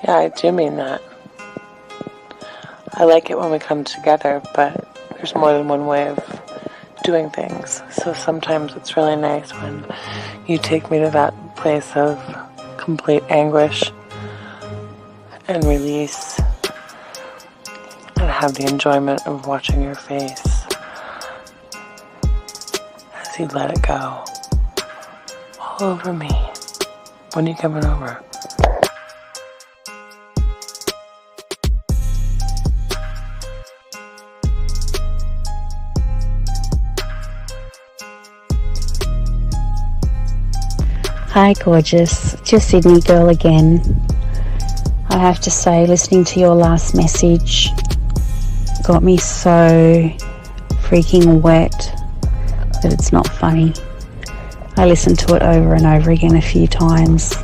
Yeah, I do mean that. I like it when we come together, but there's more than one way of doing things. So sometimes it's really nice when you take me to that place of complete anguish and release and have the enjoyment of watching your face as you let it go all over me. When are you coming over? Hi gorgeous, it's your Sydney girl again. I have to say, listening to your last message got me so freaking wet that it's not funny. I listened to it over and over again a few times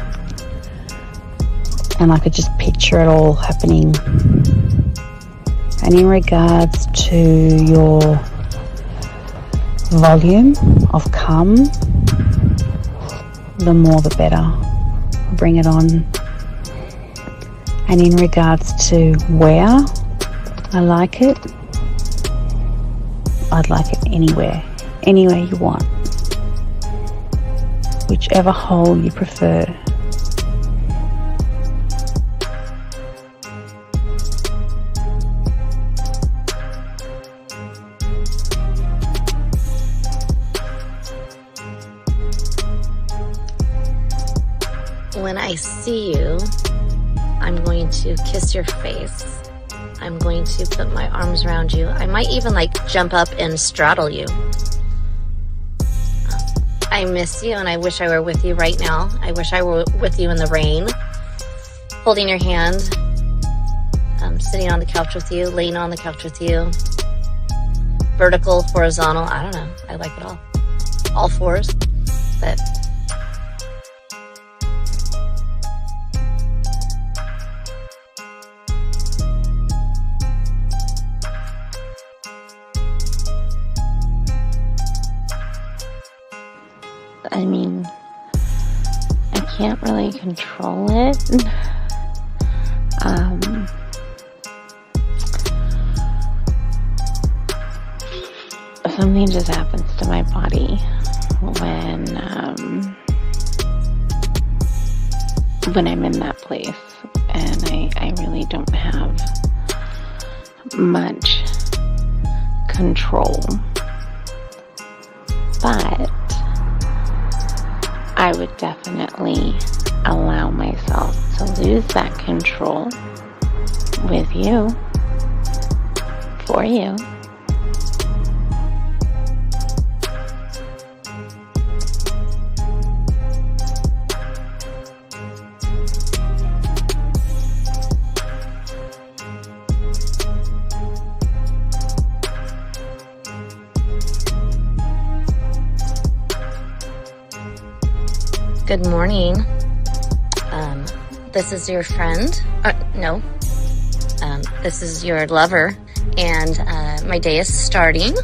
and I could just picture it all happening. And in regards to your volume of come, the more the better. Bring it on. And in regards to where I like it, I'd like it anywhere you want, whichever hole you prefer. When I see you, I'm going to kiss your face. I'm going to put my arms around you. I might even jump up and straddle you. I miss you and I wish I were with you right now. I wish I were with you in the rain, holding your hand, sitting on the couch with you, laying on the couch with you, vertical, horizontal, I don't know. I like it all fours, but I mean, I can't really control it. Something just happens to my body when I'm in that place, and I really don't have much control. But I would definitely allow myself to lose that control with you, for you. Good morning. This is your friend. No. This is your lover. And my day is starting.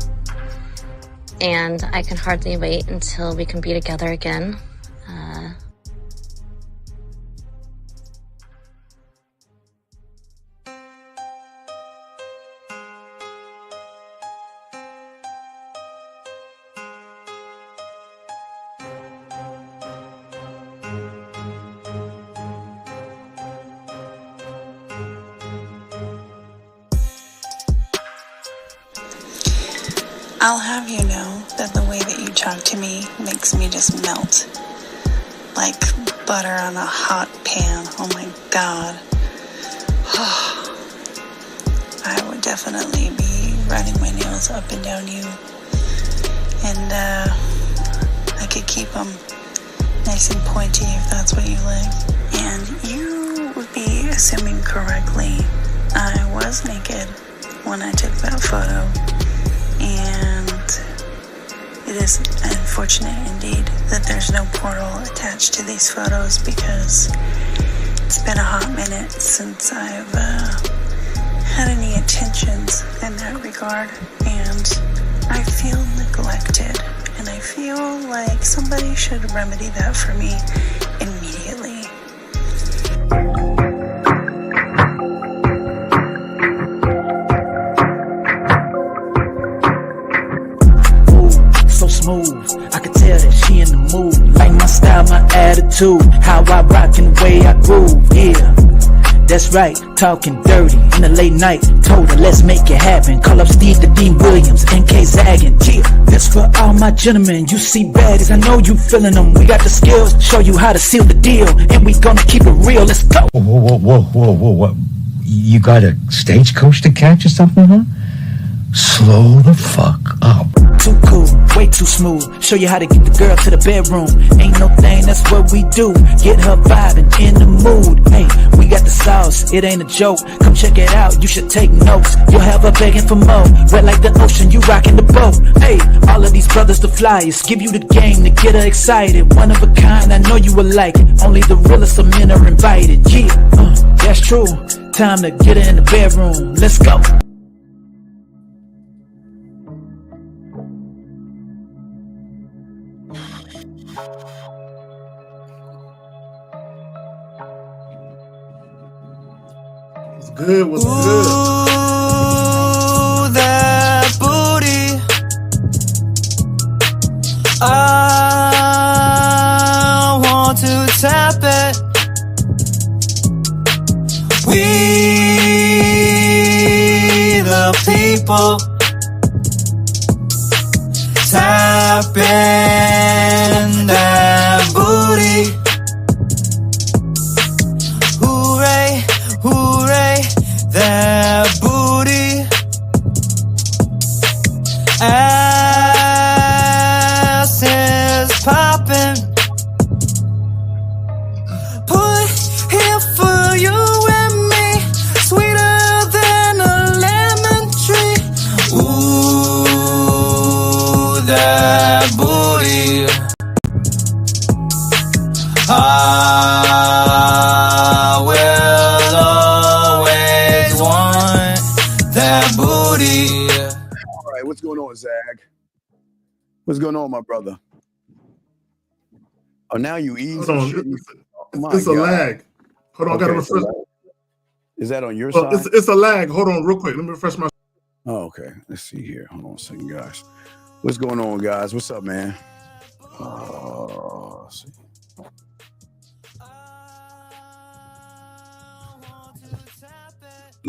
And I can hardly wait until we can be together again. I'll have you know that the way that you talk to me makes me just melt like butter on a hot pan. Oh my God. I would definitely be running my nails up and down you, and I could keep them nice and pointy if that's what you like. And you would be assuming correctly I was naked when I took that photo. And it is unfortunate indeed that there's no portal attached to these photos, because it's been a hot minute since I've had any intentions in that regard, and I feel neglected, and I feel like somebody should remedy that for me immediately. attitude, how I rock and the way I groove, yeah. That's right, talking dirty in the late night. Told her, let's make it happen. Call up Steve the Dean Williams, NK Zaggin'. Yeah, that's for all my gentlemen. You see baddies, I know you feeling them. We got the skills, show you how to seal the deal. And we gonna keep it real, let's go. Whoa. You got a stagecoach to catch or something, huh? Slow the fuck up. Too cool, way too smooth. Show you how to get the girl to the bedroom. Ain't no thing, that's what we do. Get her vibing in the mood. Hey, we got the sauce, it ain't a joke. Come check it out, you should take notes. You'll have her begging for more. Wet like the ocean, you rockin' the boat. Hey, all of these brothers the flyers. Give you the game to get her excited. One of a kind, I know you will like it. Only the realest of men are invited. Yeah, that's true. Time to get her in the bedroom. Let's go. Good, what's good? Ooh, that booty. I want to tap it. We the people tapping that booty. Hooray, hooray, that booty. Ass is popping. Put here for you and me, sweeter than a lemon tree. Ooh, that booty. I will always want that booty. All right, what's going on, Zag? What's going on, my brother? Oh, now you ease. Hold on, it's a lag. Hold on, I gotta refresh. Is that on your side? It's a lag. Hold on, real quick. Let me refresh my. Oh, okay. Let's see here. Hold on a second, guys. What's going on, guys? What's up, man? Let's see.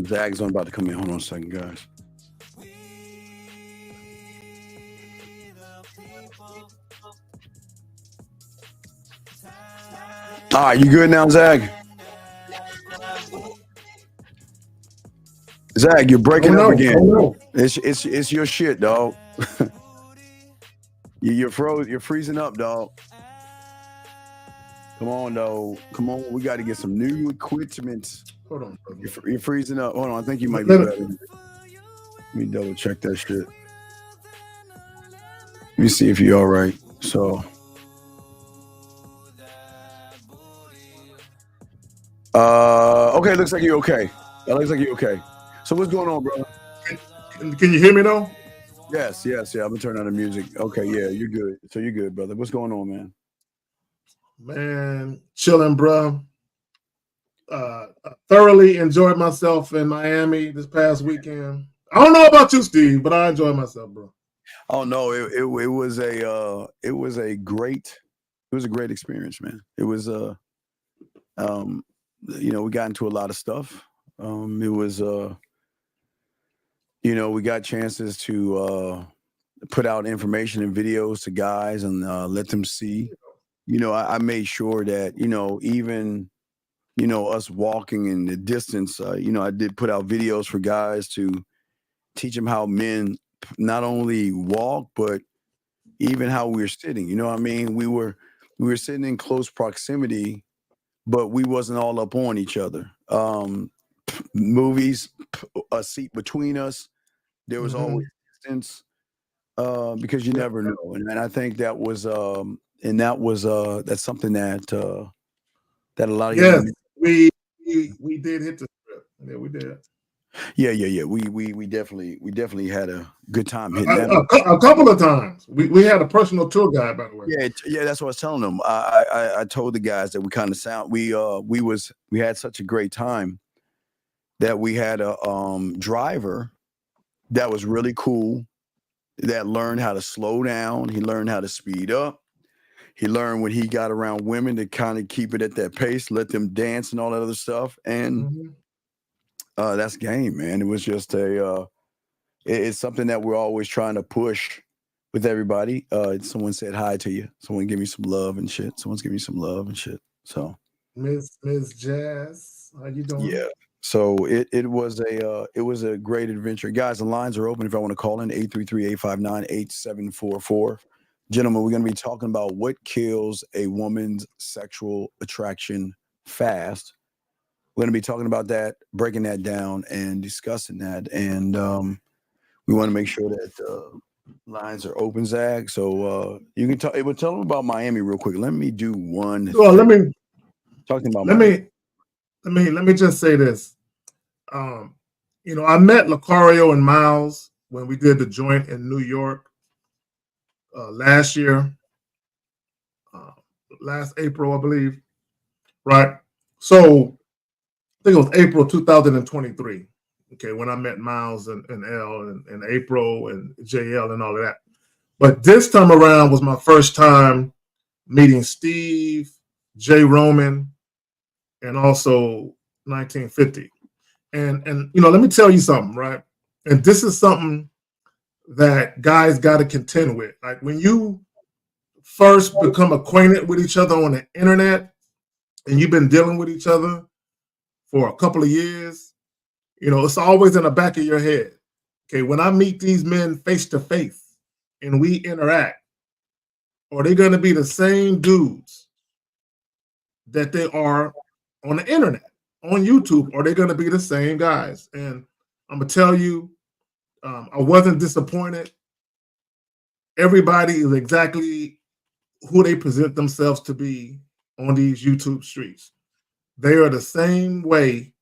Zag's on about to come in. Hold on a second, guys. All right, you good now, Zag? Zag, you're breaking up again. It's your shit, dog. You're froze. You're freezing up, dog. Come on, though. Come on. We got to get some new equipment. Hold on. You're freezing up. Hold on. I think you might be better. Let me double check that shit. Let me see if you're all right. So, okay. Looks like you're okay. That looks like you're okay. So what's going on, bro? Can you hear me though? Yes. Yeah. I'm gonna turn on the music. Okay. Yeah, you're good. So you're good, brother. What's going on, man? Man, chilling, bro. Thoroughly enjoyed myself in Miami this past weekend. I don't know about you, Steve, but I enjoyed myself, bro. Oh no, it was a great experience, man. It was we got into a lot of stuff. It was we got chances to put out information and videos to guys and let them see. I made sure that even us walking in the distance, I did put out videos for guys to teach them how men not only walk, but even how we're sitting. You know what I mean? We were sitting in close proximity, but we wasn't all up on each other. Movies, a seat between us. There was always distance because you never know. And I think that was that's something that a lot of we did hit the script. Yeah, we did. Yeah. We definitely had a good time hitting that. A couple of times. We had a personal tour guide, by the way. Yeah, that's what I was telling them. I told the guys that we kind of we had such a great time that we had a driver that was really cool, that learned how to slow down. He learned how to speed up. he learned when he got around women to kind of keep it at that pace, let them dance and all that other stuff. And that's game, man. It was just it's something that we're always trying to push with everybody. Someone said hi to you. Someone give me some love and shit. Someone's giving me some love and shit. So Miss Jazz, how you doing? yeah. So it was a great adventure. Guys, the lines are open if I want to call in 833-859-8744. Gentlemen, we're going to be talking about what kills a woman's sexual attraction fast. We're going to be talking about that, breaking that down and discussing that. And we want to make sure that lines are open, Zach. So you can tell them about Miami real quick. Let me do one. Well, talking about let Miami. let me just say this. I met Lucario and Miles when we did the joint in New York last year, last April, I believe. Right. So I think it was April 2023. Okay, when I met Miles and L and April and JL and all of that. But this time around was my first time meeting Steve, Jay Roman, and also 1950. And let me tell you something, right? And this is something that guys got to contend with. Like when you first become acquainted with each other on the internet and you've been dealing with each other for a couple of years, it's always in the back of your head. Okay, when I meet these men face to face and we interact, are they going to be the same dudes that they are on the internet, on YouTube? Are they going to be the same guys? And I'm going to tell you, I wasn't disappointed. Everybody is exactly who they present themselves to be on these YouTube streets. They are the same way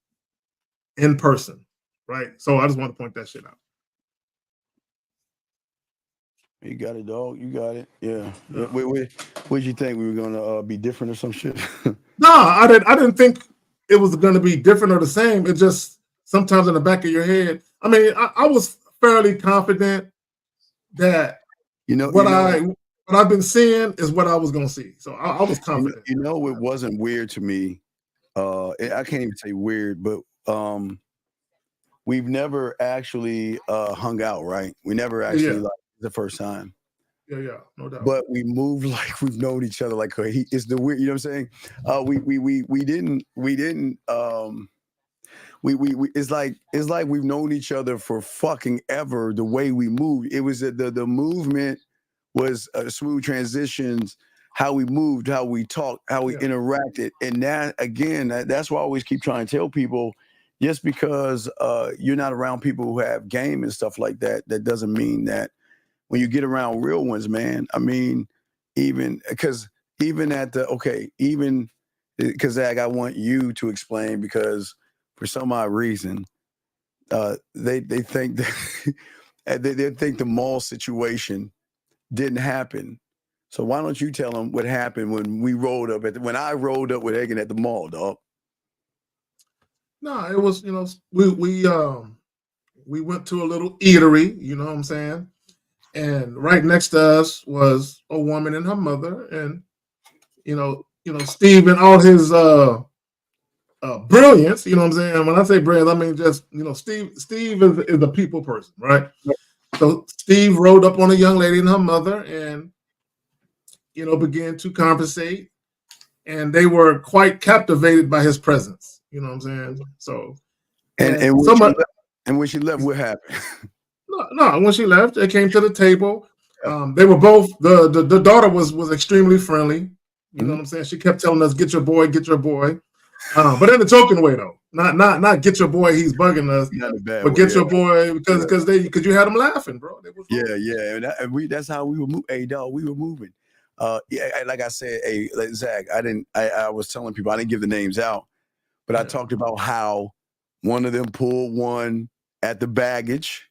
in person, right? So I just want to point that shit out. You got it, dog. You got it. Yeah. Wait. What did you think? We were gonna be different or some shit? No, I didn't think it was going to be different or the same. It just sometimes in the back of your head. I mean, I was fairly confident that what I've been seeing is what I was going to see. So I was confident. It wasn't weird to me. I can't even say weird, but we've never actually hung out, right? We never actually like the first time. Yeah, no doubt. But we moved like we've known each other. Like it's the weird, you know what I'm saying? We didn't it's like we've known each other for fucking ever. The way we moved, it was the movement was smooth transitions. How we moved, how we talked, how we interacted, and that again, that's why I always keep trying to tell people. Just because you're not around people who have game and stuff like that, that doesn't mean that when you get around real ones, man. I mean, even because Zach, I want you to explain because for some odd reason, they think that they think the mall situation didn't happen. So why don't you tell them what happened when I rolled up with Egan at the mall, dog? No, it was we went to a little eatery, you know what I'm saying? And right next to us was a woman and her mother, and Steve and all his brilliance. You know what I'm saying? When I say brilliance, I mean just Steve is a people person, right? So Steve rode up on a young lady and her mother, and began to conversate, and they were quite captivated by his presence. You know what I'm saying? So when she left, what happened? No, when she left, they came to the table. They were both the daughter was extremely friendly. You know what I'm saying? She kept telling us, "Get your boy, get your boy," but in a joking way though. Not get your boy. He's bugging us. But get your boy because you had them laughing, bro. And that's how we were moving. Hey, dog, we were moving. Like I said, Zach, I was telling people I didn't give the names out, but I talked about how one of them pulled one at the baggage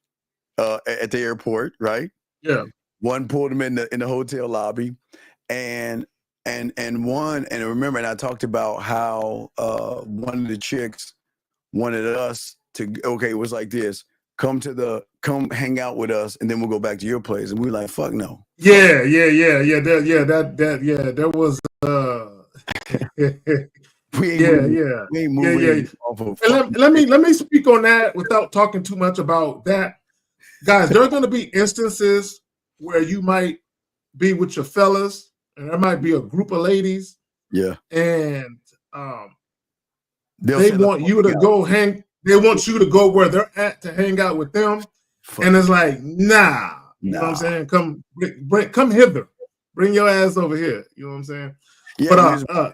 at the airport, right? Yeah. One pulled him in the hotel lobby, and remember, and I talked about how one of the chicks wanted us to. Okay, it was like this. come hang out with us, and then we'll go back to your place. And we were like, fuck no. Yeah. There was We ain't yeah. moving off of Let me speak on that without talking too much about that. Guys, there are going to be instances where you might be with your fellas, and there might be a group of ladies. Yeah. And they want you to go hang. They want you to go where they're at to hang out with them. And it's like, nah. You know what I'm saying? Come hither. Bring your ass over here. You know what I'm saying? Yeah, but go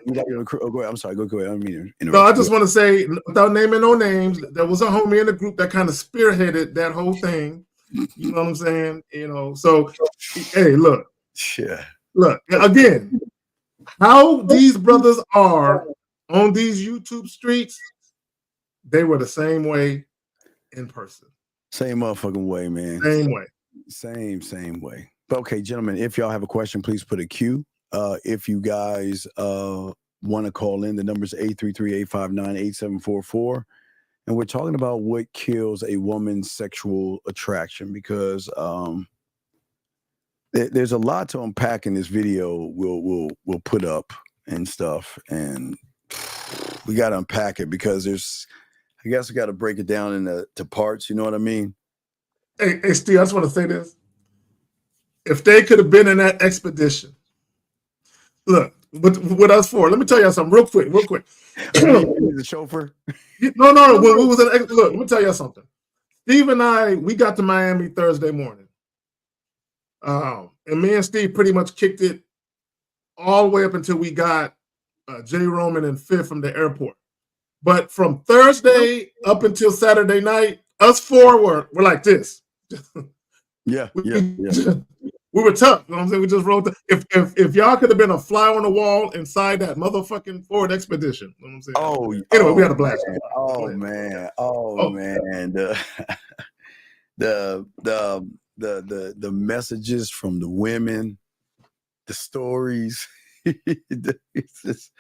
ahead. I'm sorry. Go ahead. I don't mean to interrupt. No, I just want to say, without naming no names, there was a homie in the group that kind of spearheaded that whole thing. You know what I'm saying? You know, so hey, look. Yeah. Look, again, how these brothers are on these YouTube streets, they were the same way in person. Same motherfucking way, man. Same way. Same way. But okay, gentlemen, if y'all have a question, please put a Q. If you guys want to call in, the number is 833-859-8744. And we're talking about what kills a woman's sexual attraction, because there's a lot to unpack in this video we'll put up and stuff. And we got to unpack it because I guess we got to break it down into parts. You know what I mean? Hey, Steve, I just want to say this. If they could have been in that expedition, look, what us for? Let me tell you something real quick. The chauffeur? No. We was look, let me tell you something. Steve and I, we got to Miami Thursday morning. And me and Steve pretty much kicked it all the way up until we got Jay Roman and Fifth from the airport. But from Thursday up until Saturday night, us four were like this. Yeah. We were tough. You know what I'm saying? We just rolled. If y'all could have been a fly on the wall inside that motherfucking Ford Expedition. You know what I'm saying? Anyway, we had a blast. Man. The messages from the women, the stories. It's just,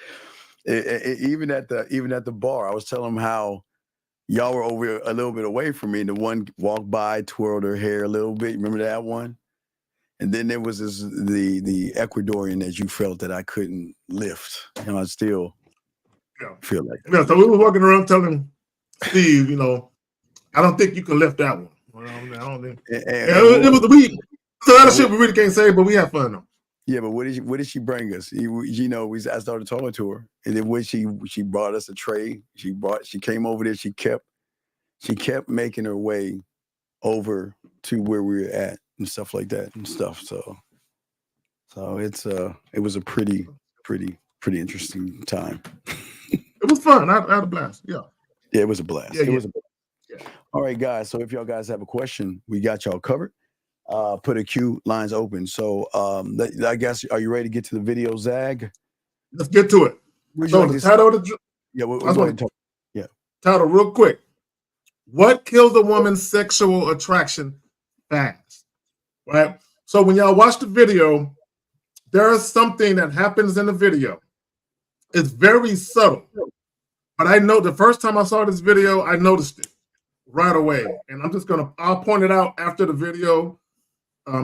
even at the bar, I was telling them how y'all were over a little bit away from me, and the one walked by, twirled her hair a little bit. Remember that one? And then there was the Ecuadorian that you felt that I couldn't lift. And I still feel like that. Yeah, so we were walking around telling Steve, you know, I don't think you can lift that one. Well, I don't think. It was the week. So that shit we really can't say, but we had fun though. Yeah, but what did she bring us? You know, I started talking to her, and then when she brought us a tray, she came over there. She kept making her way over to where we were at and stuff like that and stuff. So it was a pretty interesting time. It was fun. I had a blast. Yeah, it was a blast. It was a blast. Yeah. All right, guys. So if y'all guys have a question, we got y'all covered. Put a Q, lines open. So I guess, are you ready to get to the video, Zag? Let's get to it. So the title of the title real quick. What kills a woman's sexual attraction fast? Right? So when y'all watch the video, there is something that happens in the video. It's very subtle. But I know the first time I saw this video, I noticed it right away. And I'll point it out after the video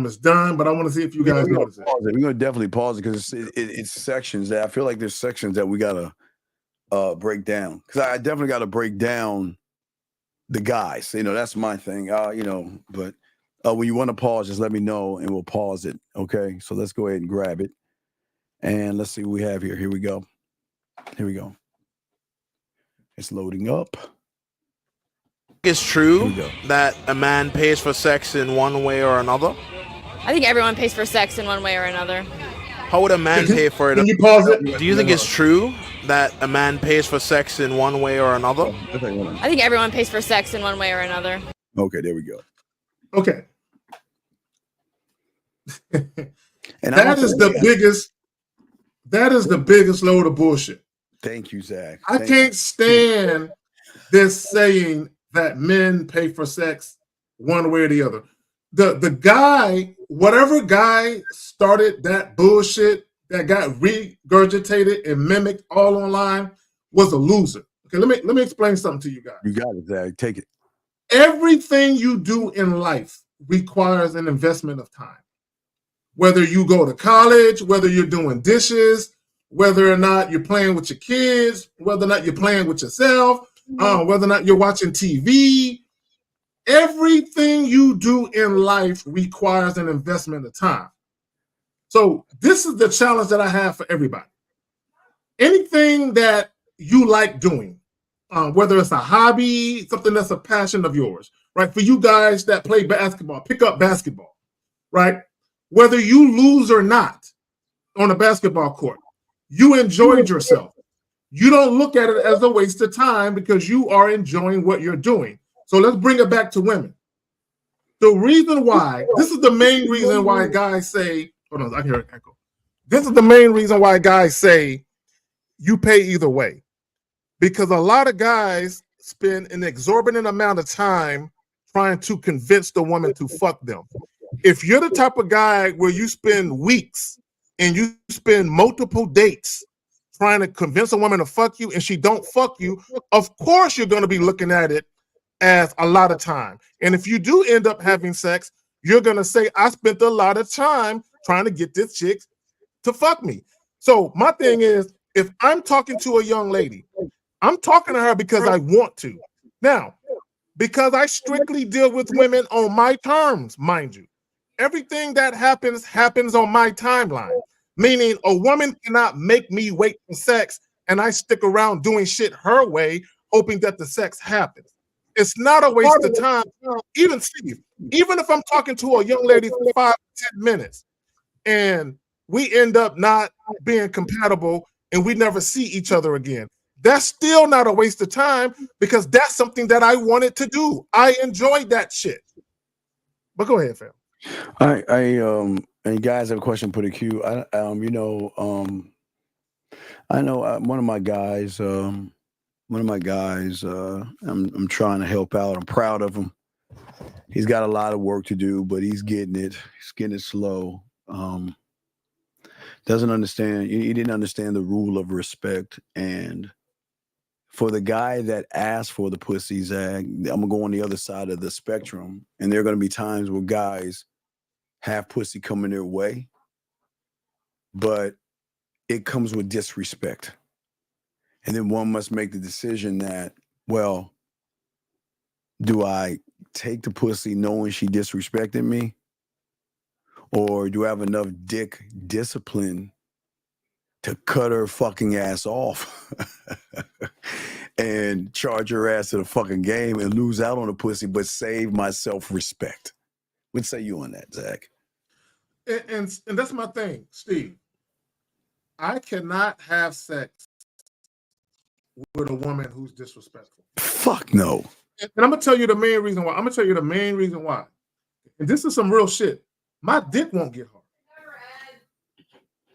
is done, but I want to see if you guys notice it. We're going to definitely pause it because it's sections that I feel like there's sections that we got to break down. Because I definitely got to break down the guys. You know, that's my thing. You know, but when you want to pause, just let me know and we'll pause it. Okay, so let's go ahead and grab it. And let's see what we have here. Here we go. It's loading up. It's true that a man pays for sex in one way or another? I think everyone pays for sex in one way or another. How would a man pay for it? Can you pause it? Do you think it's true that a man pays for sex in one way or another? I think everyone pays for sex in one way or another. Okay, there we go. Okay. And that is the biggest load of bullshit. Thank you, Zach. I can't stand this saying that men pay for sex one way or the other. The guy, whatever guy started that bullshit that got regurgitated and mimicked all online was a loser. Okay, let me explain something to you guys. You got it, Zach. Take it. Everything you do in life requires an investment of time. Whether you go to college, whether you're doing dishes, whether or not you're playing with your kids, whether or not you're playing with yourself, whether or not you're watching TV, everything you do in life requires an investment of time. So this is the challenge that I have for everybody. Anything that you like doing, whether it's a hobby, something that's a passion of yours, right? For you guys that play basketball, pick up basketball, right? Whether you lose or not on a basketball court, you enjoyed yourself. You don't look at it as a waste of time because you are enjoying what you're doing. So let's bring it back to women. The reason why, this is the main reason why guys say, hold on, I hear an echo. This is the main reason why guys say you pay either way. Because a lot of guys spend an exorbitant amount of time trying to convince the woman to fuck them. If you're the type of guy where you spend weeks and you spend multiple dates trying to convince a woman to fuck you and she don't fuck you, of course you're going to be looking at it as a lot of time. And if you do end up having sex, you're going to say, I spent a lot of time trying to get this chick to fuck me. So my thing is, if I'm talking to a young lady, I'm talking to her because I want to. Now, because I strictly deal with women on my terms, mind you. Everything that happens on my timeline, meaning a woman cannot make me wait for sex and I stick around doing shit her way, hoping that the sex happens. It's not a waste of time. Even Steve, even if I'm talking to a young lady for 5 to 10 minutes and we end up not being compatible and we never see each other again, that's still not a waste of time because that's something that I wanted to do. I enjoyed that shit. But go ahead, fam. And you guys have a question, put a Q. I know one of my guys, I'm trying to help out. I'm proud of him. He's got a lot of work to do, but he's getting it. He's getting it slow. Doesn't understand. He didn't understand the rule of respect. And for the guy that asked for the pussy, Zach, I'm gonna go on the other side of the spectrum, and there are gonna be times where guys have pussy coming their way, but it comes with disrespect. And then one must make the decision that, well, do I take the pussy knowing she disrespected me? Or do I have enough dick discipline to cut her fucking ass off and charge her ass to the fucking game and lose out on the pussy, but save my self-respect? What say you on that, Zach? And that's my thing, Steve. I cannot have sex with a woman who's disrespectful. Fuck no. And I'm gonna tell you the main reason why. And this is some real shit. My dick won't get hard.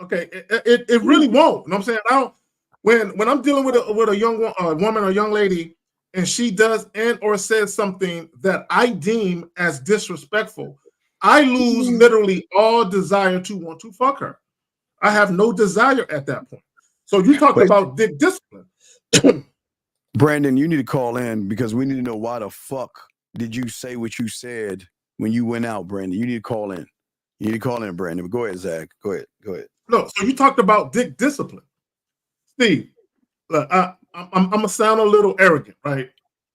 Okay, it really won't. You know what I'm saying? I don't. When I'm dealing with a young woman or young lady, and she does and or says something that I deem as disrespectful, I lose literally all desire to want to fuck her. I have no desire at that point. So you talked about dick discipline. Brandon, you need to call in because we need to know why the fuck did you say what you said when you went out, Brandon. You need to call in. You need to call in, Brandon. But go ahead, Zach. Go ahead. No, so you talked about dick discipline. Steve, look, I'm gonna sound a little arrogant, right?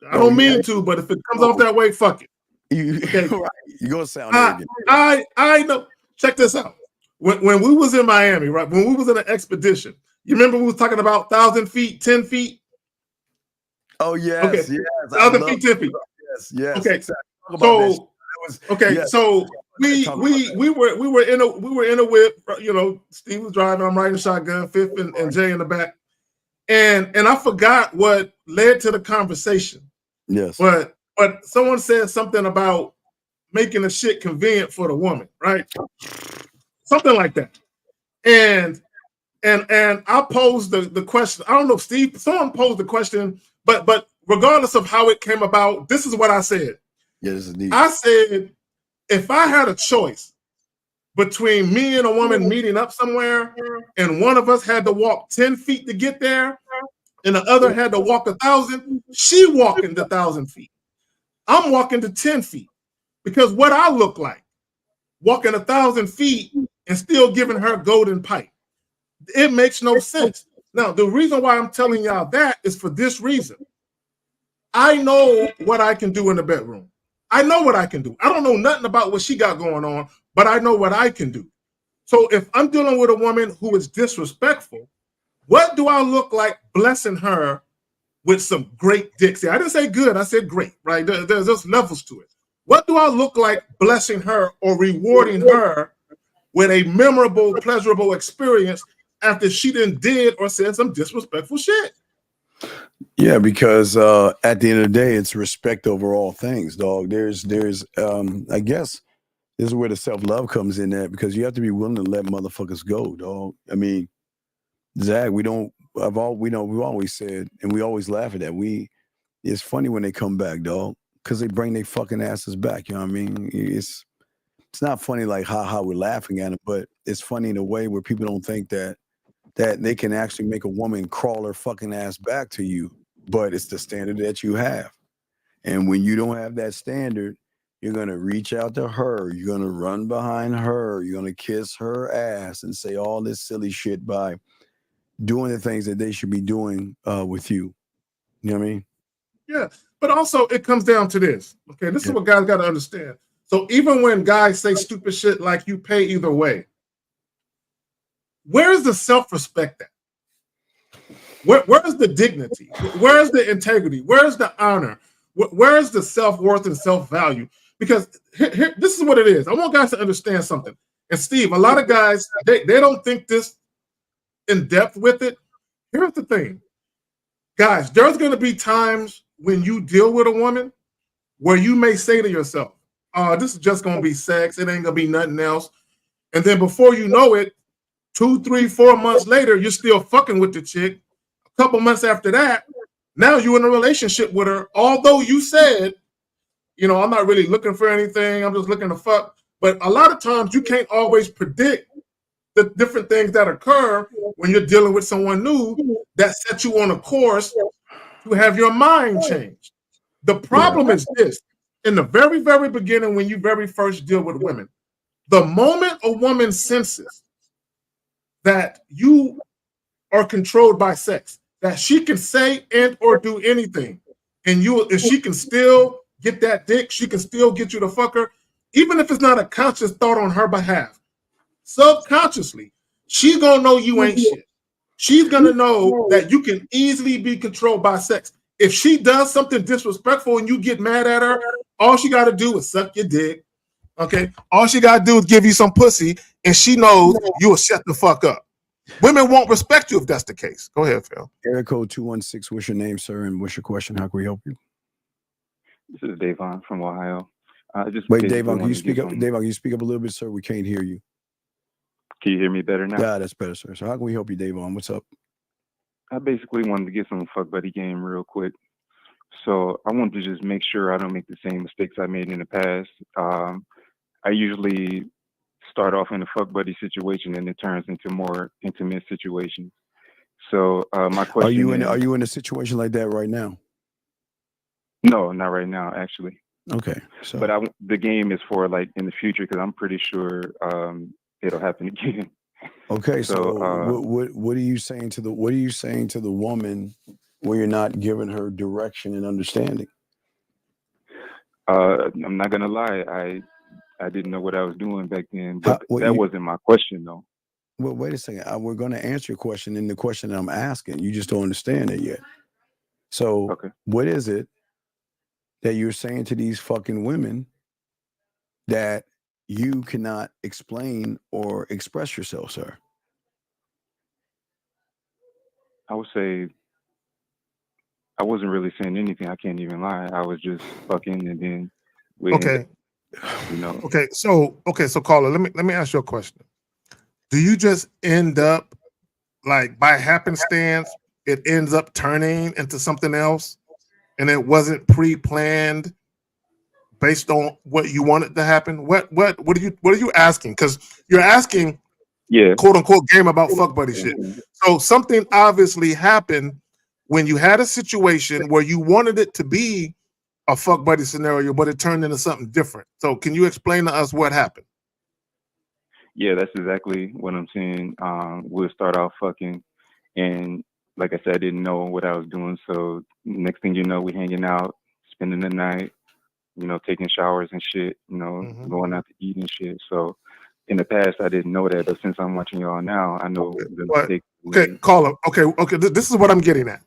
I don't mean to, but if it comes off that way, fuck it. Okay? Right. You're gonna sound arrogant. I know. Check this out. When we was in Miami, right? When we was in an expedition, you remember we was talking about 1,000 feet, 10 feet? Oh yes, okay. Yes. 1,000 feet, 10 feet. Yes. Okay. Exactly. So we were in a whip. You know, Steve was driving. I'm riding shotgun. Fifth and Jay in the back. And I forgot what led to the conversation. Yes. But someone said something about making the shit convenient for the woman, right? Something like that. And I posed the question. I don't know, Steve. Someone posed the question, but regardless of how it came about, this is what I said. Yeah, this is neat. I said, if I had a choice between me and a woman meeting up somewhere, and one of us had to walk 10 feet to get there, and the other had to walk 1,000, she walking the 1,000 feet. I'm walking to 10 feet because what I look like, walking 1,000 feet and still giving her golden pipe. It makes no sense. Now, the reason why I'm telling y'all that is for this reason. I know what I can do in the bedroom. I know what I can do. I don't know nothing about what she got going on, but I know what I can do. So if I'm dealing with a woman who is disrespectful, what do I look like blessing her with some great dick? See, I didn't say good, I said great, right? There's levels to it. What do I look like blessing her or rewarding her with a memorable, pleasurable experience after she did or said some disrespectful shit? Yeah, because at the end of the day, it's respect over all things, dog. There's I guess this is where the self-love comes in at, because you have to be willing to let motherfuckers go, dog. I mean, Zach, we've always said, and we always laugh at that. It's funny when they come back, dog, because they bring their fucking asses back. You know what I mean? It's not funny like how we're laughing at it, but it's funny in a way where people don't think that they can actually make a woman crawl her fucking ass back to you, but it's the standard that you have. And when you don't have that standard, you're going to reach out to her, you're going to run behind her, you're going to kiss her ass and say all this silly shit by doing the things that they should be doing with you. You know what I mean? Yeah, but also it comes down to this. Okay, this is what guys got to understand. So even when guys say stupid shit like you pay either way, where's the self-respect at? Where's the dignity? Where's the integrity? Where's the honor? Where's the self-worth and self-value? Because this is what it is. I want guys to understand something. And Steve, a lot of guys, they don't think this in depth with it. Here's the thing. Guys, there's going to be times when you deal with a woman where you may say to yourself, this is just going to be sex. It ain't going to be nothing else. And then before you know it, 2, 3, 4 months later, you're still fucking with the chick. A couple months after that, now you're in a relationship with her. Although you said, I'm not really looking for anything. I'm just looking to fuck. But a lot of times you can't always predict the different things that occur when you're dealing with someone new that set you on a course to have your mind changed. The problem is this. In the very, very beginning, when you very first deal with women, the moment a woman senses that you are controlled by sex, that she can say and or do anything, and if she can still get that dick, she can still get you to fuck her, even if it's not a conscious thought on her behalf. Subconsciously, she's gonna know you ain't shit. She's gonna know that you can easily be controlled by sex. If she does something disrespectful and you get mad at her, all she got to do is suck your dick. Okay, all she got to do is give you some pussy, and she knows you will shut the fuck up. Women won't respect you if that's the case. Go ahead, Phil. Area code 216. What's your name, sir, and what's your question? How can we help you? This is Davon from Ohio. Wait, Davon, can you speak up? Davon, can you speak up a little bit, sir? We can't hear you. Can you hear me better now? Yeah, that's better, sir. So how can we help you, Davon? What's up? I basically wanted to get some fuck buddy game real quick. So I wanted to just make sure I don't make the same mistakes I made in the past. I usually start off in a fuck buddy situation and it turns into more intimate situations. So my question are you in a situation like that right now? No, not right now, actually. Okay. So, but the game is for like in the future because I'm pretty sure it'll happen again. Okay. So what are you saying to the woman where you're not giving her direction and understanding? I'm not gonna lie, I didn't know what I was doing back then, but that wasn't my question though. Well, wait a second. We're going to answer your question in the question that I'm asking. You just don't understand it yet. So What is it that you're saying to these fucking women that you cannot explain or express yourself, sir? I would say I wasn't really saying anything. I can't even lie. I was just fucking, and then Okay, so caller, let me ask you a question. Do you just end up like by happenstance, it ends up turning into something else, and it wasn't pre-planned based on what you wanted to happen? What are you asking? Because you're asking, quote unquote, game about fuck buddy shit. So something obviously happened when you had a situation where you wanted it to be a fuck buddy scenario, but it turned into something different. So can you explain to us what happened? Yeah, that's exactly what I'm saying. We'll start out fucking, and like I said, I didn't know what I was doing. So next thing you know, we hanging out, spending the night, taking showers and shit, going out to eat and shit. So in the past, I didn't know that, but since I'm watching y'all now, I know the mistakes. Okay, caller. Okay. This is what I'm getting at.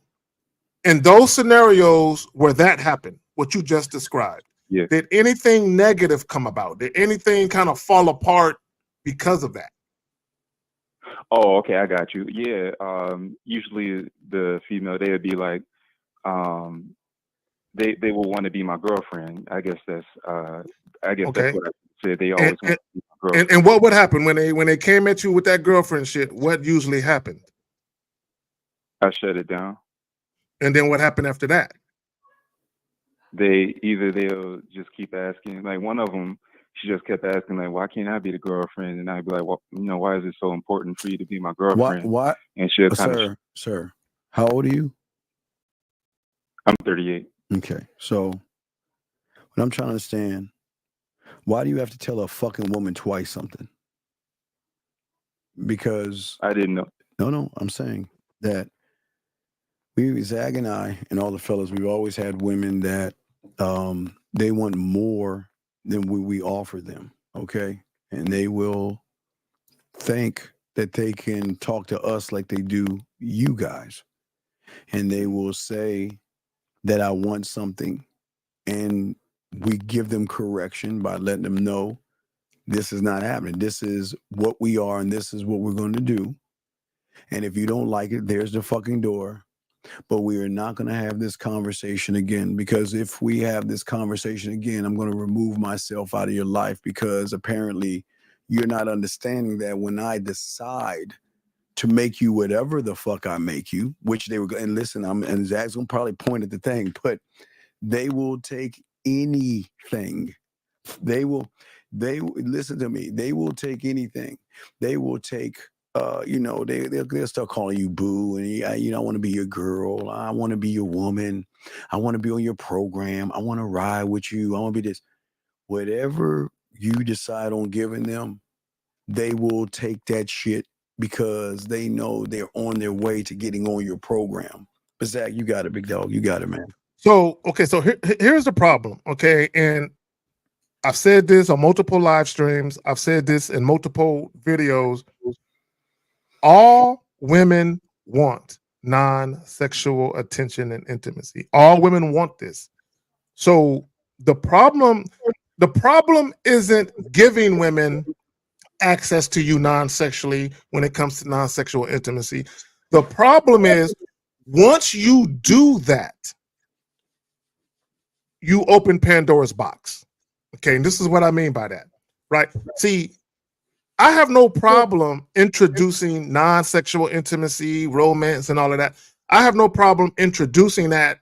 In those scenarios where that happened, what you just described, Yeah. did anything negative come about? Did anything kind of fall apart because of that? Oh, okay, I got you. Yeah. Usually the female, they would be like, they will want to be my girlfriend. I guess that's Okay. what I said. They always want to be my girlfriend. And what would happen when they came at you with that girlfriend shit? What usually happened? I shut it down. And then what happened after that? They'll just keep asking. Like one of them, she just kept asking, like, why can't I be the girlfriend? And I'd be like, well, why is it so important for you to be my girlfriend? What? And she'll kind of, Sir, how old are you? I'm 38. Okay, so what I'm trying to understand, why do you have to tell a fucking woman twice something? Because I didn't know. No, I'm saying that Zag and I and all the fellas, we've always had women that they want more than we offer them, okay? And they will think that they can talk to us like they do you guys. And they will say that I want something, and we give them correction by letting them know this is not happening. This is what we are, and this is what we're going to do. And if you don't like it, there's the fucking door. But we are not going to have this conversation again, because if we have this conversation again, I'm going to remove myself out of your life, because apparently you're not understanding that when I decide to make you whatever the fuck I make you, which they were going, and listen, and Zach's going to probably point at the thing, but they will take anything. They listen to me. They will take anything. They will take, they'll start calling you boo, and I want to be your girl. I want to be your woman. I want to be on your program. I want to ride with you. I want to be this. Whatever you decide on giving them, they will take that shit, because they know they're on their way to getting on your program. But Zach, you got it, big dog. You got it, man. So here's the problem. Okay, and I've said this on multiple live streams. I've said this in multiple videos. All women want non-sexual attention and intimacy. All women want this. So the problem isn't giving women access to you non-sexually when it comes to non-sexual intimacy. The problem is once you do that, you open Pandora's box. Okay, and this is what I mean by that, right? See, I have no problem introducing non-sexual intimacy, romance, and all of that. I have no problem introducing that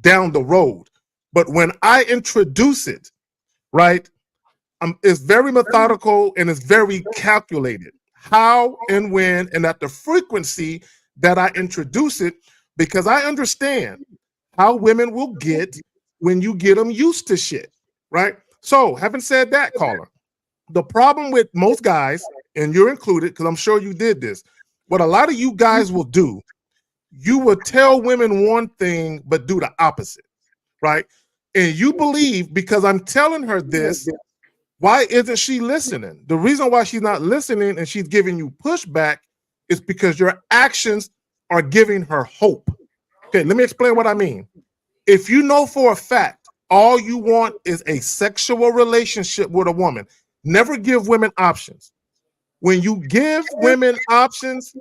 down the road. But when I introduce it, right, it's very methodical and it's very calculated how and when and at the frequency that I introduce it, because I understand how women will get when you get them used to shit, right? So, having said that, caller, the problem with most guys, and you're included, because I'm sure you did this, what a lot of you guys will do, you will tell women one thing, but do the opposite, right? And you believe because I'm telling her this, why isn't she listening? The reason why she's not listening and she's giving you pushback is because your actions are giving her hope. Okay, let me explain what I mean. If you know for a fact all you want is a sexual relationship with a woman, never give women options. When you give women options,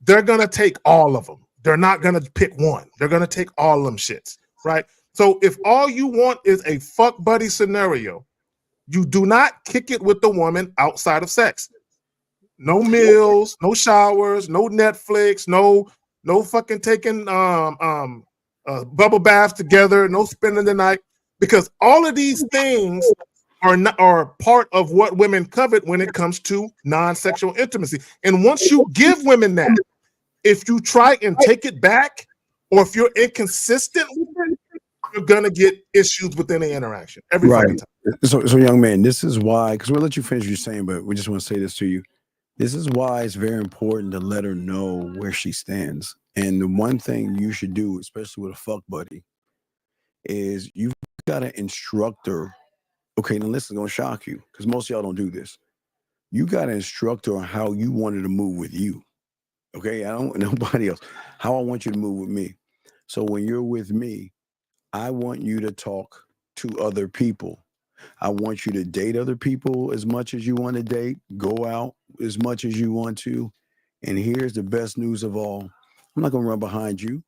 they're going to take all of them. They're not going to pick one. They're going to take all of them shits, right? So if all you want is a fuck buddy scenario, you do not kick it with the woman outside of sex. No meals, no showers, no Netflix, no fucking taking bubble baths together, no spending the night, because all of these things are part of what women covet when it comes to non-sexual intimacy. And once you give women that, if you try and take it back, or if you're inconsistent, you're gonna get issues within the interaction every fucking time. So young man, this is why, because we'll let you finish what you're saying, but we just want to say this to you. This is why it's very important to let her know where she stands. And the one thing you should do, especially with a fuck buddy, is you've got to instruct her. Okay, now this is gonna shock you because most of y'all don't do this. You got to instruct her on how you want her to move with you. Okay, I don't nobody else. How I want you to move with me. So when you're with me, I want you to talk to other people. I want you to date other people as much as you want to date, go out as much as you want to. And here's the best news of all. I'm not going to run behind you,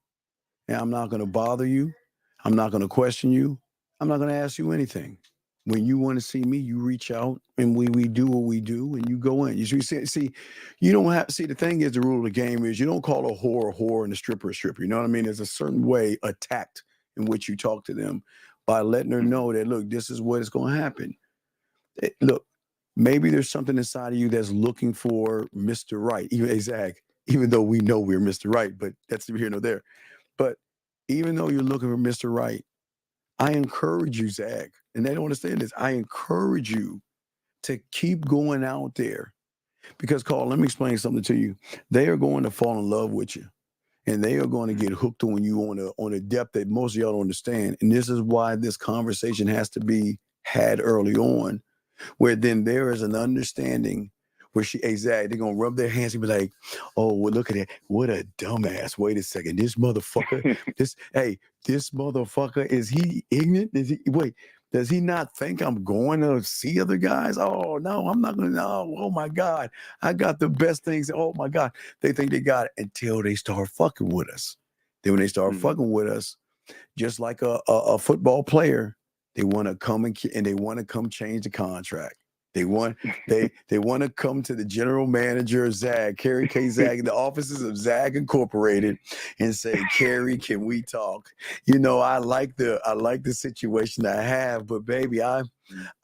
and I'm not going to bother you. I'm not going to question you. I'm not going to ask you anything. When you want to see me, you reach out and we do what we do and you go in. You see, you don't have see the thing is the rule of the game is you don't call a whore and a stripper a stripper. You know what I mean? There's a certain way, a tact in which you talk to them by letting her know that look, this is what is going to happen. Look, maybe there's something inside of you that's looking for Mr. Right, even Zach, even though we know we're Mr. Right, but that's neither here nor there. But even though you're looking for Mr. Right, I encourage you, Zach, and they don't understand this. I encourage you to keep going out there because, Carl, let me explain something to you. They are going to fall in love with you, and they are going to get hooked on you on a depth that most of y'all don't understand. And this is why this conversation has to be had early on, where then there is an understanding where they're gonna rub their hands and be like, oh, well, look at that. What a dumbass. Wait a second. This motherfucker, this motherfucker, is he ignorant? Does he not think I'm going to see other guys? Oh no, I'm not gonna no, oh my God. I got the best things. Oh my God. They think they got it until they start fucking with us. Then when they start fucking with us, just like a football player, they want to come and they want to come change the contract. They want to come to the general manager of Zag, Kerry K. Zag, in the offices of Zag Incorporated, and say, Kerry, can we talk? You know, I like the situation I have, but baby, I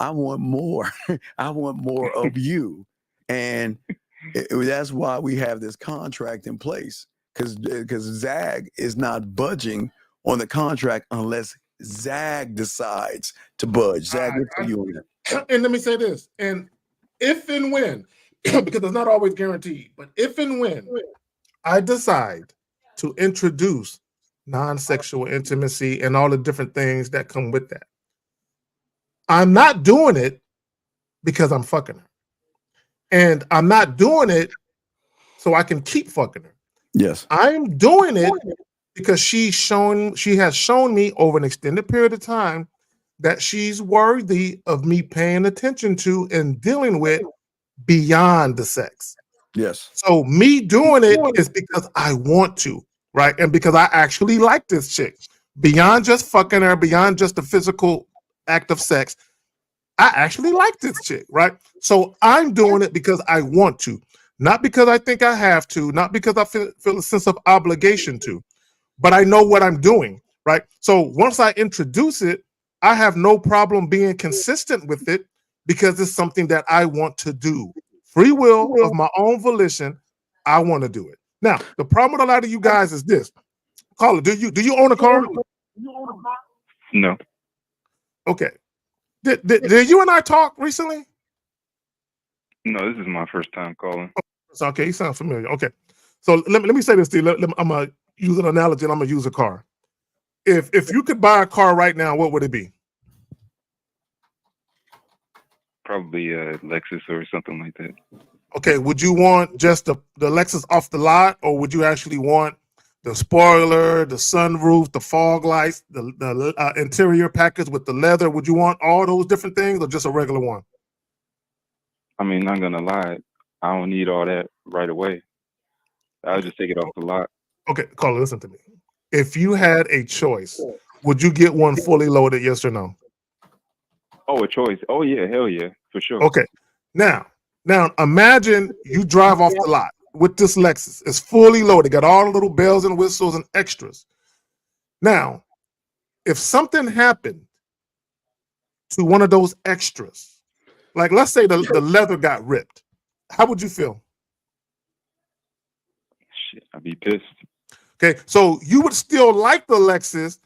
want more. I want more of you, and that's why we have this contract in place because Zag is not budging on the contract unless Zag decides to budge. Zag, what for you on that? And let me say this, and if and when, because it's not always guaranteed, but if and when I decide to introduce non-sexual intimacy and all the different things that come with that, I'm not doing it because I'm fucking her. And I'm not doing it so I can keep fucking her. Yes. I'm doing it because she has shown me over an extended period of time that she's worthy of me paying attention to and dealing with beyond the sex. Yes. So me doing it is because I want to, right? And because I actually like this chick. Beyond just fucking her, beyond just the physical act of sex, I actually like this chick, right? So I'm doing it because I want to, not because I think I have to, not because I feel a sense of obligation to, but I know what I'm doing, right? So once I introduce it, I have no problem being consistent with it because it's something that I want to do. Free will of my own volition, I want to do it. Now, the problem with a lot of you guys is this. Caller, do you own a car? No. Okay. Did you and I talk recently? No, this is my first time calling. So, okay, you sound familiar. Okay. So let me say this to you. I'm going to use an analogy and I'm going to use a car. If you could buy a car right now, what would it be? Probably a Lexus or something like that. Okay, would you want just the Lexus off the lot, or would you actually want the spoiler, the sunroof, the fog lights, the interior package with the leather? Would you want all those different things, or just a regular one? I mean, not gonna lie, I don't need all that right away. I'll just take it off the lot. Okay, caller, listen to me. If you had a choice, would you get one fully loaded? Yes or no? Oh, a choice. Oh yeah, hell yeah, for sure. Okay. Now imagine you drive off the lot with this Lexus. It's fully loaded, got all the little bells and whistles and extras. Now, if something happened to one of those extras, like let's say the leather got ripped, how would you feel? Shit, I'd be pissed. Okay, so you would still like the Lexus,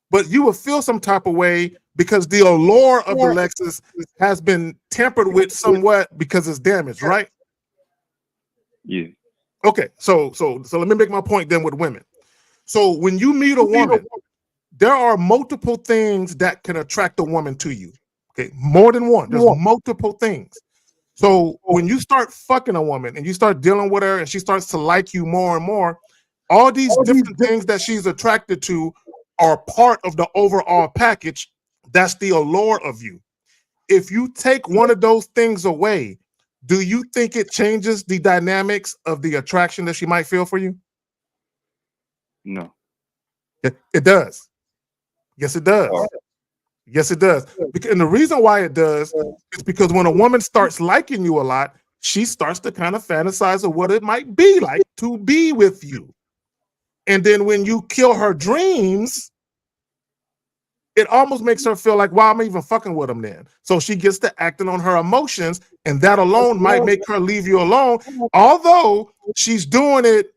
but you will feel some type of way because the allure of the Lexus has been tampered with somewhat because it's damaged, right? Yeah. Okay, so let me make my point then with women. So when you meet a woman, there are multiple things that can attract a woman to you. Okay, more than one. There's multiple things. So when you start fucking a woman and you start dealing with her and she starts to like you more and more, all these different things that she's attracted to are part of the overall package. That's the allure of you. If you take one of those things away, do you think it changes the dynamics of the attraction that she might feel for you? No. It does. Yes, it does. Yes, it does. And the reason why it does is because when a woman starts liking you a lot, she starts to kind of fantasize of what it might be like to be with you. And then when you kill her dreams, it almost makes her feel like, well, I'm even fucking with him then. So she gets to acting on her emotions, and that alone might make her leave you alone. Although she's doing it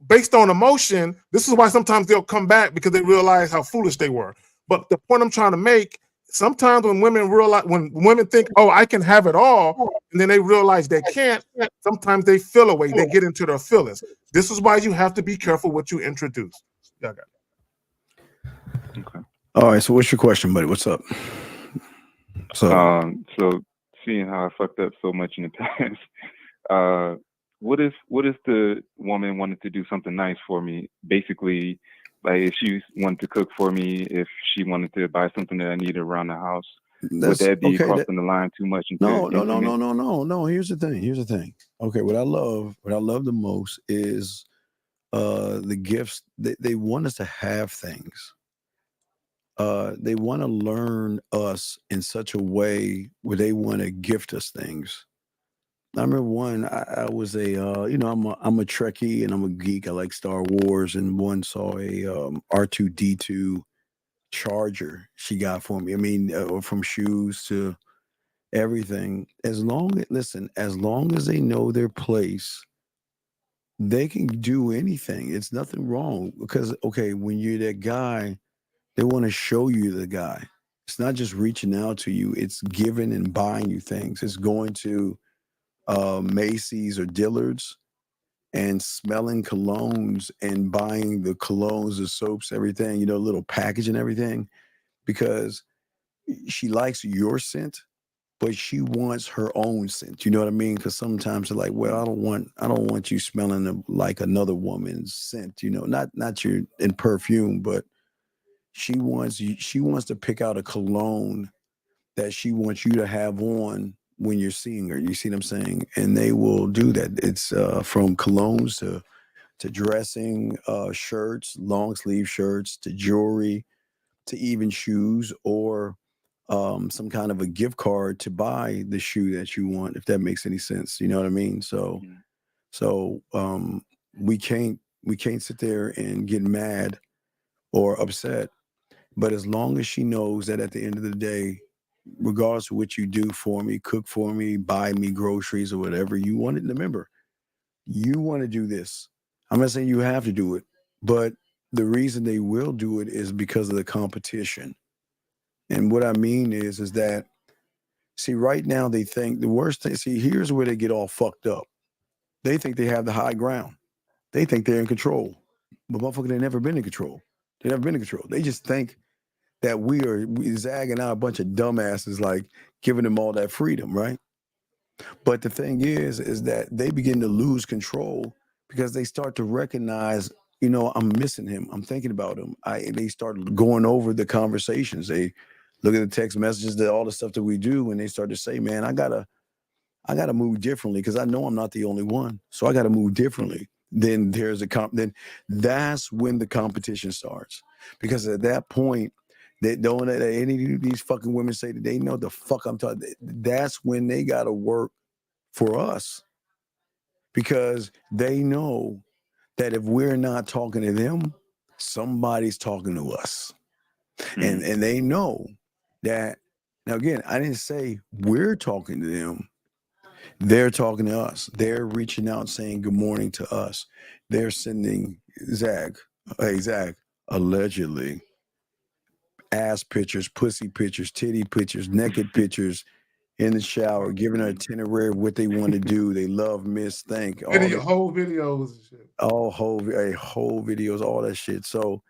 based on emotion, this is why sometimes they'll come back because they realize how foolish they were. But the point I'm trying to make, sometimes when women think, oh, I can have it all, and then they realize they can't, sometimes they feel away, they get into their feelings. This is why you have to be careful what you introduce. Yeah, I got it. Okay. All right. So what's your question, buddy? What's up? So seeing how I fucked up so much in the past, what if the woman wanted to do something nice for me? Basically, like if she wanted to cook for me, if she wanted to buy something that I needed around the house, would that be crossing the line too much into No. Here's the thing. Okay, what I love the most is the gifts. They want us to have things. They want to learn us in such a way where they want to gift us things. I remember one. I was I'm a Trekkie and I'm a geek. I like Star Wars, and one saw a R2D2 charger she got for me. I mean, from shoes to everything. As long as they know their place, they can do anything. It's nothing wrong because okay, when you're that guy, they want to show you the guy. It's not just reaching out to you, it's giving and buying you things. It's going to Macy's or Dillard's and smelling colognes and buying the colognes, the soaps, everything, little package and everything, because she likes your scent, but she wants her own scent. You know what I mean? Because sometimes they're like, well, I don't want you smelling like another woman's scent. Not your in perfume, but she wants to pick out a cologne that she wants you to have on when you're seeing her. You see what I'm saying? And they will do that. It's from colognes to dressing, shirts, long sleeve shirts, to jewelry, to even shoes, or some kind of a gift card to buy the shoe that you want, if that makes any sense. You know what I mean? So we can't sit there and get mad or upset. But as long as she knows that at the end of the day, regardless of what you do for me, cook for me, buy me groceries or whatever you want it, remember, you want to do this. I'm not saying you have to do it, but the reason they will do it is because of the competition. And what I mean is that, see, right now they think the worst thing, see, here's where they get all fucked up. They think they have the high ground. They think they're in control. But motherfucker, they've never been in control. They've never been in control. They just think that we zagging out a bunch of dumbasses, like giving them all that freedom, right? But the thing is that they begin to lose control because they start to recognize, I'm missing him. I'm thinking about him. They start going over the conversations. They look at the text messages, all the stuff that we do, and they start to say, man, I gotta move differently because I know I'm not the only one. So I gotta move differently. Then then that's when the competition starts. Because at that point, they don't let any of these fucking women say that they know the fuck I'm talking. That's when they gotta work for us. Because they know that if we're not talking to them, somebody's talking to us. And they know that. Now again, I didn't say we're talking to them. They're talking to us. They're reaching out saying good morning to us. They're sending Zach, hey Zach, allegedly, ass pictures, pussy pictures, titty pictures, naked pictures in the shower, giving her itinerary of what they want to do. They love, miss, think, all Video, the whole videos and shit. whole videos, all that shit. So,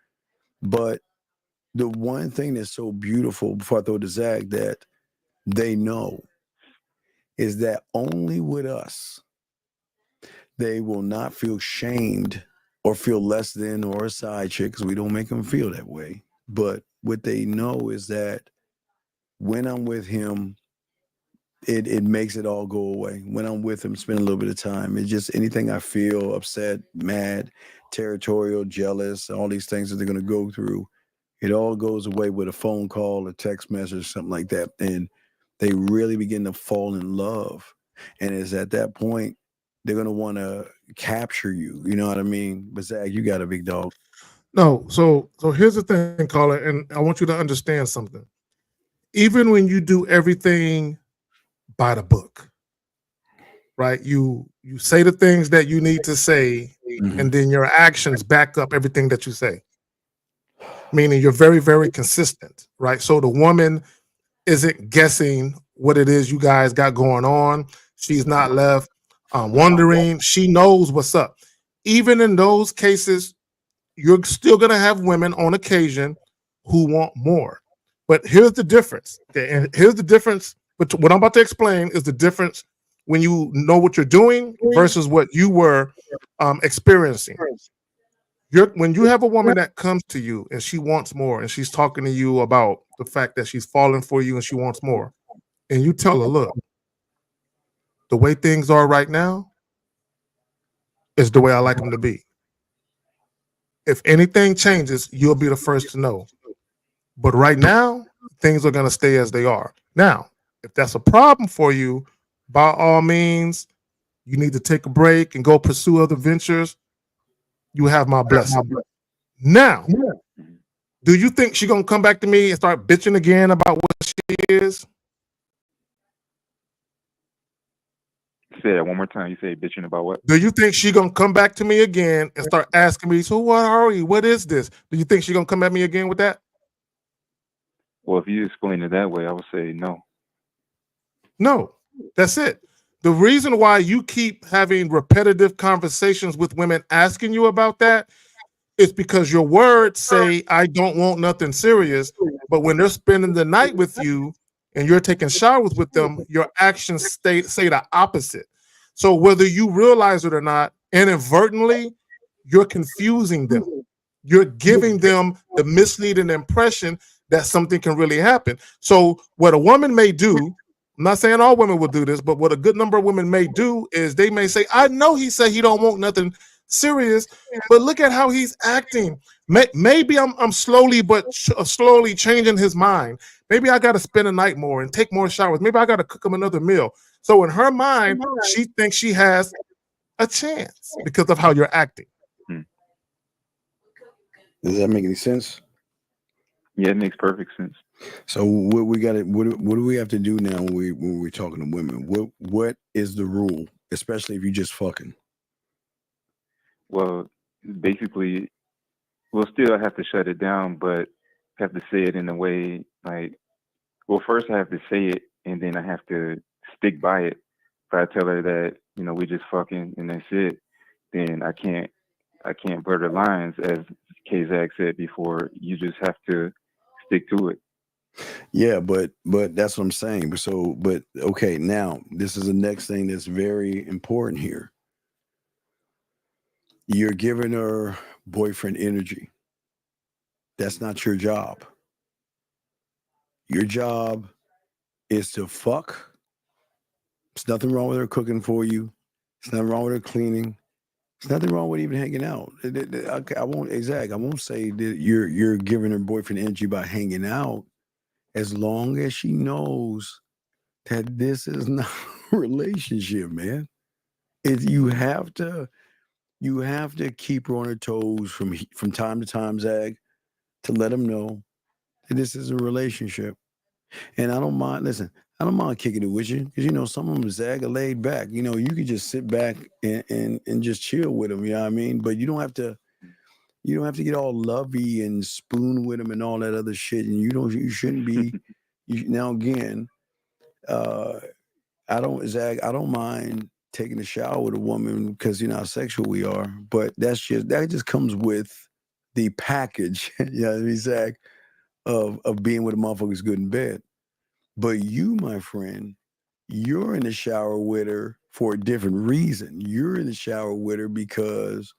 but the one thing that's so beautiful before I throw to Zach that they know is that only with us they will not feel shamed or feel less than or a side chick, because we don't make them feel that way. But what they know is that when I'm with him, it makes it all go away. When I'm with him, spend a little bit of time. It's just anything I feel upset, mad, territorial, jealous, all these things that they're going to go through, it all goes away with a phone call, a text message, something like that. And they really begin to fall in love. And it's at that point, they're going to want to capture you. You know what I mean? But Zach, you got a big dog. No, so here's the thing, caller, and I want you to understand something. Even when you do everything by the book, right? You say the things that you need to say, and then your actions back up everything that you say. Meaning you're very, very consistent, right? So the woman isn't guessing what it is you guys got going on. She's not left wondering. She knows what's up. Even in those cases, you're still going to have women on occasion who want more. But here's the difference. Okay, and here's the difference. But what I'm about to explain is the difference when you know what you're doing versus what you were experiencing. When you have a woman that comes to you and she wants more, and she's talking to you about the fact that she's falling for you and she wants more, and you tell her, look, the way things are right now is the way I like them to be. If anything changes, you'll be the first to know. But right now, things are going to stay as they are. Now, if that's a problem for you, by all means, you need to take a break and go pursue other ventures. You have my blessing. Now, do you think she's going to come back to me and start bitching again about what she is? Say that one more time. You say bitching about what? Do you think she's going to come back to me again and start asking me, so what are we? What is this? Do you think she's going to come at me again with that? Well, if you explain it that way, I would say no. No, that's it. The reason why you keep having repetitive conversations with women asking you about that is because your words say, I don't want nothing serious. But when they're spending the night with you and you're taking showers with them, your actions say the opposite. So whether you realize it or not, inadvertently, you're confusing them. You're giving them the misleading impression that something can really happen. So what a woman may do, I'm not saying all women will do this, but what a good number of women may do is they may say, I know he said he don't want nothing serious, but look at how he's acting. Maybe I'm slowly slowly changing his mind. Maybe I got to spend a night more and take more showers. Maybe I got to cook him another meal. So in her mind, she thinks she has a chance because of how you're acting. Does that make any sense? Yeah, it makes perfect sense. So what we got to what do we have to do now when we're talking to women? What is the rule, especially if you just fucking? Well, basically, we'll still have to shut it down, but have to say it in a way like, well, first I have to say it, and then I have to stick by it. If I tell her that we just fucking and that's it, then I can't blur the lines, as Kazak said before. You just have to stick to it. Yeah, but that's what I'm saying. But okay, now this is the next thing that's very important here. You're giving her boyfriend energy. That's not your job. Your job is to fuck. There's nothing wrong with her cooking for you. There's nothing wrong with her cleaning. There's nothing wrong with even hanging out. I won't say that you're giving her boyfriend energy by hanging out, as long as she knows that this is not a relationship, man. You have to keep her on her toes from time to time, Zag, to let them know that this is a relationship. And I don't mind. Listen, I don't mind kicking it with you because some of them, Zag, are laid back. You can just sit back and just chill with them. You know what I mean? But you don't have to. You don't have to get all lovey and spoon with them and all that other shit. And you shouldn't be. Now again, uh, Zach, I don't mind taking a shower with a woman because you know how sexual we are, but that just comes with the package. You know what I mean, Zach, of being with a motherfucker's good in bed. But you, my friend, you're in the shower with her for a different reason. You're in the shower with her because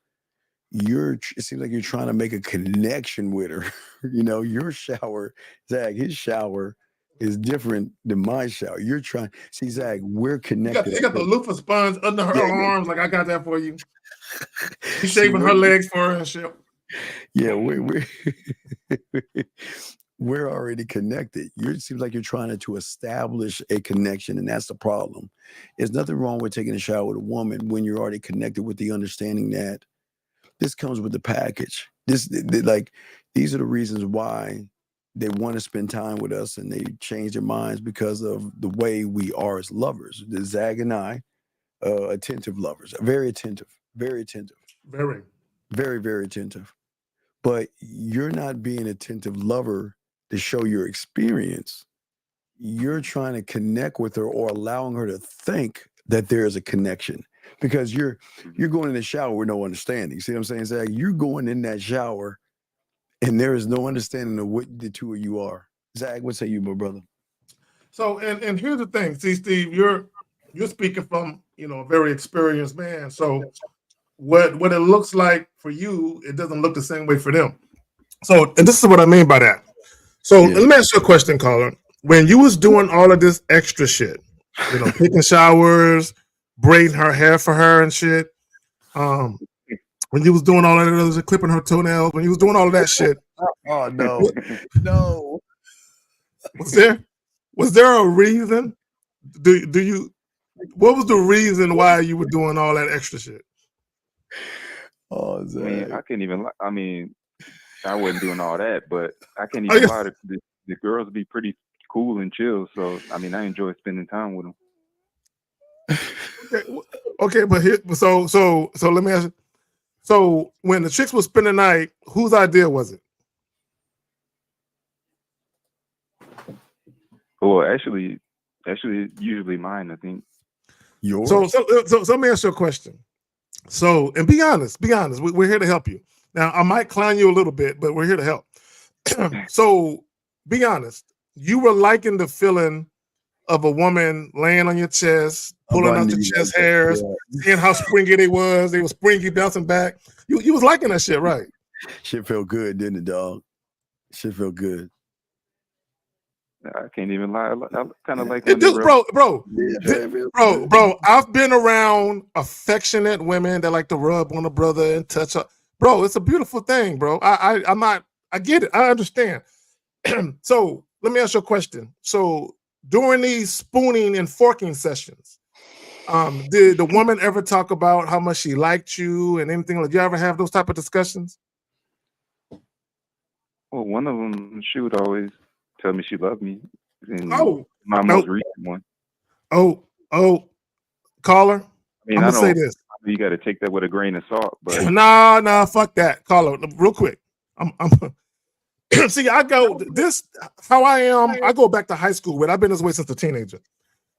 it seems like you're trying to make a connection with her. You know, your shower, Zach, his shower is different than my shower. You're trying, see, Zach, we're connected. You got the loofah sponge under her arms, like I got that for you. You See, shaving her legs for her and shit. Yeah, we're we're already connected. It seems like you're trying to establish a connection, and that's the problem. There's nothing wrong with taking a shower with a woman when you're already connected with the understanding that this comes with the package. Like these are the reasons why they want to spend time with us, and they change their minds because of the way we are as lovers. The Zag and I, attentive lovers, very attentive, very attentive, Very, very, very attentive. But you're not being an attentive lover to show your experience. You're trying to connect with her or allowing her to think that there is a connection because you're going in the shower with no understanding. See what I'm saying, Zach? You're going in that shower and there is no understanding of what the two of you are. Zach, what say you, my brother? So, and here's the thing. See, Steve, you're speaking from a very experienced man. So, what it looks like for you, it doesn't look the same way for them. So, and this is what I mean by that. So, let me ask you a question, caller. When you was doing all of this extra shit, taking showers, braiding her hair for her and shit, when you was doing all of that, clipping her toenails, when you was doing all of that shit. Oh no, no. Was there a reason? What was the reason why you were doing all that extra shit? Oh, I mean, I can't even. I mean, I wasn't doing all that, but I can't even lie. The girls be pretty cool and chill. So I mean, I enjoy spending time with them. Okay, but so let me ask you. So when the chicks would spend the night, whose idea was it? Well, actually, usually mine. I think. Yours. So let me ask you a question. So, and be honest. We're here to help you. Now, I might clown you a little bit, but we're here to help. So, be honest. You were liking the feeling of a woman laying on your chest, pulling out your chest hairs, seeing how springy they was. They were springy, bouncing back. You was liking that shit, right? Shit felt good, didn't it, dog? Shit felt good. I can't even lie. I kind of like it do, bro. I've been around affectionate women that like to rub on a brother and touch up. Bro, it's a beautiful thing, bro. I'm not. I get it. I understand. So let me ask you a question. So during these spooning and forking sessions, did the woman ever talk about how much she liked you and anything? Did you ever have those type of discussions? Well, one of them, she would always tell me she loved me. My most recent one. Caller. I mean, I'm gonna say this. You got to take that with a grain of salt, but nah, fuck that, caller. Real quick. I'm see, I go this how I am. I go back to high school. I've been this way since a teenager.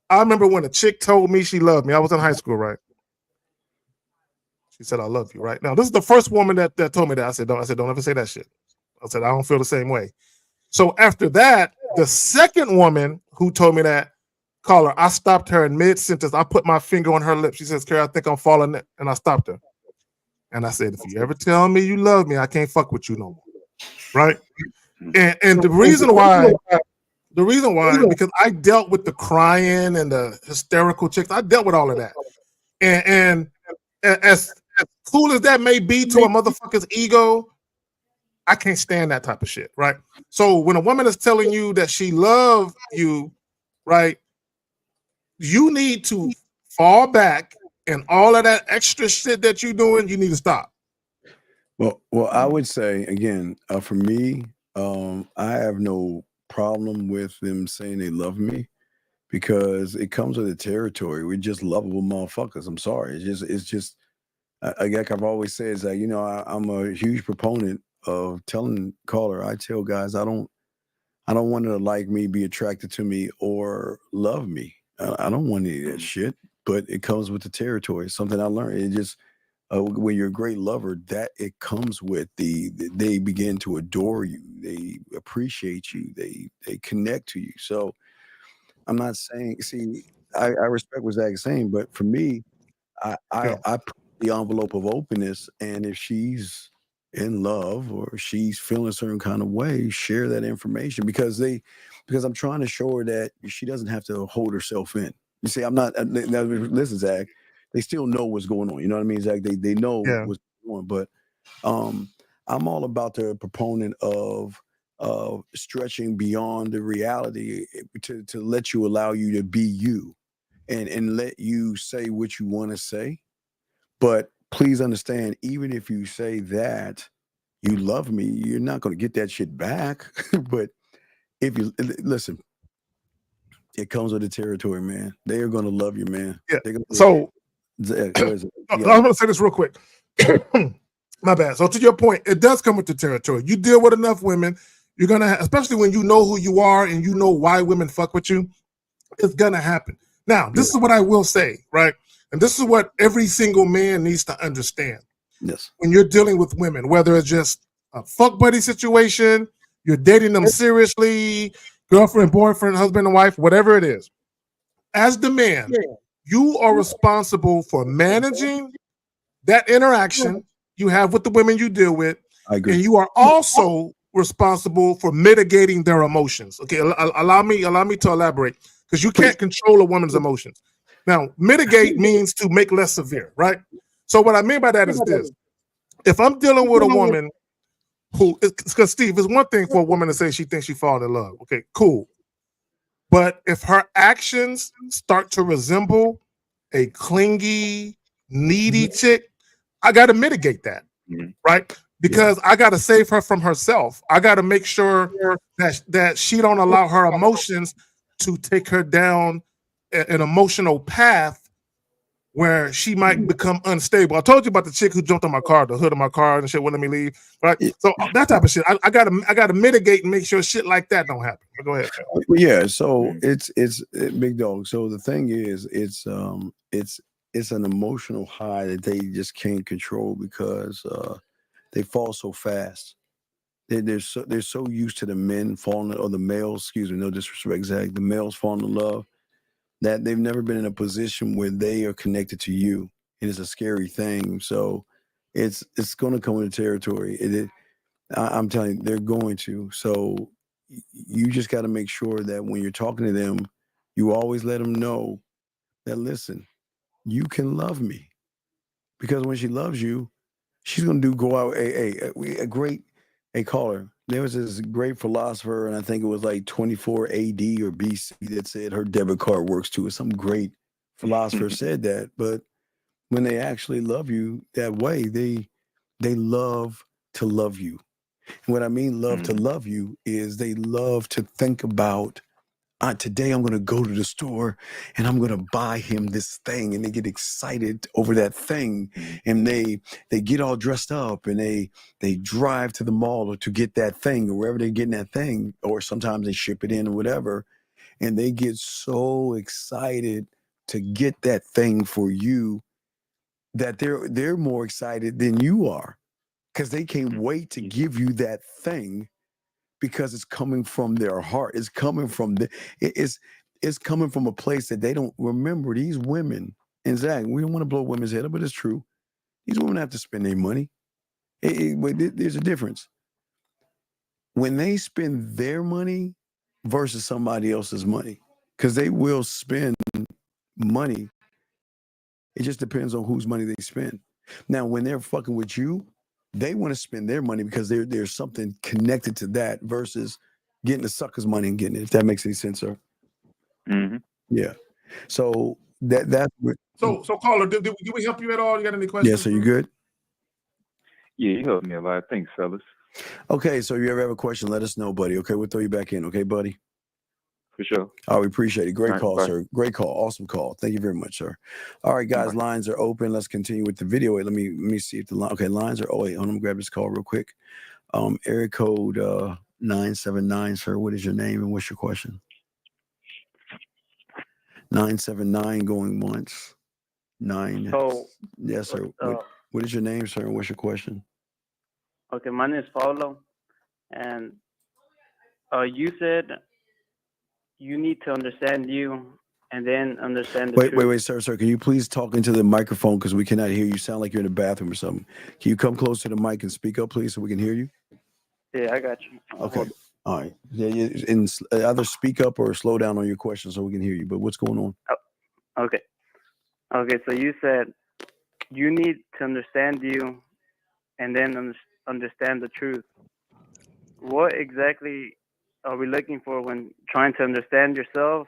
I remember when a chick told me she loved me. I was in high school, right? She said, "I love you." Right now, this is the first woman that told me that. I said, "Don't ever say that shit." I said, "I don't feel the same way." So after that, the second woman who told me that, caller, I stopped her in mid sentence. I put my finger on her lips. She says, "Carrie, I think I'm falling," and I stopped her. And I said, "If you ever tell me you love me, I can't fuck with you no more." Right? And the reason why, because I dealt with the crying and the hysterical chicks. I dealt with all of that. And as cool as that may be to a motherfucker's ego, I can't stand that type of shit, right? So when a woman is telling you that she loves you, right, you need to fall back, and all of that extra shit that you're doing, you need to stop. Well, I would say again, for me, I have no problem with them saying they love me because it comes with the territory. We're just lovable motherfuckers. I'm sorry. It's just like I've always said, is that I'm a huge proponent of telling caller. I tell guys I don't want her to like me, be attracted to me, or love me. I don't want any of that shit. But it comes with the territory. It's something I learned. It just when you're a great lover, that it comes with they begin to adore you. They appreciate you. They connect to you. So I'm not saying. See, I respect what Zach's saying, but for me, I put the envelope of openness, and if she's in love or she's feeling a certain kind of way, share that information because I'm trying to show her that she doesn't have to hold herself in. You see, I'm not. Now, listen, Zach, they still know what's going on. You know what I mean, Zach? They know Yeah. what's going on, but I'm all about the proponent of stretching beyond the reality to let you allow you to be you and let you say what you want to say. But please understand, even if you say that you love me, you're not going to get that shit back. But if you listen, it comes with the territory, man. They are going to love you, man. Yeah. They're gonna, So go ahead. I'm going to say this real quick. My bad. So to your point, it does come with the territory. You deal with enough women, you're going to, especially when you know who you are and you know why women fuck with you, it's going to happen. Now, this is what I will say, right? And this is what every single man needs to understand. Yes. When you're dealing with women, whether it's just a fuck buddy situation, you're dating them seriously, girlfriend, boyfriend, husband and wife, whatever it is. As the man, you are responsible for managing that interaction you have with the women you deal with, I agree. and you are also responsible for mitigating their emotions. Okay, allow me to elaborate, because you can't control a woman's emotions. Now, mitigate means to make less severe, right? So what I mean by that is this: if I'm dealing with a woman who, because Steve, it's one thing for a woman to say she thinks she falling in love. Okay, cool. But if her actions start to resemble a clingy, needy chick, I got to mitigate that, right? Because I got to save her from herself. I got to make sure that she don't allow her emotions to take her down an emotional path where she might become unstable. I told you about the chick who jumped on my car, the hood of my car, and shit wouldn't let me leave. Right? So that type of shit, I gotta mitigate and make sure shit like that don't happen. But go ahead. Yeah, so it's big dog. So the thing is, it's an emotional high that they just can't control because they fall so fast. They're so used to the men falling, or the males, excuse me, no disrespect, Zach, the males falling in love, that they've never been in a position where they are connected to you. It is a scary thing. So it's going to come with the territory. I'm telling you, they're going to. So you just got to make sure that when you're talking to them, you always let them know that, listen, you can love me, because when she loves you, she's going to go out. A great caller. There was this great philosopher, and I think it was like 24 AD or BC, that said her debit card works too. Some great philosopher said that. But when they actually love you that way, they love to love you. And what I mean, love to love you, is they love to think about, today I'm going to go to the store and I'm going to buy him this thing, and they get excited over that thing, and they get all dressed up, and they drive to the mall or to get that thing, or wherever they're getting that thing, or sometimes they ship it in or whatever, and they get so excited to get that thing for you that they're more excited than you are, because they can't wait to give you that thing, because it's coming from their heart. It's coming from it's coming from a place that they don't remember. These women, and Zach, we don't want to blow women's head up, but it's true. These women have to spend their money. But there's a difference. When they spend their money versus somebody else's money, because they will spend money. It just depends on whose money they spend. Now, when they're fucking with you, they want to spend their money because there's something connected to that versus getting the sucker's money and getting it. If that makes any sense, sir. Yeah. So that's what. So caller, did we help you at all? You got any questions? Yeah. So you good? Yeah, you helped me a lot. Thanks, fellas. Okay. So you ever have a question, let us know, buddy. Okay, we'll throw you back in. Okay, buddy. For sure. Oh, we appreciate it. Great All right, call, bye. sir. Great call. Awesome call. Thank you very much, sir. All right, guys, lines are open. Let's continue with the video. Wait, let me see if the line. Okay, lines are. Oh wait, hold on. Let me grab this call real quick. Area code 979, sir. What is your name and what's your question? 979 going once. So, Yes, sir. What is your name, sir, and what's your question? okay, my name is Paulo, and you said you need to understand you and then understand the truth. Wait, sir. Can you please talk into the microphone because we cannot hear you? You sound like you're in the bathroom or something. Can you come close to the mic and speak up, please, so we can hear you? Yeah, I got you. Okay. All right. Yeah, and either speak up or slow down on your question so we can hear you. But what's going on? Okay. Okay, so you said you need to understand you and then understand the truth. What exactly are we looking for when trying to understand yourself,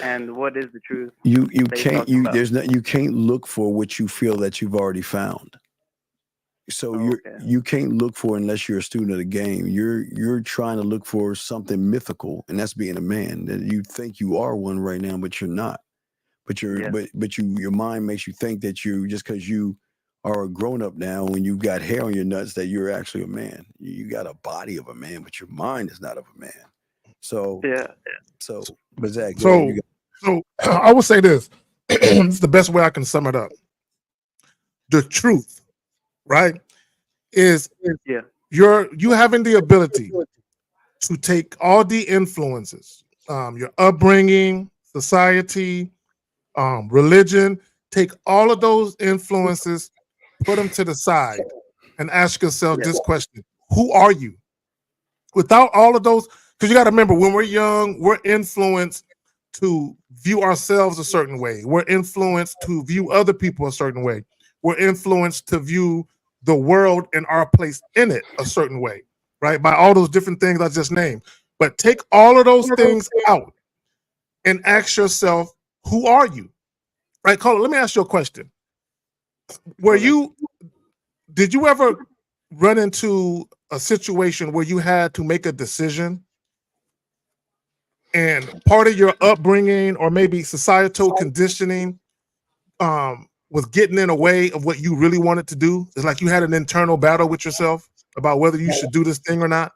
and what is the truth? You that you're can't talking about? you can't look for what you feel that you've already found. So you can't look for unless you're a student of the game. You're trying to look for something mythical, and that's being a man. That you think you are one right now, but you're not. But your mind makes you think that you just because you are a grown up now when you got hair on your nuts that you're actually a man. You got a body of a man, but your mind is not of a man. So but Zach, go ahead. So I would say this. It's the best way I can sum it up. The truth, right, is you having the ability to take all the influences, your upbringing, society, religion, take all of those influences, put them to the side, and ask yourself this question: who are you? Without all of those, because you got to remember, when we're young, we're influenced to view ourselves a certain way. We're influenced to view other people a certain way. We're influenced to view the world and our place in it a certain way, right? By all those different things I just named. But take all of those things out and ask yourself, who are you? Right, Carla, let me ask you a question. Did you ever run into a situation where you had to make a decision and part of your upbringing or maybe societal conditioning was getting in the way of what you really wanted to do? It's like you had an internal battle with yourself about whether you should do this thing or not?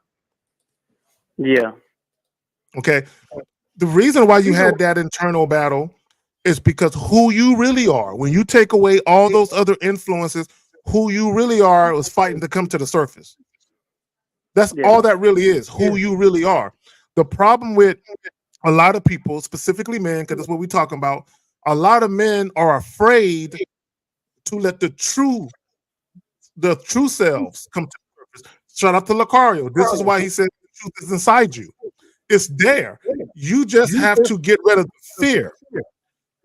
Yeah. Okay. The reason why you had that internal battle is because who you really are, when you take away all those other influences, who you really are was fighting to come to the surface. That's all that really is, who you really are. The problem with a lot of people, specifically men, because that's what we're talking about, a lot of men are afraid to let the true selves come to the surface. Shout out to Lucario. This is why he said the truth is inside you. It's there. You just have to get rid of the fear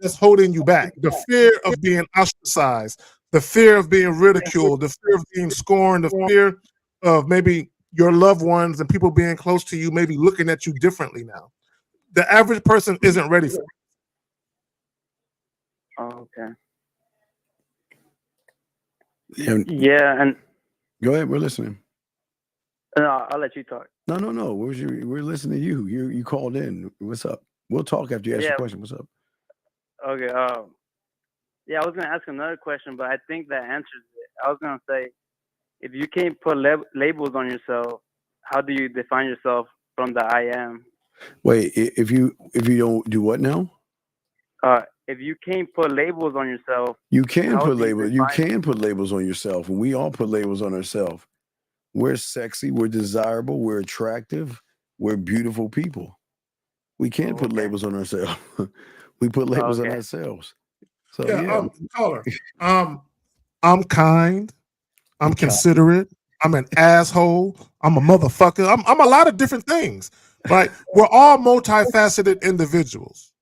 that's holding you back. The fear of being ostracized, the fear of being ridiculed, the fear of being scorned, the fear of maybe your loved ones and people being close to you maybe looking at you differently now. The average person isn't ready for it. Oh, okay. Yeah, and go ahead. We're listening. No, I'll let you talk. No. We're listening to you. You called in. What's up? We'll talk after you ask your question. What's up? Okay. Yeah, I was gonna ask another question, but I think that answers it. I was gonna say, if you can't put labels on yourself, how do you define yourself from the I am? Wait, if you don't do what now? If you can't put labels on yourself, you can how put do labels. You can put labels on yourself, and we all put labels on ourselves. We're sexy. We're desirable. We're attractive. We're beautiful people. We can't put labels on ourselves. We put labels on ourselves. So yeah. Caller. I'm kind. I'm considerate. I'm an asshole. I'm a motherfucker. I'm a lot of different things. Right? We're all multifaceted individuals.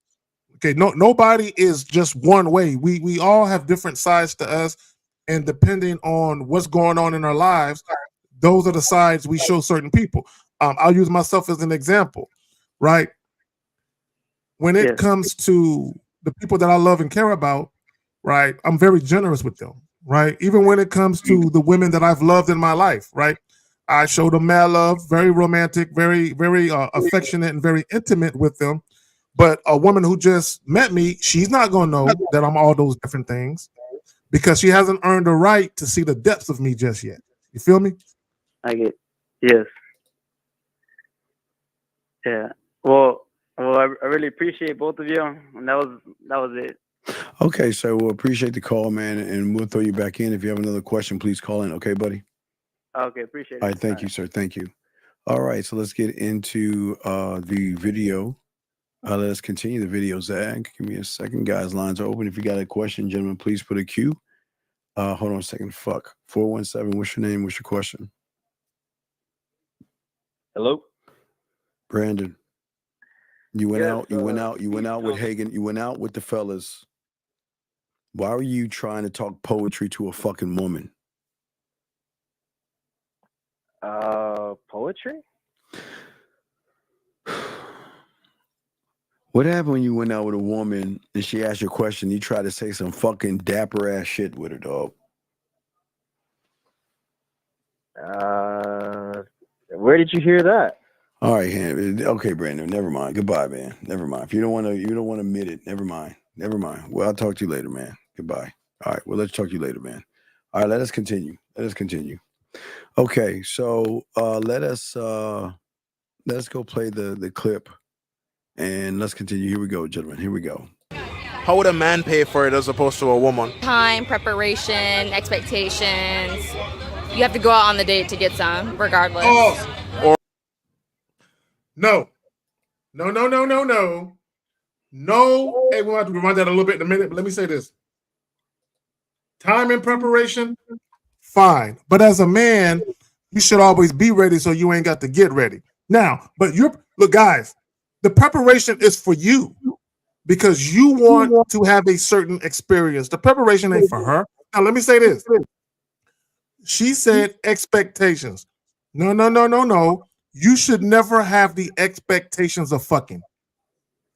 Okay, nobody is just one way. We all have different sides to us, and depending on what's going on in our lives, those are the sides we show certain people. I'll use myself as an example, right? When it comes to the people that I love and care about, right, I'm very generous with them, right? Even when it comes to the women that I've loved in my life, right? I show them mad love, very romantic, very, very affectionate and very intimate with them. But a woman who just met me, she's not going to know that I'm all those different things because she hasn't earned the right to see the depths of me just yet. You feel me? I get. Yes. Yeah. Well, I really appreciate both of you, and that was it. Okay, so we'll appreciate the call, man, and we'll throw you back in. If you have another question, please call in. Okay, buddy? Okay, appreciate it. All right, thank you, sir. Thank you. All right, so let's get into the video. Let us continue the video, Zach. Give me a second, guys. Lines are open. If you got a question, gentlemen, please put a Q. Hold on a second. Fuck. 417. What's your name? What's your question? Hello, Brandon. You went Yes, out. You went out. You went out with Hagen. You went out with the fellas. Why are you trying to talk poetry to a fucking woman? poetry? What happened when you went out with a woman and she asked you a question? You tried to say some fucking dapper ass shit with her, dog. Where did you hear that? All right, okay, Brandon. Never mind. Goodbye, man. Never mind. If you don't want to admit it. Never mind. Never mind. Well, I'll talk to you later, man. Goodbye. All right. Well, let's talk to you later, man. All right. Let us continue. Okay. So let us go play the clip, and let's continue. Here we go, gentlemen. Here we go. How would a man pay for it as opposed to a woman? Time, preparation, expectations. You have to go out on the date to get some, regardless. No. No. Hey, we'll have to remind that a little bit in a minute, but let me say this. Time and preparation, fine. But as a man, you should always be ready so you ain't got to get ready. Now, but look, guys, the preparation is for you because you want to have a certain experience. The preparation ain't for her. Now, let me say this. She said expectations. No. You should never have the expectations of fucking.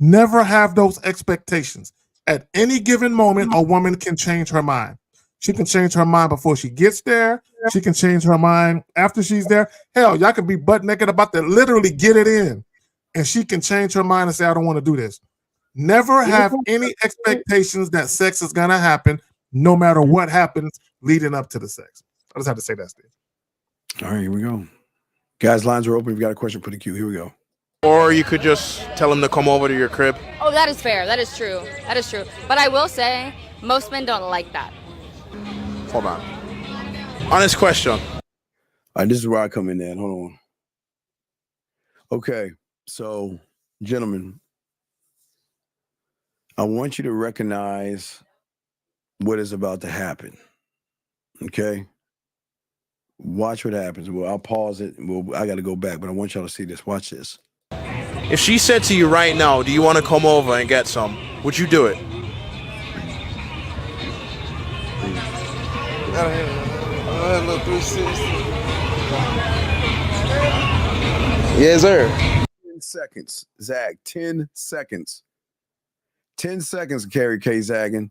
Never have those expectations. At any given moment, a woman can change her mind. She can change her mind before she gets there. She can change her mind after she's there. Hell, y'all could be butt naked about to literally get it in. And she can change her mind and say, I don't want to do this. Never have any expectations that sex is going to happen, no matter what happens leading up to the sex. I just have to say that, Steve. All right, here we go. Guys, lines are open. If you got a question, put a Q. Here we go. Or you could just tell him to come over to your crib. Oh, that is fair. That is true. But I will say, most men don't like that. Hold on. Honest question. All right, this is where I come in at. Hold on. Okay, so, gentlemen, I want you to recognize what is about to happen. Okay? Watch what happens. Well, I'll pause it. I got to go back, but I want y'all to see this. Watch this. If she said to you right now, do you want to come over and get some? Would you do it? Yes, sir. 10 seconds, Zag. 10 seconds. 10 seconds, Carrie K. Zagging.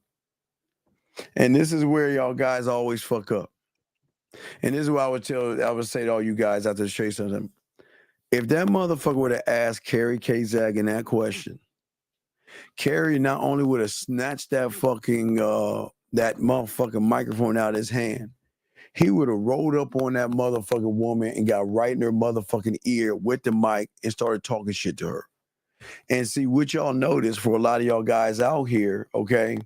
And this is where y'all guys always fuck up. And this is what I would say to all you guys after the show something. If that motherfucker would have asked Carrie K. Zagging that question, Carrie not only would have snatched that fucking that motherfucking microphone out of his hand, he would have rolled up on that motherfucking woman and got right in her motherfucking ear with the mic and started talking shit to her. And see, what y'all notice for a lot of y'all guys out here, okay?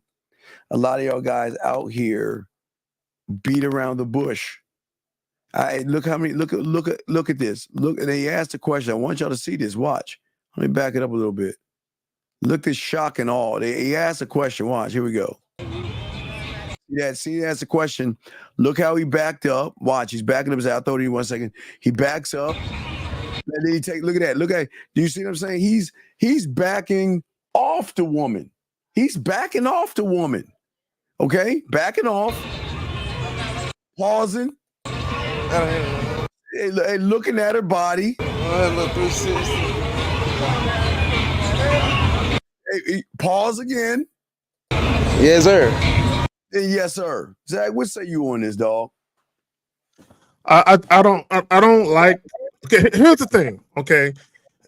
A lot of y'all guys out here beat around the bush. Look at this. Look, and they asked the question. I want y'all to see this. Watch. Let me back it up a little bit. Look at shock and awe. He asked a question. Watch. Here we go. See, that's the question. Look how he backed up. Watch. He's backing up. I'll throw it to you 1 second. He backs up. And then look at that. Look at. Do you see what I'm saying? He's backing off the woman. He's backing off the woman. Okay? Backing off. Pausing. Looking at her body. Pause again. Yes, sir. Yes, sir. Zach, what say you on this, dog? I don't like. Okay, here's the thing. Okay,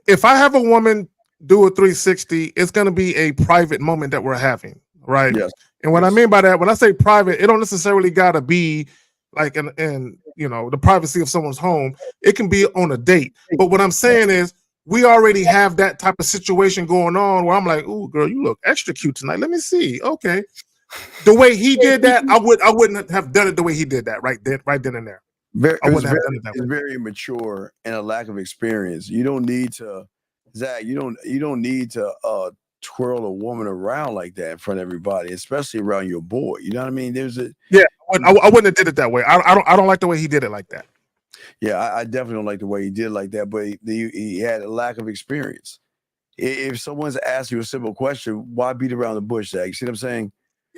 if I have a woman do a 360. It's going to be a private moment that we're having, right? Yes. And what I mean by that, when I say private, it don't necessarily got to be like in the privacy of someone's home. It can be on a date. But what I'm saying is, we already have that type of situation going on where I'm like, "Ooh, girl, you look extra cute tonight. Let me see." Okay, the way he did that, I wouldn't have done it the way he did that right then and there. I wouldn't have done it that way. It's very immature and a lack of experience. You don't need to, Zach. You don't need to twirl a woman around like that in front of everybody, especially around your boy. You know what I mean? I wouldn't have did it that way. I don't like the way he did it like that. Yeah, I definitely don't like the way he did it like that. But he had a lack of experience. If someone's asked you a simple question, why beat around the bush, Zach? You see what I'm saying?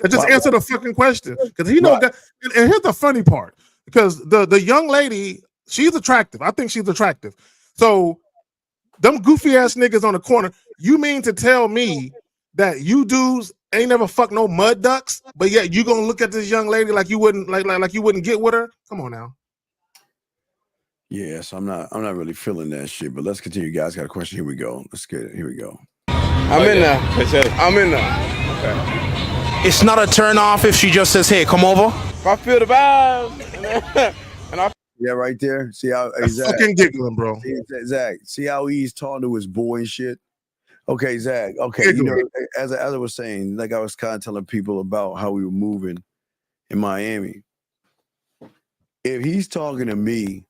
Just answer the fucking question, because he know. And here's the funny part, because the young lady, she's attractive. I think she's attractive. So them goofy ass niggas on the corner. You mean to tell me that you dudes ain't never fucked no mud ducks, but yet you gonna look at this young lady like you wouldn't like you wouldn't get with her? Come on now. Yes, I'm not really feeling that shit. But let's continue, guys. Got a question. Here we go. Let's get it. Here we go. I'm in there. I'm in there. Okay. It's not a turn off if she just says, "Hey, come over." If I feel the vibe, and I. Yeah, right there. See how Zach, fucking giggling, bro. Zach, see how he's talking to his boy and shit. Okay, Zach. Okay, giggling. as I was saying, like I was kind of telling people about how we were moving in Miami. If he's talking to me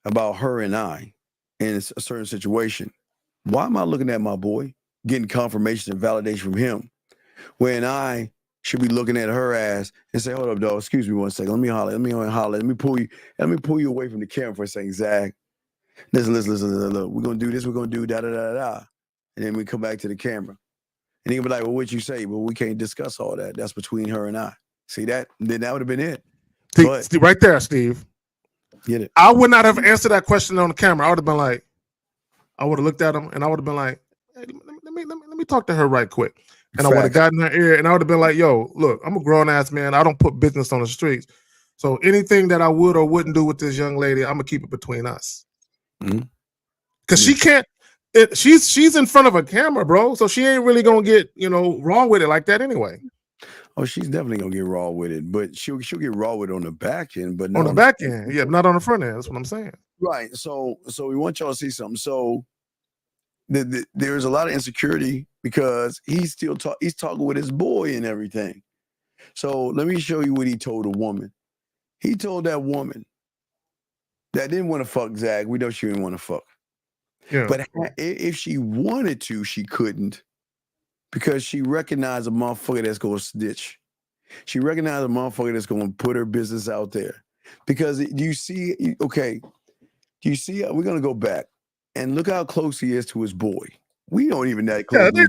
about her and I in a certain situation, why am I looking at my boy, getting confirmation and validation from him, when I should be looking at her ass and say, "Hold up, dog. Excuse me one second. Let me holler. Let me pull you away from the camera for a second, Zach. Listen. Look, we're gonna do this. We're gonna do da da da da." And then we come back to the camera, and he can be like, "Well, what'd you say?" Well, we can't discuss all that. That's between her and I. See that? Then that would have been it. But right there, Steve. Get it? I would not have answered that question on the camera. I would have been like, I would have looked at him and I would have been like, "Hey, let me talk to her right quick." And I would have gotten her ear and I would have been like, "Yo, look, I'm a grown ass man. I don't put business on the streets. So anything that I would or wouldn't do with this young lady, I'm gonna keep it between us." Because she can't. She's in front of a camera, bro. So she ain't really gonna get wrong with it like that anyway. Oh, she's definitely gonna get raw with it, but she'll get raw with it on the back end, but On the back end, yeah, not on the front end. That's what I'm saying. Right. So we want y'all to see something. So there's a lot of insecurity because he's talking with his boy and everything. So let me show you what he told a woman. He told that woman that didn't want to fuck Zach. We know she didn't want to fuck. Yeah. But if she wanted to, she couldn't, because she recognized a motherfucker that's going to snitch. She recognized a motherfucker that's going to put her business out there. Because do you see, okay, do you see, we're going to go back and look how close he is to his boy. We don't even that close. Yeah,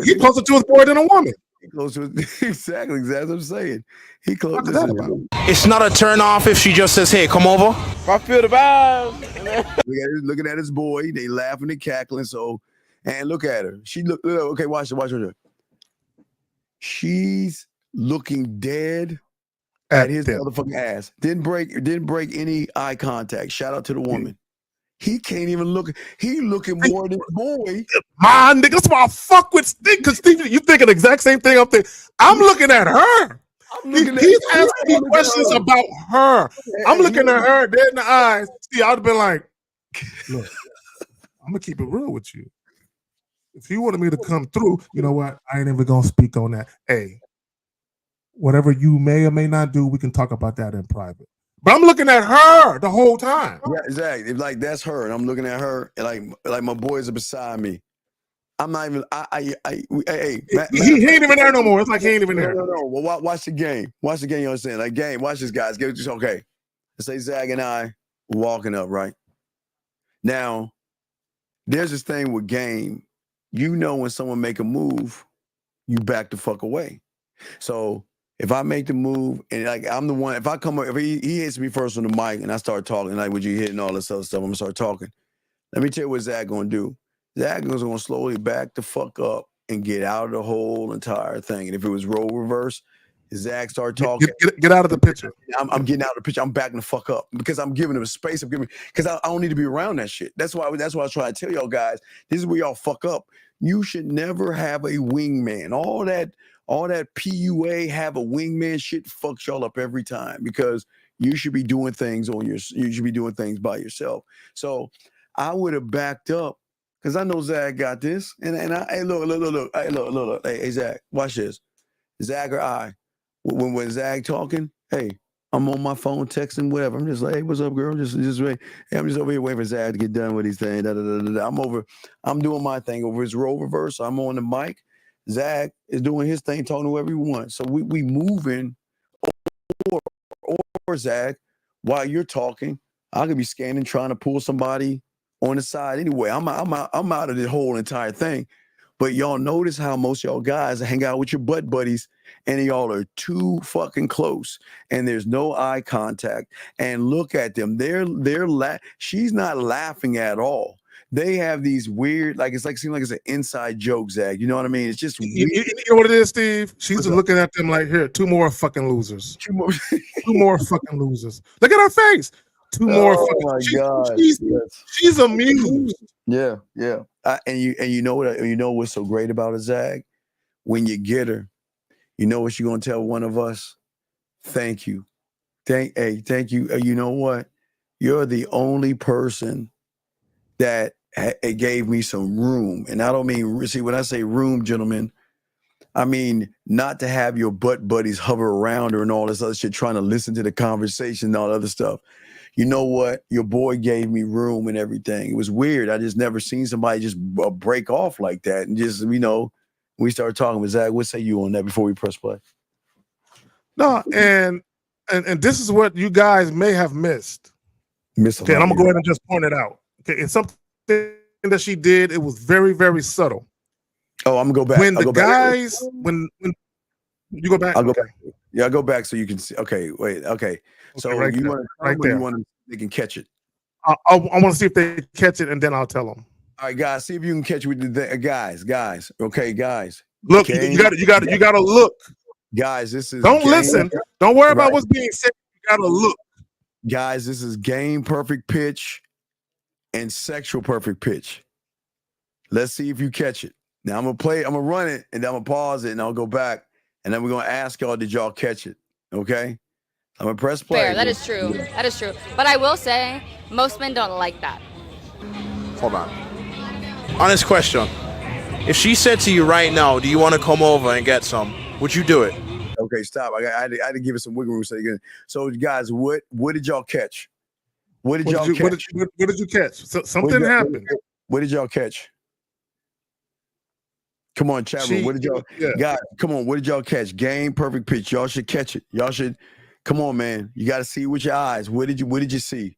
he's closer to his boy than a woman. He close to exactly what I'm saying. He close. It's not a turn off if she just says, "Hey, come over." If I feel the vibe. Looking at his boy, they laughing and cackling. So, and look at her. She look okay. Watch her. She's looking dead at his motherfucking ass. Didn't break any eye contact. Shout out to the woman. He can't even look. He looking more than boy. My nigga, that's why I fuck with Steve. Because Steve, you thinking the exact same thing I'm thinking. I'm looking at her. He's asking me questions about her. I'm looking at her dead in the eyes. See, I'd have been like, "Look, I'm gonna keep it real with you. If you wanted me to come through, you know what? I ain't even gonna speak on that. Hey, whatever you may or may not do, we can talk about that in private." But I'm looking at her the whole time. Yeah, exactly. Like that's her, and I'm looking at her, and like my boys are beside me. I'm not even. Hey, he ain't even there no more. It's like he ain't even there. No. Well, watch the game. Watch the game. You understand? Like game. Watch this, guys. Get just okay. Let's say Zach and I walking up right now. There's this thing with game. You know when someone make a move, you back the fuck away. So if I make the move and like I'm the one, if I come up, if he hits me first on the mic and I start talking, like, "Would you hit?" and all this other stuff, I'm gonna start talking. Let me tell you what Zach gonna do. Zach is gonna slowly back the fuck up and get out of the whole entire thing. And if it was role reverse, Zach started talking. Get out of the picture. I'm getting out of the picture. I'm backing the fuck up because I'm giving him space. I'm giving because I don't need to be around that shit. That's why I was trying to tell y'all guys. This is where y'all fuck up. You should never have a wingman. All that PUA have a wingman shit fucks y'all up every time because you should be doing things you should be doing things by yourself. So I would have backed up because I know Zach got this. And I hey look. Hey Zach, watch this. Zach or I. When Zach talking, hey, I'm on my phone texting, whatever. I'm just like, hey, what's up, girl? Just wait. Hey, I'm just over here waiting for Zach to get done with his thing. I'm doing my thing over his role reverse. I'm on the mic. Zach is doing his thing, talking to whoever he wants. So we moving or Zach, while you're talking, I could be scanning, trying to pull somebody on the side. Anyway, I'm out of the whole entire thing. But y'all notice how most y'all guys hang out with your butt buddies and y'all are too fucking close and there's no eye contact. And look at them. She's not laughing at all. They have these weird, seems like it's an inside joke, Zach. You know what I mean? It's just weird. You know what it is, Steve? She's just looking at them like, here, two more fucking losers. Two more fucking losers. Look at her face. Two more fucking. God. She's amused. Yeah. And you know what? You know what's so great about it, Zach? When you get her, you know what she's gonna tell one of us? Thank you, thank you. You know what? You're the only person that gave me some room, and I don't mean see when I say room, gentlemen. I mean not to have your butt buddies hover around her and all this other shit, trying to listen to the conversation and all other stuff. You know what? Your boy gave me room and everything. It was weird. I just never seen somebody just break off like that. And just, we started talking with Zach. What say you on that before we press play? No, and this is what you guys may have missed. Okay, and I'm gonna go ahead and just point it out. Okay, it's something that she did. It was very, very subtle. Oh, I'm gonna go back. When the guys, when you go back, I'll go back. Yeah, I'll go back so you can see. Okay, wait. Okay, so right you there, want to right there. You want to they can catch it. I want to see if they catch it, and then I'll tell them. All right, guys, see if you can catch it with the guys. Okay, guys. Look, you got to look. Guys, this is don't listen. Don't worry about what's being said. You got to look. Guys, this is game perfect pitch and sexual perfect pitch. Let's see if you catch it. Now I'm gonna run it, and then I'm gonna pause it, and I'll go back, and then we're gonna ask y'all, did y'all catch it? Okay. I'm gonna press play. Fair, that is true. That is true. But I will say, most men don't like that. Hold on. Honest question. If she said to you right now, do you want to come over and get some? Would you do it? Okay, stop. I had to give it some wiggle room. So guys, what did y'all catch? What did y'all catch? What did you catch? Something happened. What did y'all catch? Come on, chat room. What did y'all guys? Come on, what did y'all catch? Game perfect pitch. Y'all should catch it. Y'all should. Come on, man. You got to see with your eyes. What did you see?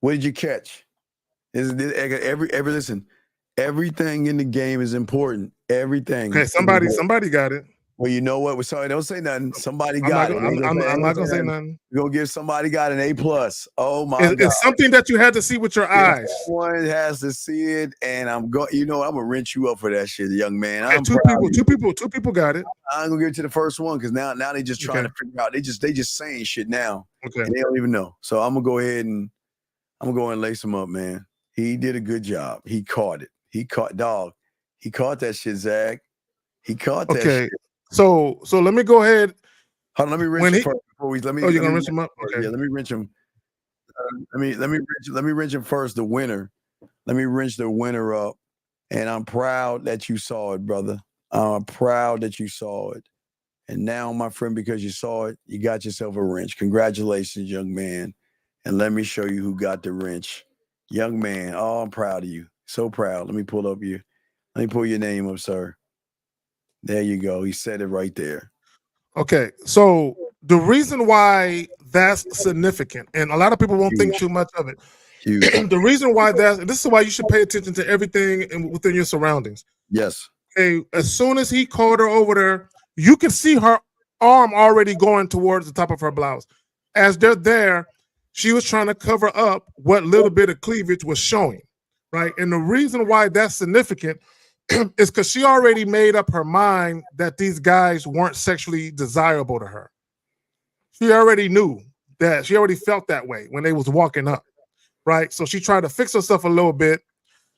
What did you catch? Listen. Everything in the game is important. Everything. Okay, somebody got it. Well, you know what? We're sorry. Don't say nothing. Somebody got it. I'm not gonna say nothing. We're gonna give somebody got an A+. Oh my God! It's something that you had to see with your eyes. Someone has to see it, and I'm going. I'm gonna rinse you up for that shit, young man. Okay, two people got it. I'm gonna give it to the first one because now they just trying to figure out. They just saying shit now. Okay, and they don't even know. So I'm gonna go ahead and lace him up, man. He did a good job. He caught it. He caught that shit, Zach. He caught that shit. So let me go ahead. Hold on, let me rinse him first before we let me. Oh, you're gonna rinse him up? Okay. Yeah, let me rinse him. Let me rinse him first. The winner. Let me rinse the winner up. And I'm proud that you saw it, brother. I'm proud that you saw it. And now, my friend, because you saw it, you got yourself a wrench. Congratulations, young man. And let me show you who got the wrench. Young man, oh, I'm proud of you. So proud. Let me pull your name up, sir. There you go. He said it right there. Okay. So the reason why that's significant, and a lot of people won't think too much of it. The reason why this is why you should pay attention to everything within your surroundings. Yes. Okay. As soon as he called her over there, you can see her arm already going towards the top of her blouse. As they're there, she was trying to cover up what little bit of cleavage was showing. Right. And the reason why that's significant is because she already made up her mind that these guys weren't sexually desirable to her. She already knew that. She already felt that way when they was walking up, right? So she tried to fix herself a little bit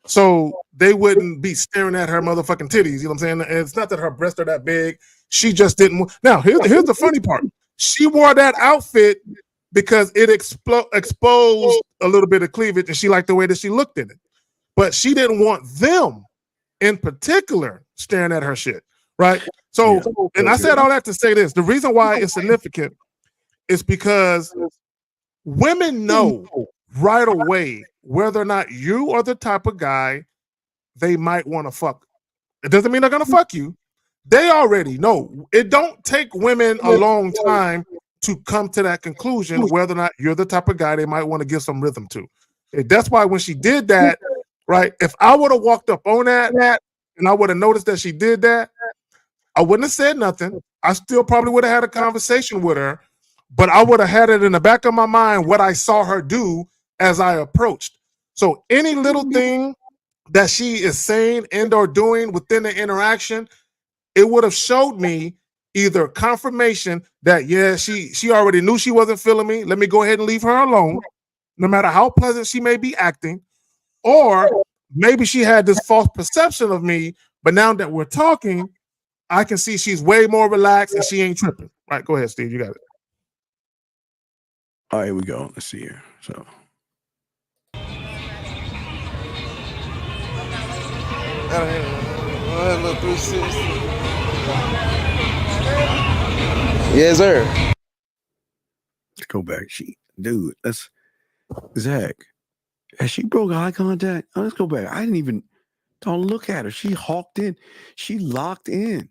so they wouldn't be staring at her motherfucking titties. You know what I'm saying? And it's not that her breasts are that big. She just didn't. Now, here's the funny part. She wore that outfit because it exposed a little bit of cleavage, and she liked the way that she looked in it. But she didn't want them in particular staring at her shit, right? So, and I said all that to say this. The reason why it's significant is because women know right away whether or not you are the type of guy they might want to fuck. It doesn't mean they're going to fuck you. They already know. It don't take women a long time to come to that conclusion whether or not you're the type of guy they might want to give some rhythm to. That's why when she did that, right, if I would have walked up on that and I would have noticed that she did that, I wouldn't have said nothing. I still probably would have had a conversation with her, but I would have had it in the back of my mind what I saw her do as I approached. So any little thing that she is saying and or doing within the interaction, it would have showed me either confirmation that, yeah, she already knew she wasn't feeling me. Let me go ahead and leave her alone, no matter how pleasant she may be acting. Or maybe she had this false perception of me, but now that we're talking, I can see she's way more relaxed and she ain't tripping. Right, go ahead, Steve. You got it. All right, here we go. Let's see here. So. Little 360. Yes, sir. Let's go back. Dude, Zach. Has she broke eye contact? Oh, let's go back. I didn't even. Don't look at her. She hawked in. She locked in.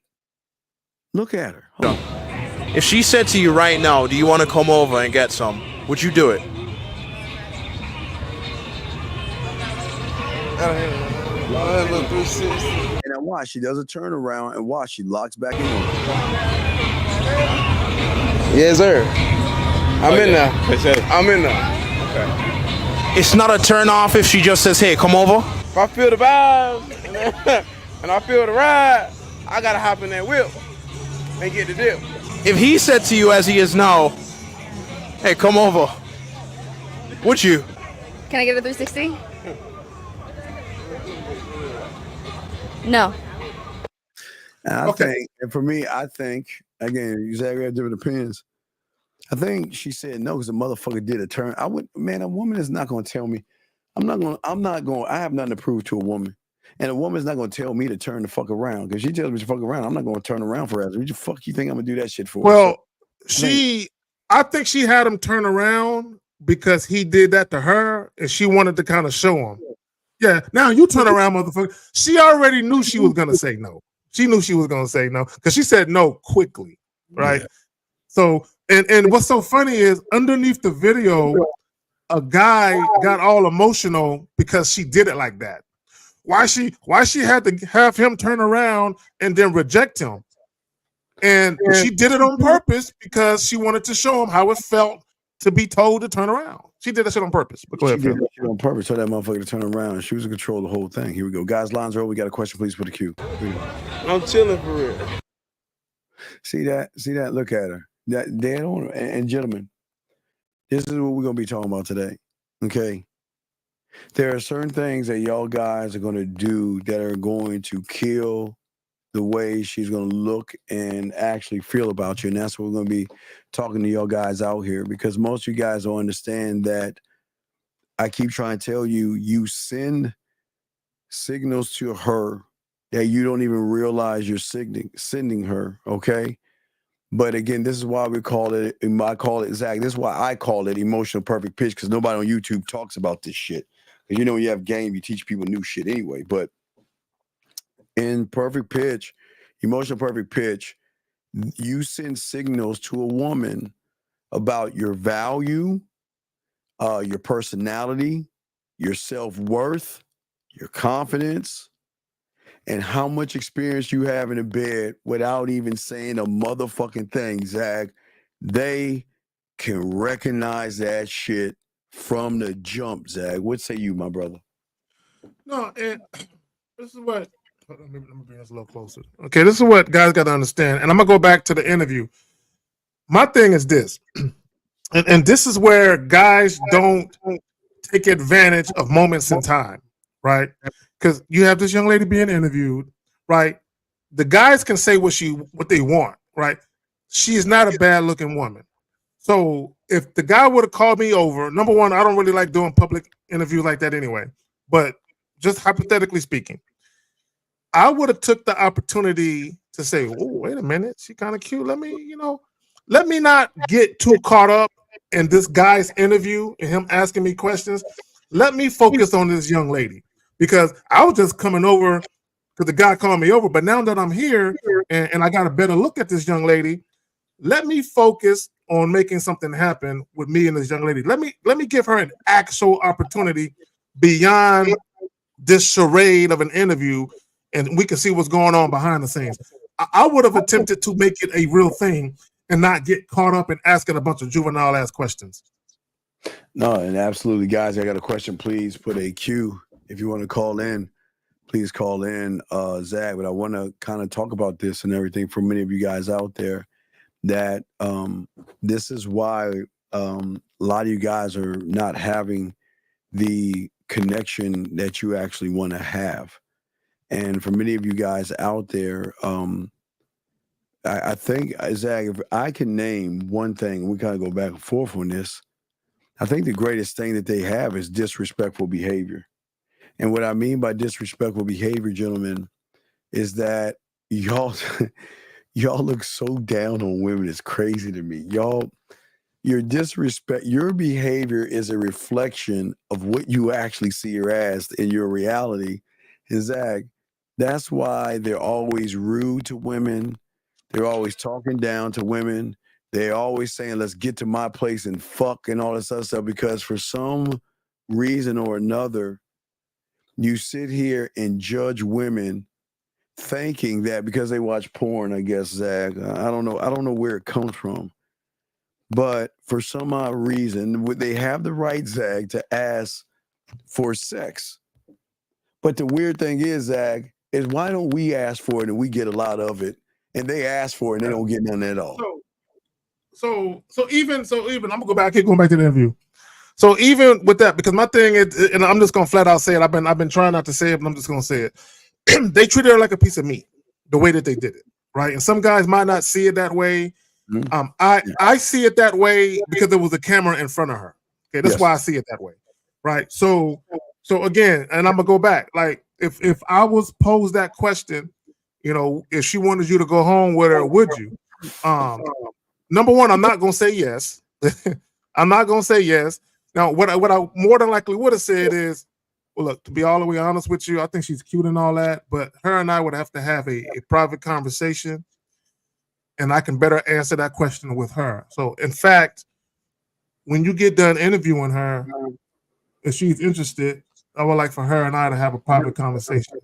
Look at her. Hold on. If she said to you right now, do you want to come over and get some? Would you do it? Little 360. And now watch. She does a turnaround and watch. She locks back in. Yes, sir. I'm in there. I'm in there. Okay. It's not a turn off if she just says, hey, come over. If I feel the vibes and I feel the ride, I gotta hop in that whip and get the deal. If he said to you as he is now, hey, come over, would you? Can I get a 360? No. And I think, and for me, I think, again, exactly have different opinions. I think she said no because the motherfucker did a turn. A woman is not going to tell me. I have nothing to prove to a woman. And a woman's not going to tell me to turn the fuck around. Because she tells me to fuck around, I'm not going to turn around for her. What the fuck you think I'm going to do that shit for? Well, I think she had him turn around because he did that to her and she wanted to kind of show him. Yeah, now you turn around, motherfucker. She already knew she was going to say no. She knew she was going to say no because she said no quickly, right? Yeah. So, and what's so funny is underneath the video, a guy got all emotional because she did it like that. Why she had to have him turn around and then reject him? And she did it on purpose because she wanted to show him how it felt to be told to turn around. She did that shit on purpose. But go ahead, did that shit on purpose. Told that motherfucker to turn around. She was in control of the whole thing. Here we go. Guys, lines are open. We got a question. Please put a queue. I'm chilling for real. See that? Look at her. And gentlemen, this is what we're going to be talking about today. Okay? There are certain things that y'all guys are going to do that are going to kill the way she's going to look and actually feel about you. And that's what we're going to be talking to y'all guys out here, because most of you guys don't understand that I keep trying to tell you, you send signals to her that you don't even realize you're sending her, okay? But again, this is why we call it, Zach, this is why I call it emotional perfect pitch, because nobody on YouTube talks about this shit. Because you know, when you have game, you teach people new shit anyway. But in perfect pitch, emotional perfect pitch, you send signals to a woman about your value, your personality, your self-worth, your confidence, and how much experience you have in a bed without even saying a motherfucking thing, Zach. They can recognize that shit from the jump, Zach. What say you, my brother? No, and this is what Let me bring this a little closer. Okay, this is what guys got to understand, and I'm gonna go back to the interview. My thing is this, and this is where guys don't take advantage of moments in time, right? Because you have this young lady being interviewed, right? The guys can say what they want, right? She is not a bad looking woman. So if the guy would have called me over, number one, I don't really like doing public interviews like that anyway. But just hypothetically speaking, I would have took the opportunity to say, "Oh, wait a minute, she kind of cute. Let me not get too caught up in this guy's interview and him asking me questions. Let me focus on this young lady because I was just coming over because the guy called me over. But now that I'm here and I got a better look at this young lady, let me focus on making something happen with me and this young lady. Let me give her an actual opportunity beyond this charade of an interview, and we can see what's going on behind the scenes. I would have attempted to make it a real thing and not get caught up in asking a bunch of juvenile ass questions. No, and absolutely, guys. I got a question. Please put a Q if you want to call in. Please call in, Zach. But I want to kind of talk about this and everything for many of you guys out there. That this is why a lot of you guys are not having the connection that you actually want to have. And for many of you guys out there, I think, Zach, if I can name one thing, we kind of go back and forth on this. I think the greatest thing that they have is disrespectful behavior. And what I mean by disrespectful behavior, gentlemen, is that y'all y'all look so down on women. It's crazy to me. Your behavior is a reflection of what you actually see her as in your reality. And Zach, that's why they're always rude to women. They're always talking down to women. They're always saying, let's get to my place and fuck and all this other stuff because for some reason or another, you sit here and judge women thinking that because they watch porn, I guess, Zach. I don't know. I don't know where it comes from. But for some odd reason, they have the right, Zach, to ask for sex. But the weird thing is, Zach, is why don't we ask for it and we get a lot of it, and they ask for it and they don't get none at all. So even I'm gonna go back. I keep going back to the interview. So even with that, because my thing is, and I'm just gonna flat out say it. I've been trying not to say it, but I'm just gonna say it. They treated her like a piece of meat, the way that they did it, right? And some guys might not see it that way. I see it that way because there was a camera in front of her. Okay, that's why I see it that way, right? So again, and I'm gonna go back. Like if I was posed that question, if she wanted you to go home with her, would you? Number one, I'm not gonna say yes. I'm not gonna say yes. Now, what I more than likely would have said is, well, look, to be all the way honest with you, I think she's cute and all that, but her and I would have to have a private conversation, and I can better answer that question with her. So, in fact, when you get done interviewing her, if she's interested, I would like for her and I to have a private conversation,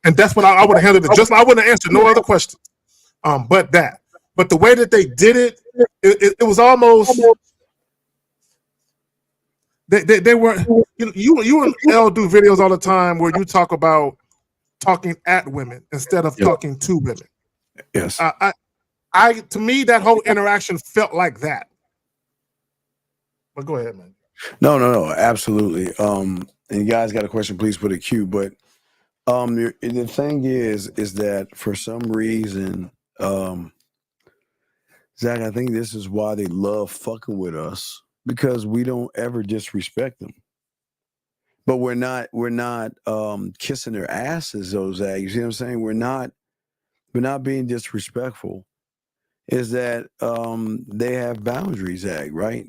and that's what I would have handled it. Just I wouldn't have answered no other questions, but that. But the way that they did it, it was almost. They were you and L do videos all the time where you talk about talking at women instead of talking to women. Yes. I to me that whole interaction felt like that. But go ahead, man. No, absolutely. And you guys got a question, please put a Q. But the thing is that for some reason, Zach, I think this is why they love fucking with us because we don't ever disrespect them. But we're not kissing their asses, though, Zach. You see what I'm saying? We're not being disrespectful. Is that they have boundaries, Zach, right?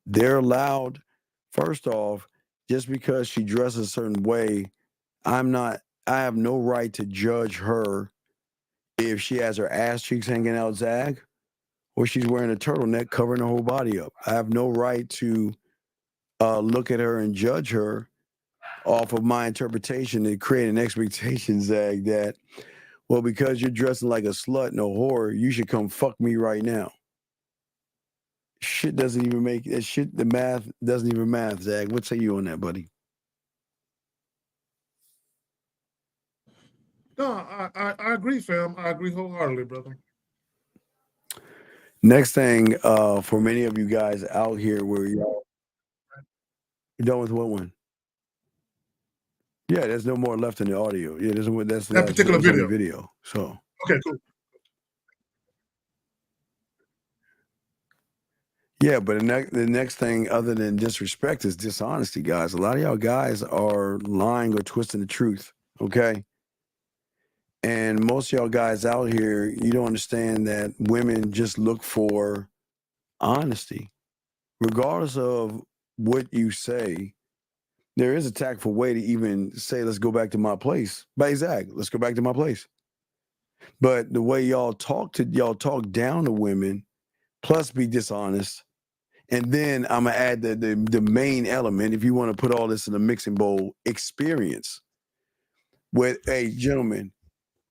They're allowed, first off, just because she dresses a certain way, I have no right to judge her if she has her ass cheeks hanging out, Zach, or she's wearing a turtleneck covering her whole body up. I have no right to look at her and judge her off of my interpretation and create an expectation, Zach, that, well, because you're dressing like a slut and a whore, you should come fuck me right now. Shit doesn't even make that shit. The math doesn't even math, Zach. What say you on that, buddy? No, I agree, fam. I agree wholeheartedly, brother. Next thing, for many of you guys out here, where y'all you done with what one? Yeah, there's no more left in the audio. Yeah, that's That particular only video. video. So Okay, cool. yeah, but the next thing other than disrespect is dishonesty, guys. A lot of y'all guys are lying or twisting the truth. Okay. And most of y'all guys out here, you don't understand that women just look for honesty. Regardless of what you say, there is a tactful way to even say, let's go back to my place. By Zach, let's go back to my place. But the way y'all talk down to women, plus be dishonest. And then I'm gonna add the main element, if you want to put all this in a mixing bowl, experience. With a gentleman,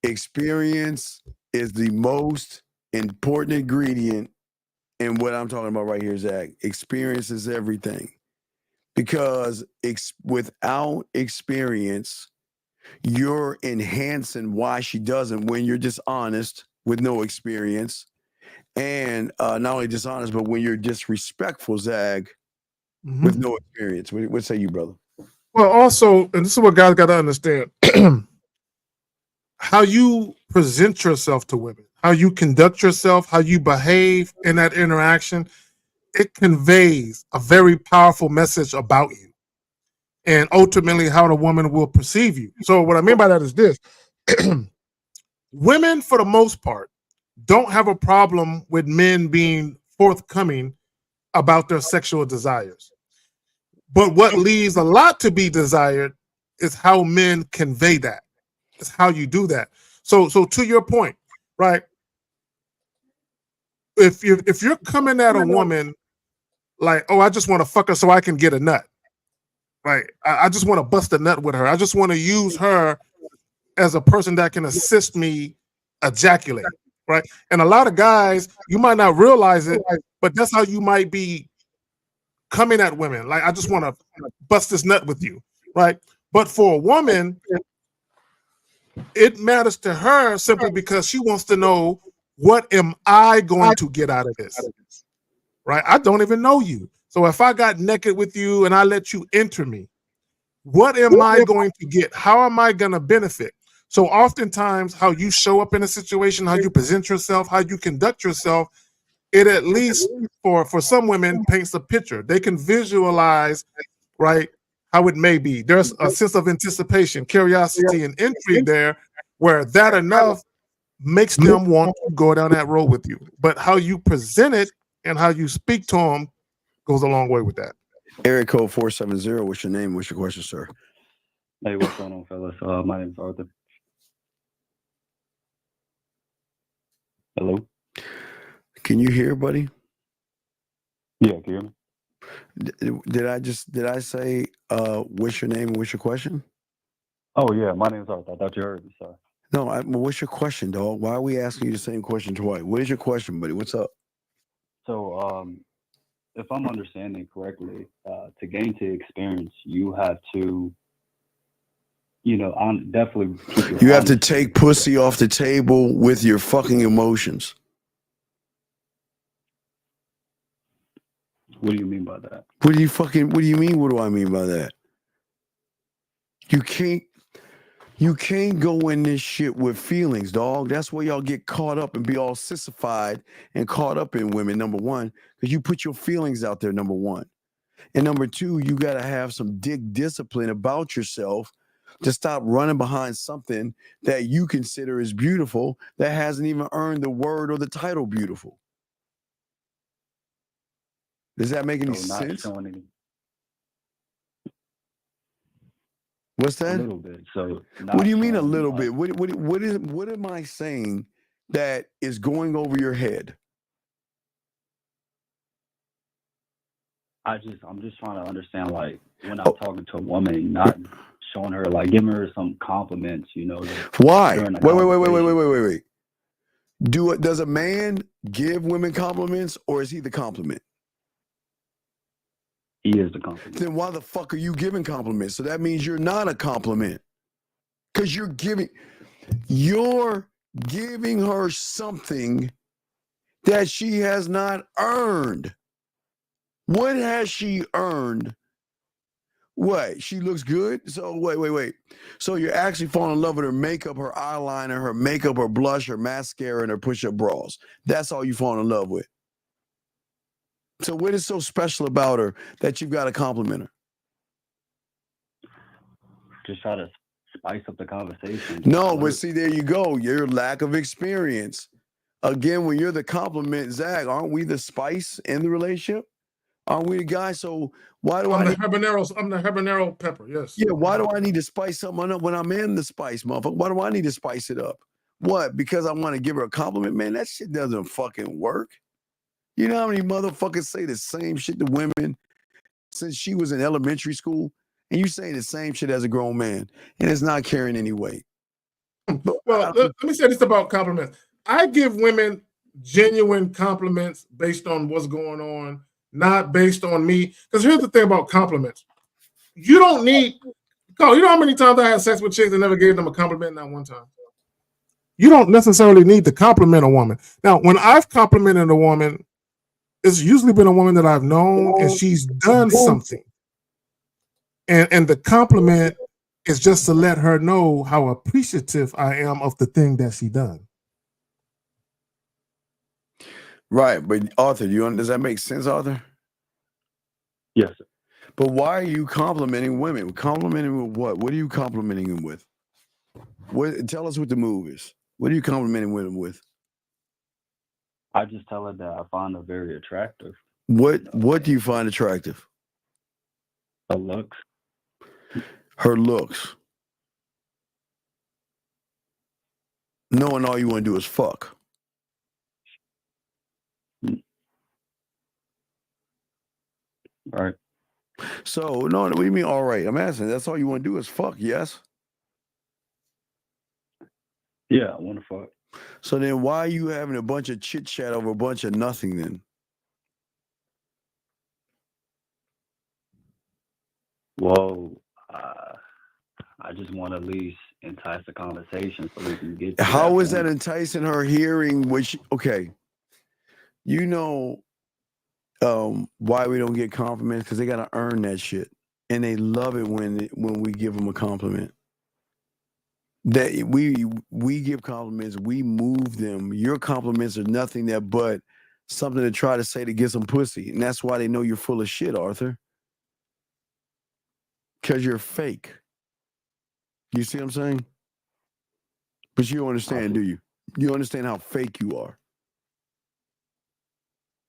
experience is the most important ingredient in what I'm talking about right here, Zach. Experience is everything. Because without experience, you're enhancing why she doesn't when you're dishonest with no experience. And not only dishonest, but when you're disrespectful, Zag, with no experience. What say you, brother? Well, also, and this is what guys got to understand. How you present yourself to women, how you conduct yourself, how you behave in that interaction, it conveys a very powerful message about you and ultimately how the woman will perceive you. So what I mean by that is this. Women, for the most part, don't have a problem with men being forthcoming about their sexual desires. But what leaves a lot to be desired is how men convey that. It's how you do that. So to your point, right? If you're coming at a woman like, oh, I just want to fuck her so I can get a nut, right? I just want to bust a nut with her. I just want to use her as a person that can assist me ejaculate, right? And a lot of guys, you might not realize it, but that's how you might be coming at women. Like, I just want to bust this nut with you, right? But for a woman, it matters to her simply because she wants to know, what am I going to get out of this? Right? I don't even know you. So if I got naked with you and I let you enter me, what am I going to get? How am I going to benefit? So oftentimes how you show up in a situation, how you present yourself, how you conduct yourself, it at least for some women paints a picture. They can visualize, right, how it may be. There's a sense of anticipation, curiosity, and intrigue there, where that enough makes them want to go down that road with you. But how you present it and how you speak to them goes a long way with that. Area code 470. What's your name? What's your question, sir? Hey, what's going on, fellas? My name is Arthur. Hello? Can you hear, buddy? Yeah, can you hear me? Did I say what's your name and what's your question? Oh, yeah, my name is Arthur. I thought you heard me, sorry. No, what's your question, dog? Why are we asking you the same question twice? What is your question, buddy? What's up? So, if I'm understanding correctly, to gain to experience, you have to, definitely keep your You have to honesty. take pussy off the table with your fucking emotions. What do you mean by that? What do you mean? What do I mean by that? You can't go in this shit with feelings, dog. That's where y'all get caught up and be all sissified and caught up in women, number one, because you put your feelings out there, number one. And number two, you got to have some discipline about yourself to stop running behind something that you consider is beautiful that hasn't even earned the word or the title beautiful. Does that make any sense? Showing any. What's that? A little bit. So what do you mean a little bit? What am I saying that is going over your head? I'm just trying to understand, like, when I'm talking to a woman, not showing her, like, giving her some compliments, Why? during the Wait. Does a man give women compliments, or is he the compliment? He is the compliment. Then why the fuck are you giving compliments? So that means you're not a compliment. Because you're giving. You're giving her something that she has not earned. What has she earned? What? She looks good? So wait. So you're actually falling in love with her makeup, her eyeliner, her makeup, her blush, her mascara, and her push-up bras. That's all you fall in love with. So what is so special about her that you've got to compliment her? Just try to spice up the conversation. No, but see, there you go. Your lack of experience. Again, when you're the compliment, Zach, aren't we the spice in the relationship? Aren't we the guy? So why do I'm I the need, habanero pepper. Yes. yeah, why do I need to spice something up when I'm in the spice, motherfucker? Why do I need to spice it up? What? Because I want to give her a compliment? Man, that shit doesn't fucking work. You know how many motherfuckers say the same shit to women since she was in elementary school? And you saying the same shit as a grown man, and it's not carrying any weight. But Well, let me say this about compliments. I give women genuine compliments based on what's going on, not based on me. Because here's the thing about compliments. You don't need, Carl, you know how many times I had sex with chicks and never gave them a compliment, not one time? You don't necessarily need to compliment a woman. Now, when I've complimented a woman, it's usually been a woman that I've known and she's done something. And the compliment is just to let her know how appreciative I am of the thing that she done. right, but Arthur, does that make sense, Arthur? Yes, sir. But why are you complimenting women? Complimenting with what? What are you complimenting them with? Tell us what the move is. What are you complimenting women with? I just tell her that I find her very attractive. What do you find attractive? Her looks. Her looks. Knowing all you want to do is fuck. Right. So, no, what do you mean, all right? I'm asking, that's all you want to do is fuck, yes? Yeah, I want to fuck. So then why are you having a bunch of chit chat over a bunch of nothing then? Well, I just want to at least entice the conversation so we can get to How is point. that enticing her hearing? Which, okay, you know why we don't get compliments? Because they got to earn that shit. And they love it when we give them a compliment. That we give compliments, we move them. Your compliments are nothing that but something to try to say to get some pussy. And that's why they know you're full of shit, Arthur. Because you're fake. You see what I'm saying? But you don't understand, do you? You understand how fake you are.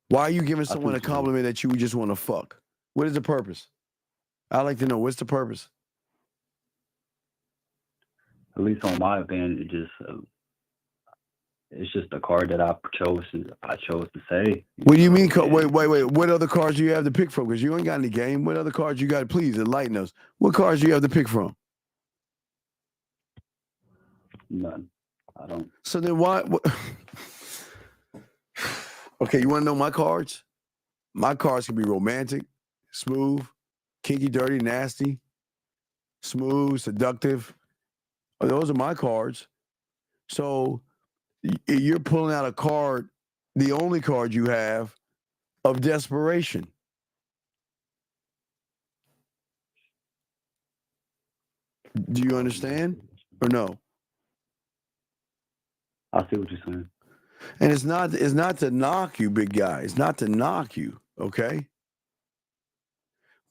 Why are you giving someone a compliment that you just want to fuck? What is the purpose? I'd like to know, what's the purpose? At least on my opinion, it's just a card that I chose to say. What do you mean? Wait. What other cards do you have to pick from? Because you ain't got any game. What other cards you got? Please enlighten us. What cards do you have to pick from? None. I don't. So then why? Okay, you want to know my cards? My cards can be romantic, smooth, kinky, dirty, nasty, smooth, seductive. Those are my cards. So you're pulling out a card, the only card you have of desperation. Do you understand or no? I see what you're saying. And it's not to knock you, big guy. It's not to knock you, okay?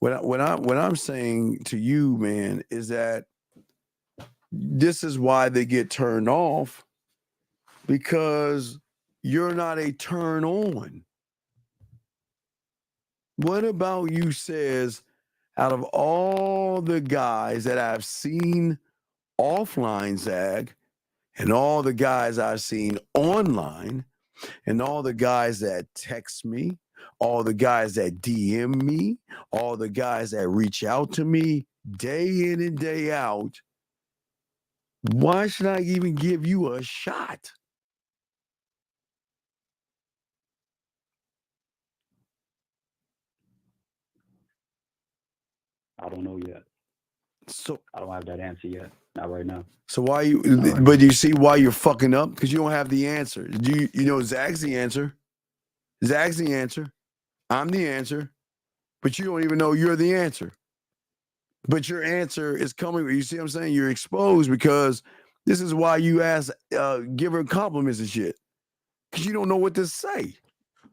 What I'm saying to you, man, is that this is why they get turned off, because you're not a turn on. What about you says, out of all the guys that I've seen offline, Zag, and all the guys I've seen online, and all the guys that text me, all the guys that DM me, all the guys that reach out to me day in and day out, why should I even give you a shot? I don't know yet. So I don't have that answer yet. Not right now. So why you? Not right But you see why you're fucking up because you don't have the answer. You know Zach's the answer. Zach's the answer. I'm the answer. But you don't even know you're the answer. But your answer is coming. You see what I'm saying? You're exposed because this is why you ask, give her compliments and shit because you don't know what to say.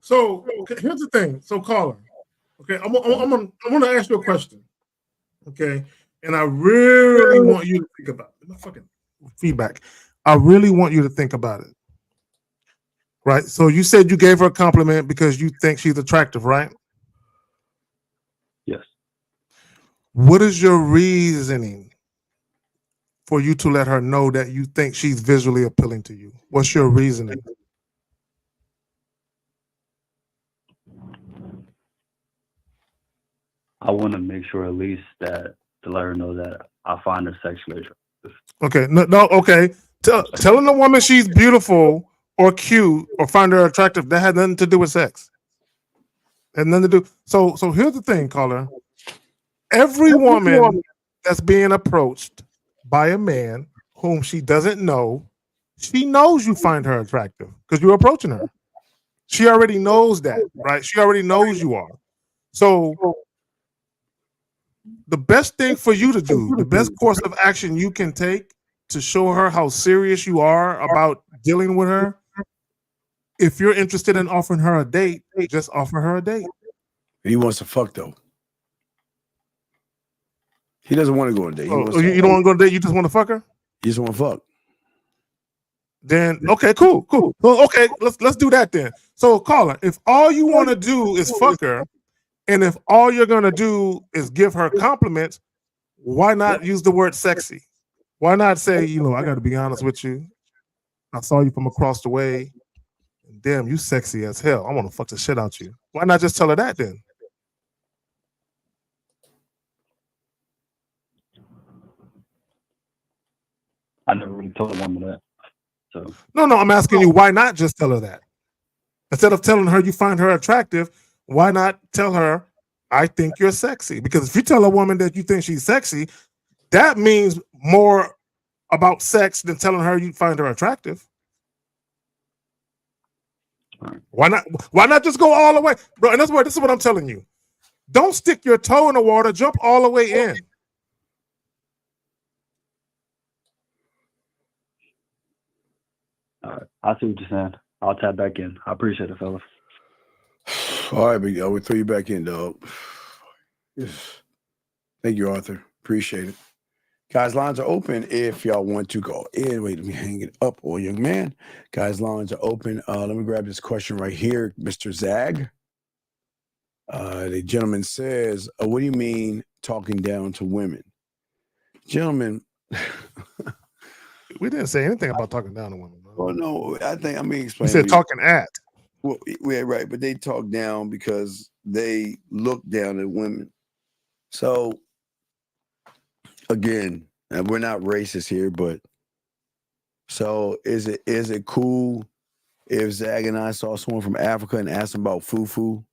So okay, here's the thing. So caller, okay, I'm gonna ask you a question. Okay, and I really want you to think about it. My fucking feedback. I really want you to think about it. Right. So you said you gave her a compliment because you think she's attractive, right? Yes. What is your reasoning for you to let her know that you think she's visually appealing to you? What's your reasoning? I want to make sure at least that to let her know that I find her sexually attractive. Okay. No, okay. Telling a woman she's beautiful or cute or find her attractive, that had nothing to do with sex. Had nothing to do. So here's the thing, caller. Every woman that's being approached by a man whom she doesn't know, she knows you find her attractive because you're approaching her. She already knows that, right? She already knows you are. So the best thing for you to do, the best course of action you can take to show her how serious you are about dealing with her, if you're interested in offering her a date, just offer her a date. He wants to fuck though. He doesn't want to go on a date. He wants You don't want to go on a date, you just want to fuck her? He just want to fuck. Then okay, cool. Well, okay, let's do that then. So caller, if all you want to do is fuck her, and if all you're gonna do is give her compliments, why not use the word sexy? Why not say, I got to be honest with you. I saw you from across the way. And damn, you sexy as hell. I want to fuck the shit out you. Why not just tell her that then? I never really told a woman that. So No, I'm asking you, why not just tell her that? Instead of telling her you find her attractive, why not tell her, I think you're sexy? Because if you tell a woman that you think she's sexy, that means more about sex than telling her you find her attractive. Why not? Why not just go all the way, bro? And this is what I'm telling you. Don't stick your toe in the water. Jump all the way in. all right, I see what you're saying. I'll tap back in. I appreciate it, fellas. All right, big we'll throw you back in, dog. Yes. Thank you, Arthur. Appreciate it. Guys, lines are open if y'all want to call in. Wait, let me hang it up, oh young man. Guys, lines are open. Let me grab this question right here, Mr. Zag. The gentleman says, what do you mean talking down to women? Gentlemen, we didn't say anything about talking down to women. Well, no, I think I mean explain. We said talking at. Well, yeah, right, but they talk down because they look down at women. So again, and we're not racist here, but so is it cool if Zag and I saw someone from Africa and asked them about fufu,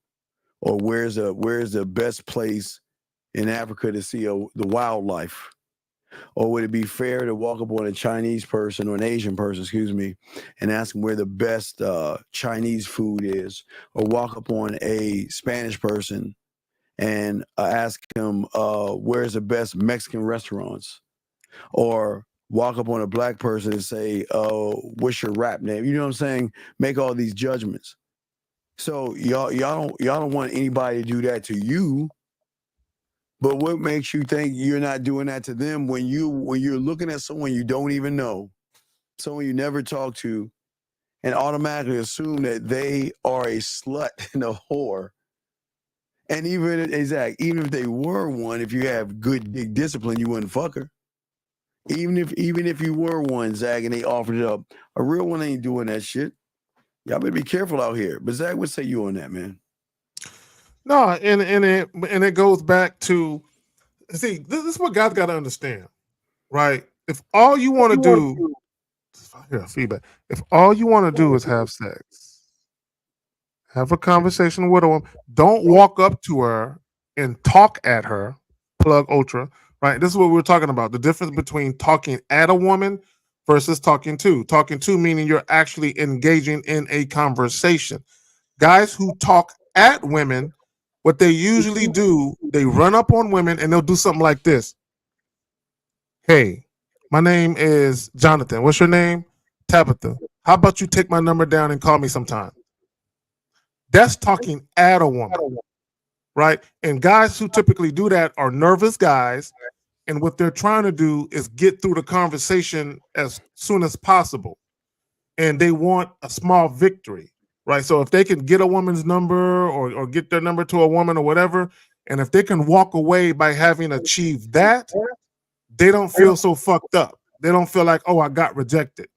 or where's the best place in Africa to see the wildlife? Or would it be fair to walk up on a Chinese person or an Asian person, excuse me, and ask them where the best Chinese food is? Or walk up on a Spanish person and ask him where's the best Mexican restaurants? Or walk up on a black person and say, what's your rap name? You know what I'm saying? Make all these judgments. So y'all don't want anybody to do that to you. But what makes you think you're not doing that to them when you're looking at someone you don't even know, someone you never talk to, and automatically assume that they are a slut and a whore? And even if they were one, if you have good dick discipline, you wouldn't fuck her. Even if you were one, Zach, and they offered it up, a real one ain't doing that shit. Y'all better be careful out here. But Zach, what say you on that, man? No, and it goes back to, see, this is what guys got to understand, right? If all you want to do, feedback. If all you want to do is have sex, have a conversation with her, don't walk up to her and talk at her, plug ultra, right? This is what we're talking about. The difference between talking at a woman versus talking to. Talking to meaning you're actually engaging in a conversation. Guys who talk at women, what they usually do, they run up on women and they'll do something like this. Hey, my name is Jonathan. What's your name? Tabitha. How about you take my number down and call me sometime? That's talking at a woman, right? And guys who typically do that are nervous guys. And what they're trying to do is get through the conversation as soon as possible. And they want a small victory, right? So if they can get a woman's number or get their number to a woman or whatever, and if they can walk away by having achieved that, they don't feel so fucked up. They don't feel like, oh, I got rejected.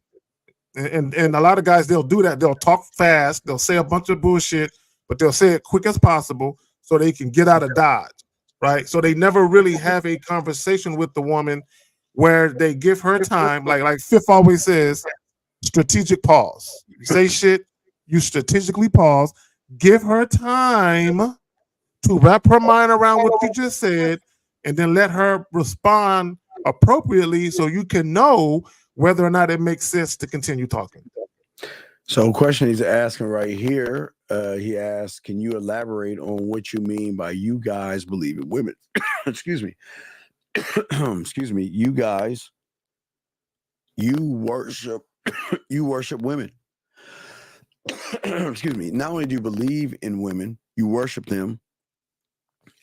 And a lot of guys, they'll do that. They'll talk fast. They'll say a bunch of bullshit, but they'll say it quick as possible so they can get out of Dodge, right? So they never really have a conversation with the woman where they give her time. Like Fifth always says, strategic pause. You say shit, you strategically pause. Give her time to wrap her mind around what you just said, and then let her respond appropriately so you can know whether or not it makes sense to continue talking. So, question he's asking right here, he asks, "Can you elaborate on what you mean by you guys believe in women?" Excuse me. Excuse me. You guys, you worship, you worship women. Excuse me. Not only do you believe in women, you worship them.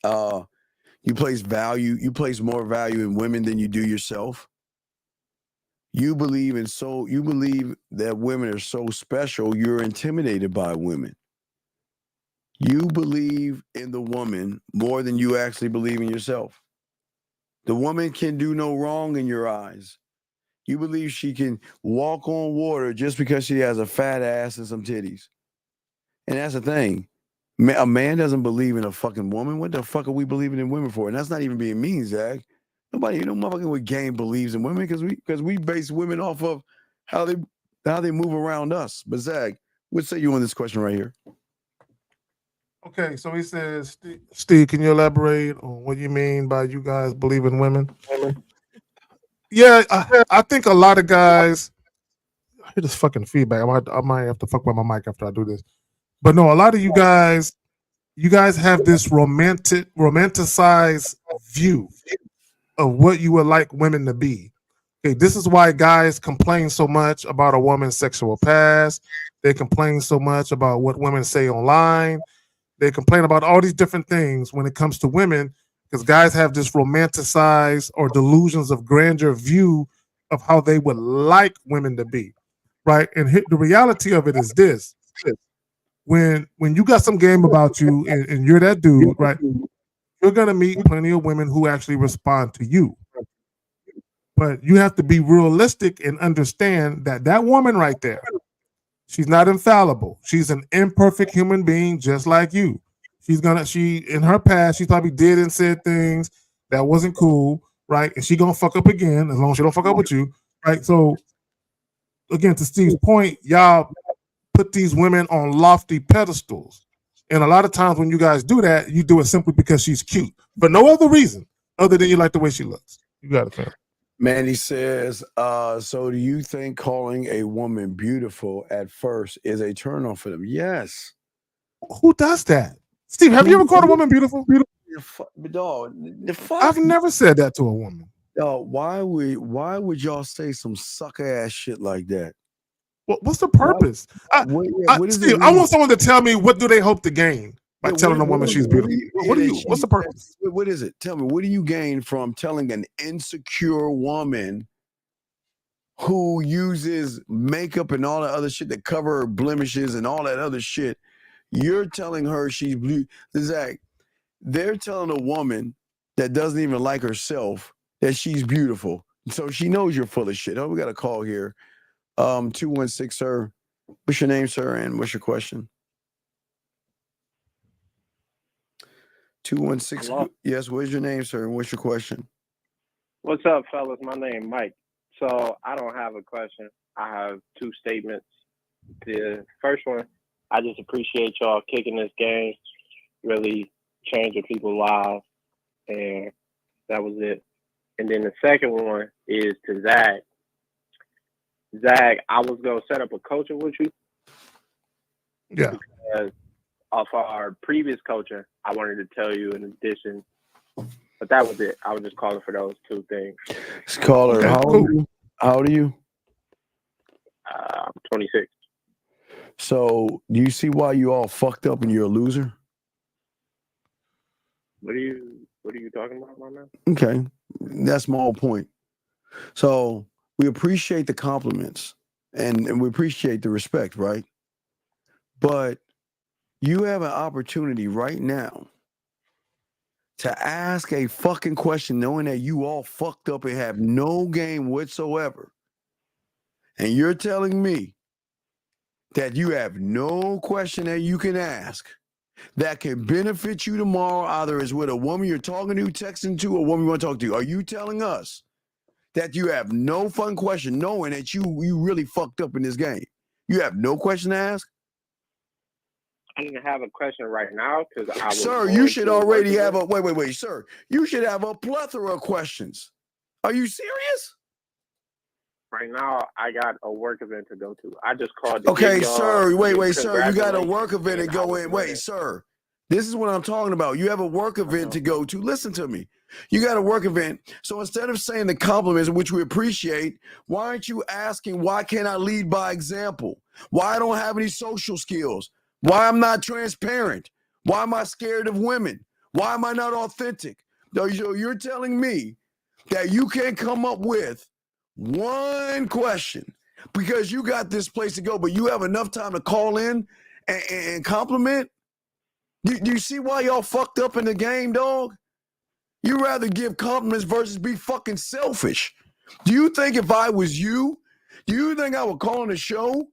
You place value. You place more value in women than you do yourself. You believe in so. You believe that women are so special. You're intimidated by women. You believe in the woman more than you actually believe in yourself. The woman can do no wrong in your eyes. You believe she can walk on water just because she has a fat ass and some titties. And that's the thing. A man doesn't believe in a fucking woman. What the fuck are we believing in women for? And that's not even being mean, Zach. Nobody, no motherfucking with game believes in women because we base women off of how they move around us. But Zach, what say you on this question right here? Okay, so he says, Steve, can you elaborate on what you mean by you guys believe in women? Yeah, I think a lot of guys. I hear this fucking feedback. I might have to fuck with my mic after I do this. But no, a lot of you guys have this romanticized view of what you would like women to be. Okay, this is why guys complain so much about a woman's sexual past. They complain so much about what women say online. They complain about all these different things when it comes to women because guys have this romanticized or delusions of grandeur view of how they would like women to be, right? And the reality of it is this: when you got some game about you and you're that dude, right? You're gonna meet plenty of women who actually respond to you, but you have to be realistic and understand that that woman right there, she's not infallible. She's an imperfect human being just like you. She in her past, she probably did and said things that wasn't cool, right? And she gonna fuck up again as long as she don't fuck up with you, right? So again, to Steve's point, y'all put these women on lofty pedestals. And a lot of times when you guys do that, you do it simply because she's cute. For no other reason other than you like the way she looks. You got it, fam. Mandy says, so do you think calling a woman beautiful at first is a turn on for them? Yes. Who does that? Steve, have you ever called a woman beautiful? Dog, the fuck? I've never said that to a woman. Dog, why would y'all say some sucker ass shit like that? What's the purpose? Steve, I want someone to tell me what do they hope to gain by telling a woman she's beautiful. What's the purpose? What is it? Tell me, what do you gain from telling an insecure woman who uses makeup and all that other shit to cover her blemishes and all that other shit? You're telling her she's blue. Zach, they're telling a woman that doesn't even like herself that she's beautiful. So she knows you're full of shit. Oh, we got a call here. 216, sir. What's your name, sir? And what's your question? 216. Hello? Yes, what's your name, sir? And what's your question? What's up, fellas? My name Mike. So I don't have a question. I have two statements. The first one, I just appreciate y'all kicking this game, really changing people's lives, and that was it. And then the second one is to Zach. Zach, I was gonna set up a coaching with you. Yeah. Because of our previous coaching, I wanted to tell you in addition, but that was it. I was just calling for those two things. Caller, Okay, how cool. old are you? How old are you? I'm 26. So do you see why you all fucked up and you're a loser? What are you talking about, my man? Okay, that's my whole point. So we appreciate the compliments and we appreciate the respect, right? But you have an opportunity right now to ask a fucking question knowing that you all fucked up and have no game whatsoever. And you're telling me that you have no question that you can ask that can benefit you tomorrow, either as with a woman you're talking to, texting to, or a woman you want to talk to. Are you telling us that you have no fun question knowing that you really fucked up in this game? You have no question to ask? I didn't have a question right now because I was. Sir, you should already have a wait, sir. You should have a plethora of questions. Are you serious? Right now, I got a work event to go to. I just called. To Okay, give y'all sir. Wait, sir. You got a congratulations, work event to and I go was in. Wait, winning. sir. This is what I'm talking about. You have a work event to go to. Listen to me. You got a work event. So instead of saying the compliments, which we appreciate, why aren't you asking why can't I lead by example? Why I don't have any social skills? Why I'm not transparent? Why am I scared of women? Why am I not authentic? So you're telling me that you can't come up with one question because you got this place to go, but you have enough time to call in and compliment? Do you see why y'all fucked up in the game, dog? You rather give compliments versus be fucking selfish. Do you think if I was you, do you think I would call on the show?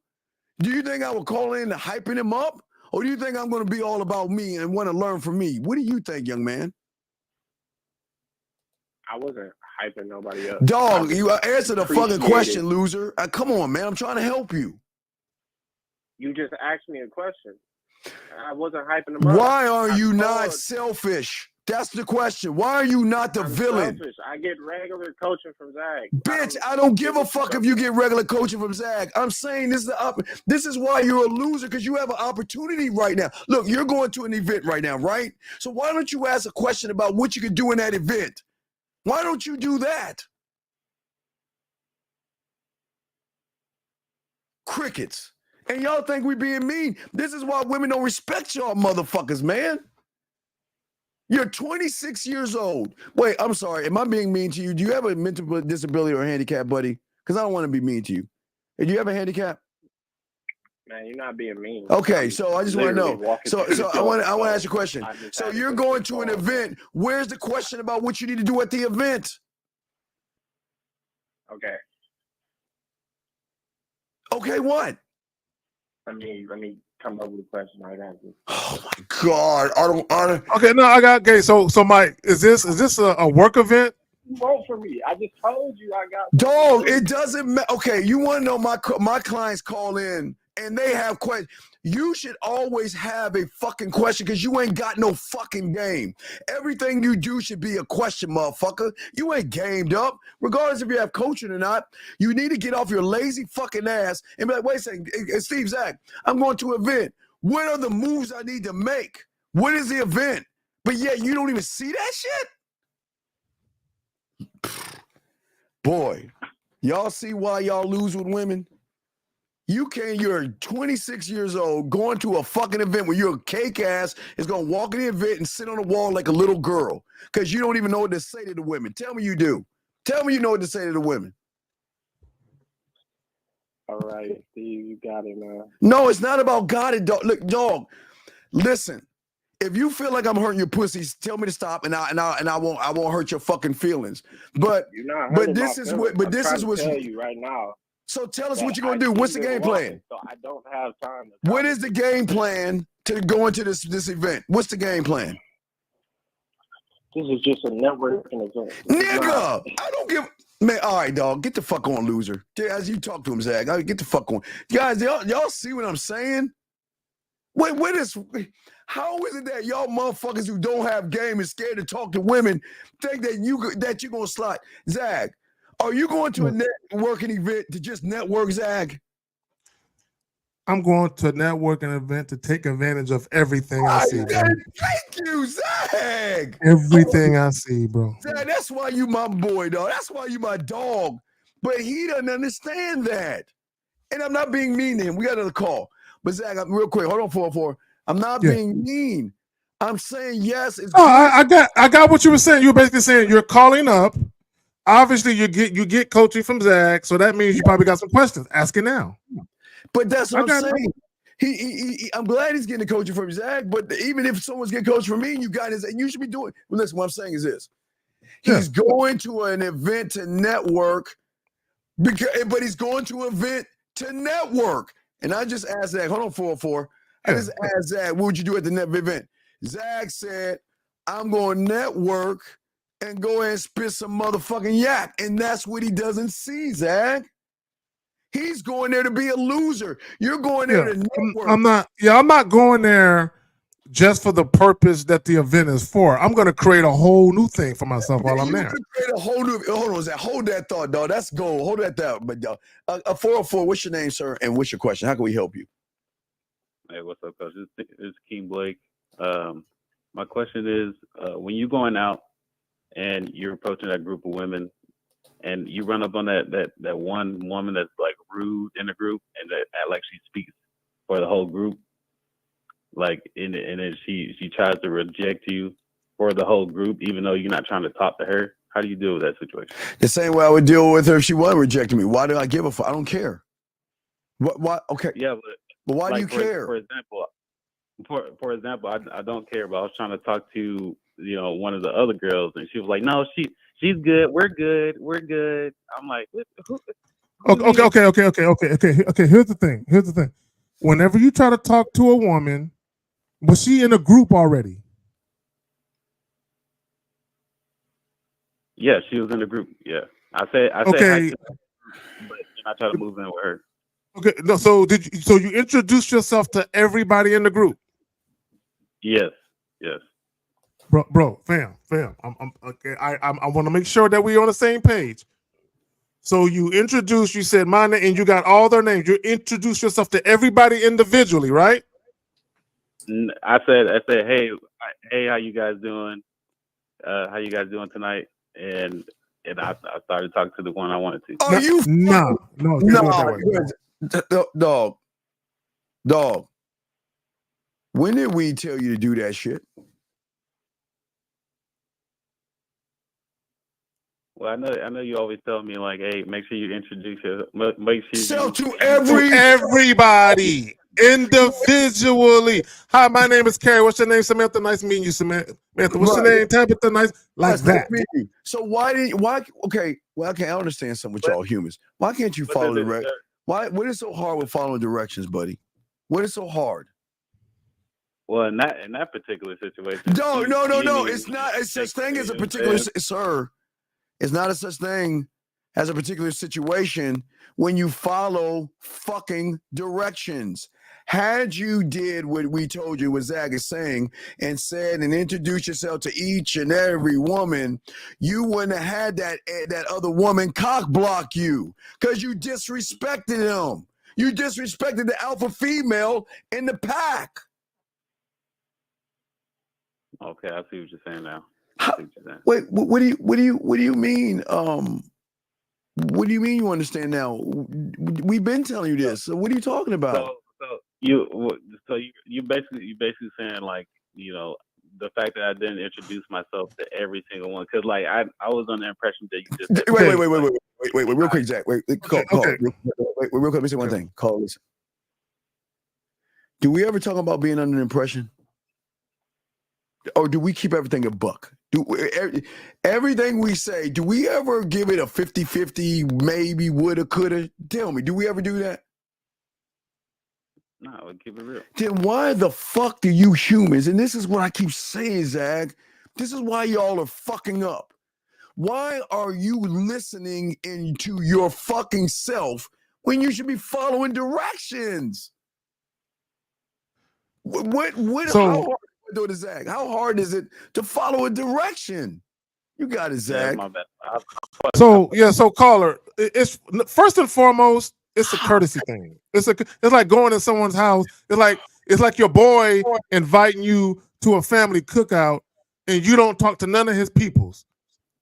Do you think I would call in to hyping him up? Or do you think I'm going to be all about me and want to learn from me? What do you think, young man? I wasn't hyping nobody up. Dog, you answer the fucking appreciated- question, loser. Come on, man. I'm trying to help you. You just asked me a question. I wasn't hyping them up. Why are you not selfish? That's the question. Why are you not the villain? Selfish. I get regular coaching from Zach. Bitch, I don't give a fuck if you get regular coaching from Zach. I'm saying this is why you're a loser, because you have an opportunity right now. Look, you're going to an event right now, right? So why don't you ask a question about what you can do in that event? Why don't you do that? Crickets. And y'all think we being mean. This is why women don't respect y'all motherfuckers, man. You're 26 years old. Wait, I'm sorry. Am I being mean to you? Do you have a mental disability or a handicap, buddy? Because I don't want to be mean to you. Do you have a handicap? Man, you're not being mean. Okay, so I just want to know. So I want to ask you a question. So you're going to an event. Where's the question about what you need to do at the event? Okay. Okay, what? Let me come up with a question right after. Oh my God! I don't. Okay, no, I got. Okay, so Mike, is this a work event? Vote for me. I just told you I got. Dog, it doesn't matter. Okay, you want to know my clients call in and they have questions. You should always have a fucking question because you ain't got no fucking game. Everything you do should be a question, motherfucker. You ain't gamed up. Regardless if you have coaching or not, you need to get off your lazy fucking ass and be like, wait a second, Steve, Zach, I'm going to an event. What are the moves I need to make? What is the event? But yet you don't even see that shit? Boy, y'all see why y'all lose with women? You're 26 years old going to a fucking event where you're a cake ass is going to walk in the event and sit on the wall like a little girl because you don't even know what to say to the women. Tell me you do. Tell me you know what to say to the women. All right, Steve, you got it, man. No, it's not about got it, dog. Look, dog, listen. If you feel like I'm hurting your pussies, tell me to stop, and I won't hurt your fucking feelings. But this is what's tell you right now. So tell us what you're gonna do. What's the game plan? So I don't have time. What is the game plan to go into this event? What's the game plan? This is just a networking event. Nigga, I don't give. Man, all right, dog. Get the fuck on, loser. As you talk to him, Zach. Get the fuck on. Guys, y'all see what I'm saying? How is it that y'all motherfuckers who don't have game and scared to talk to women think that you're gonna slide? Zag, are you going to a networking event to just network, Zag? I'm going to a networking event to take advantage of everything I see, bro. Thank you, Zag. Everything I see, bro. Zag, that's why you my boy, dog. That's why you my dog. But he doesn't understand that. And I'm not being mean to him. We got another call. But Zag, real quick, hold on, 404. I'm not being mean. I'm saying yes. It's I got what you were saying. You were basically saying you're calling up. Obviously, you get coaching from Zach, so that means you probably got some questions. Ask it now. But that's what I'm saying. I'm glad he's getting the coaching from Zach. But even if someone's getting coaching from me, and you got his, and you should be doing. Well, listen, what I'm saying is this: he's going to an event to network, but he's going to an event to network. And I just asked Zach, hold on, 404. I just asked Zach, what would you do at the event? Zach said, I'm going to network and go ahead and spit some motherfucking yak. And that's what he doesn't see, Zach. He's going there to be a loser. You're going there to network. I'm not going there just for the purpose that the event is for. I'm going to create a whole new thing for myself while I'm there. Create a whole new. Hold on, Zach. Hold that thought, dog. That's gold. Hold that thought. But 404. What's your name, sir? And what's your question? How can we help you? Hey, what's up, Coach? It's King Blake. My question is, when you're going out and you're approaching that group of women, and you run up on that one woman that's like rude in the group, and that act like she speaks for the whole group, like, and then she tries to reject you for the whole group, even though you're not trying to talk to her. How do you deal with that situation? The same way I would deal with her if she was rejecting me. Why do I give a fuck? I don't care. Why? Okay. Yeah, but why do you care? For example, I don't care. But I was trying to talk to one of the other girls, and she was like, "No, she's good. We're good. We're good." I'm like, Okay. Here's the thing. Whenever you try to talk to a woman, was she in a group already? Yeah, she was in the group. Yeah, I said okay, but I try to move in with her. Okay, no. So you introduced yourself to everybody in the group? Yes. Bro, fam. I'm okay. I want to make sure that we're on the same page. So you said my name, and you got all their names. You introduced yourself to everybody individually, right? I said, hey, how you guys doing? How you guys doing tonight? And I started talking to the one I wanted to. Are you? No. Dog. When did we tell you to do that shit? Well, I know you always tell me like, hey, make sure you introduce yourself. Make sure to everybody individually. Hi, my name is Carrie. What's your name? Samantha. Nice meeting you, Samantha. What's your name? Tabitha. Nice. Like that. So okay, I understand some with y'all humans. Why can't you follow directions? What is so hard with following directions, buddy? What is so hard? Well, in that particular situation. No. It's not a such thing as a particular, sir. It's not a such thing as a particular situation when you follow fucking directions. Had you did what we told you, what Zach is saying, and said and introduced yourself to each and every woman, you wouldn't have had that other woman cock block you because you disrespected him. You disrespected the alpha female in the pack. Okay, I see what you're saying now. Wait, what do you mean? What do you mean you understand now? We've been telling you this. So what are you talking about? So you basically saying like, the fact that I didn't introduce myself to every single one, because like I was under the impression that you just said, wait, real quick, Zach. Wait, call. Wait, real quick. Let me say one thing. Call this. Do we ever talk about being under the impression? Or do we keep everything a buck? Everything we say, do we ever give it a 50-50, maybe, woulda, coulda? Tell me, do we ever do that? No, we keep it real. Then why the fuck do you humans, and this is what I keep saying, Zach, this is why y'all are fucking up. Why are you listening into your fucking self when you should be following directions? So- how hard do it, Zach? How hard is it to follow a direction? You got it, Zach. Yeah, my bad. So caller, it's first and foremost, it's a courtesy thing. It's like going to someone's house. It's like your boy inviting you to a family cookout, and you don't talk to none of his peoples.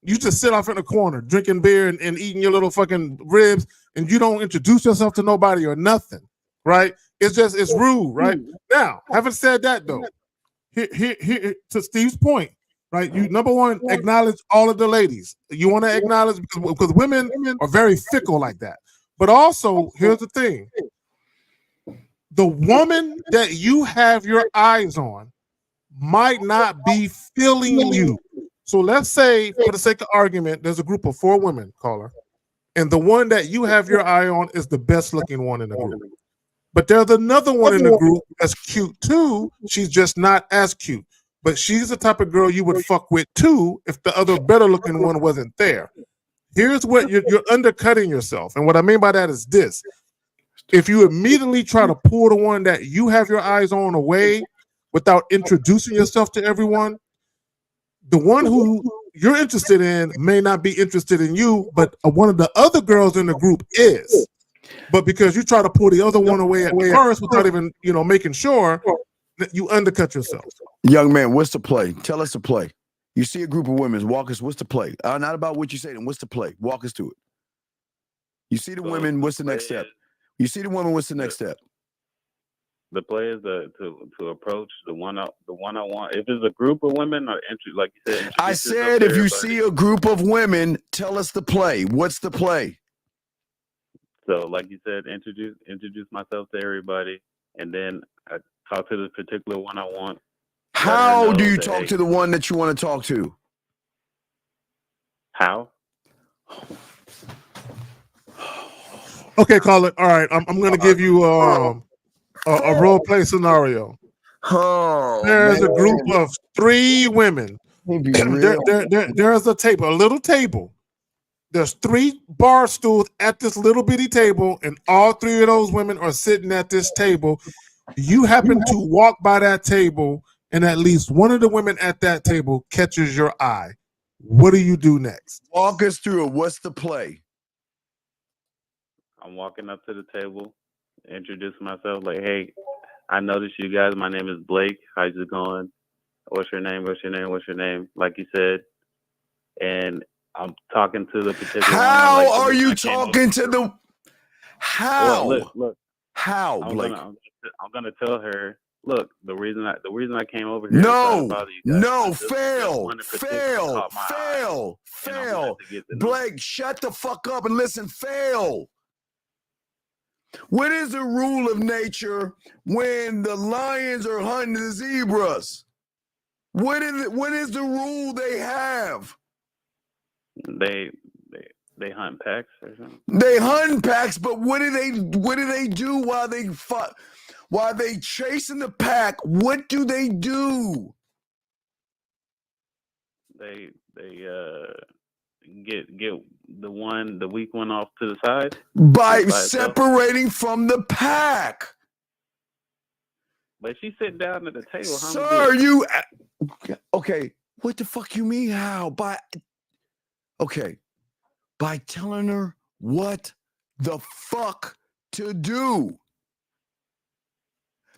You just sit off in the corner drinking beer and eating your little fucking ribs, and you don't introduce yourself to nobody or nothing, right? It's rude, right? Now, having said that though, here to Steve's point, right? You number one, acknowledge all of the ladies. You want to acknowledge because women are very fickle like that. But also, here's the thing: the woman that you have your eyes on might not be feeling you. So let's say, for the sake of argument, there's a group of 4 women, caller, and the one that you have your eye on is the best looking one in the group. But there's another one in the group that's cute too. She's just not as cute. But she's the type of girl you would fuck with too if the other better looking one wasn't there. Here's what you're undercutting yourself. And what I mean by that is this. If you immediately try to pull the one that you have your eyes on away without introducing yourself to everyone, the one who you're interested in may not be interested in you, but one of the other girls in the group is. But because you try to pull the other one away at first without even, making sure, that you undercut yourself. Young man, what's the play? Tell us the play. You see a group of women, walk us, what's the play? Not about what you say, what's the play? Walk us to it. You see the women, what's the next step? You see the woman, what's the next step? The play is to approach the one I want. If it's a group of women, or like you said. I said if you see a group of women, tell us the play. What's the play? So, like you said, introduce myself to everybody, and then I talk to the particular one I want. How do you talk to the one that you want to talk to? How? Okay, caller. All right, I'm going to give you a role play scenario. There's a group of 3 women. There's a table, a little table. There's 3 bar stools at this little bitty table, and all 3 of those women are sitting at this table. You happen to walk by that table, and at least one of the women at that table catches your eye. What do you do next? Walk us through it. What's the play? I'm walking up to the table, introducing myself, like, hey, I noticed you guys. My name is Blake. How's it going? What's your name? What's your name? What's your name? Like you said. And I'm talking to the particular How woman, are you talking to the... How? Well, look. How, Blake? I'm gonna tell her, look, the reason I came over here is to bother you guys. Fail. Blake, shut the fuck up and listen. Fail. What is the rule of nature when the lions are hunting the zebras? What is the rule they have? They hunt packs or something. They hunt packs, but what do they do while they fight? While they chasing the pack, what do they do? They get the weak one off to the side by separating from the pack. But she's sitting down at the table. Sir, you okay? What the fuck you mean? How? By telling her what the fuck to do.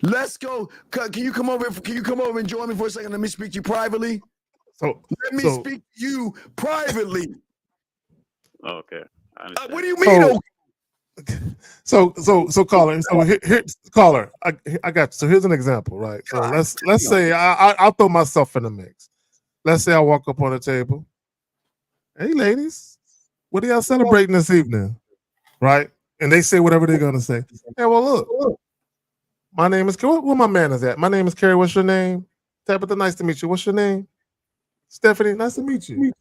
Let's go. Can you come over? Can you come over and join me for a second? Let me speak to you privately. Let me speak to you privately. Okay. What do you mean? So caller. So here caller. I got you. So here's an example, right? So let's say I'll throw myself in the mix. Let's say I walk up on the table. Hey, ladies, what are y'all celebrating this evening? Right? And they say whatever they're gonna say. Hey, well, look. My name is Where my man is at? My name is Carrie. What's your name? Tabitha, nice to meet you. What's your name? Stephanie, nice to meet you.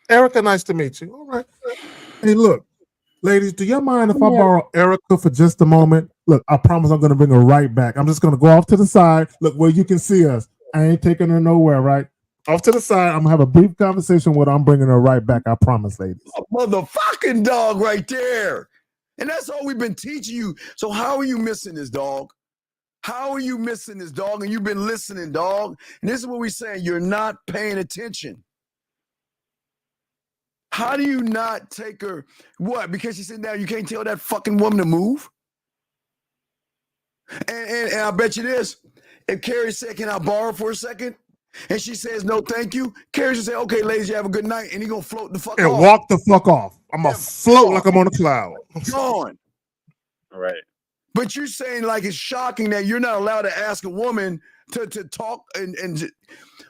Erica, nice to meet you. All right. Hey, look, ladies, do you mind if I borrow Erica for just a moment? Look, I promise I'm going to bring her right back. I'm just going to go off to the side. Look, where you can see us. I ain't taking her nowhere, right? Off to the side. I'm going to have a brief conversation with her. I'm bringing her right back. I promise, ladies. A motherfucking dog right there. And that's all we've been teaching you. So how are you missing this, dog? How are you missing this, dog? And you've been listening, dog. And this is what we're saying. You're not paying attention. How do you not take her? What? Because she's sitting down, you can't tell that fucking woman to move? And I bet you this. If Carrie said, can I borrow for a second? And she says, no, thank you. Carrie should say, okay, ladies, you have a good night. And he going to float the fuck and off. walk the fuck off. I'm going to float like I'm on a cloud. Gone. Right. But you're saying like it's shocking that you're not allowed to ask a woman to talk. And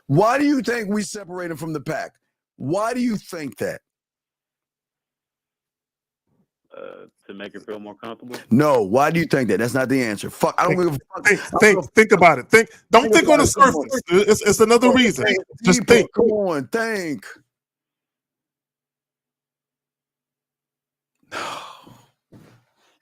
why do you think we separate them from the pack? Why do you think that? To make her feel more comfortable. No, why do you think that? That's not the answer. Fuck, I don't give a fuck. Think about it. Don't think on the surface. It's another reason. Just think. Come on, think.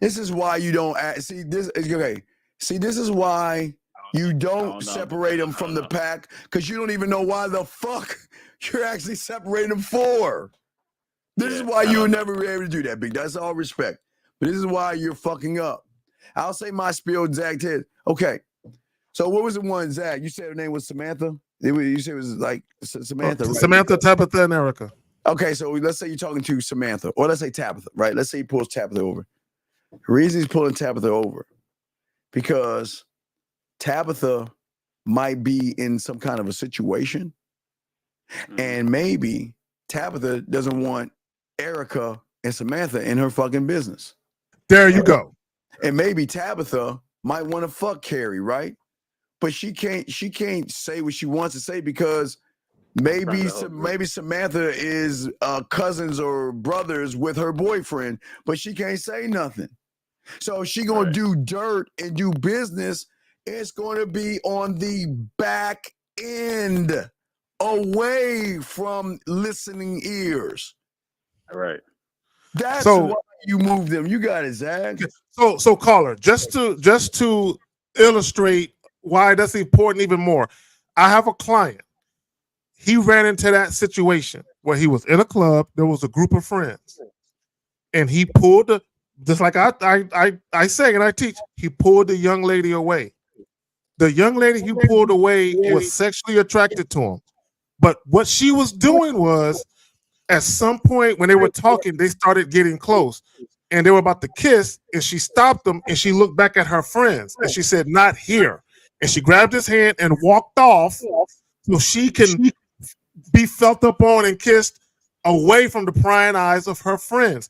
This is why you don't see this. Okay, see, this is why you don't separate them from the pack, because you don't even know why the fuck you're actually separating them for. This is why you would never be able to do that, Big. That's all respect. But this is why you're fucking up. I'll say my spiel, Zach did. Okay. So what was the one, Zach? You said her name was Samantha? You said it was like Samantha, right? Samantha, Tabitha, and Erica. Okay, so let's say you're talking to Samantha, or let's say Tabitha, right? Let's say he pulls Tabitha over. The reason he's pulling Tabitha over, because Tabitha might be in some kind of a situation, and maybe Tabitha doesn't want Erica and Samantha in her fucking business. There you go. And maybe Tabitha might want to fuck Carrie, right? But she can't say what she wants to say, because maybe Samantha is cousins or brothers with her boyfriend, but she can't say nothing. So if she gonna do dirt and do business, it's gonna be on the back end, away from listening ears. All right. That's why you move them. You got it, Zach. So caller, just to illustrate why that's important even more. I have a client. He ran into that situation where he was in a club. There was a group of friends, and he pulled just like I say and I teach. He pulled the young lady away. The young lady he pulled away was sexually attracted to him, but what she was doing was, at some point when they were talking, they started getting close, and they were about to kiss, and she stopped them, and she looked back at her friends, and she said, "Not here." And she grabbed his hand and walked off so she can be felt up on and kissed away from the prying eyes of her friends.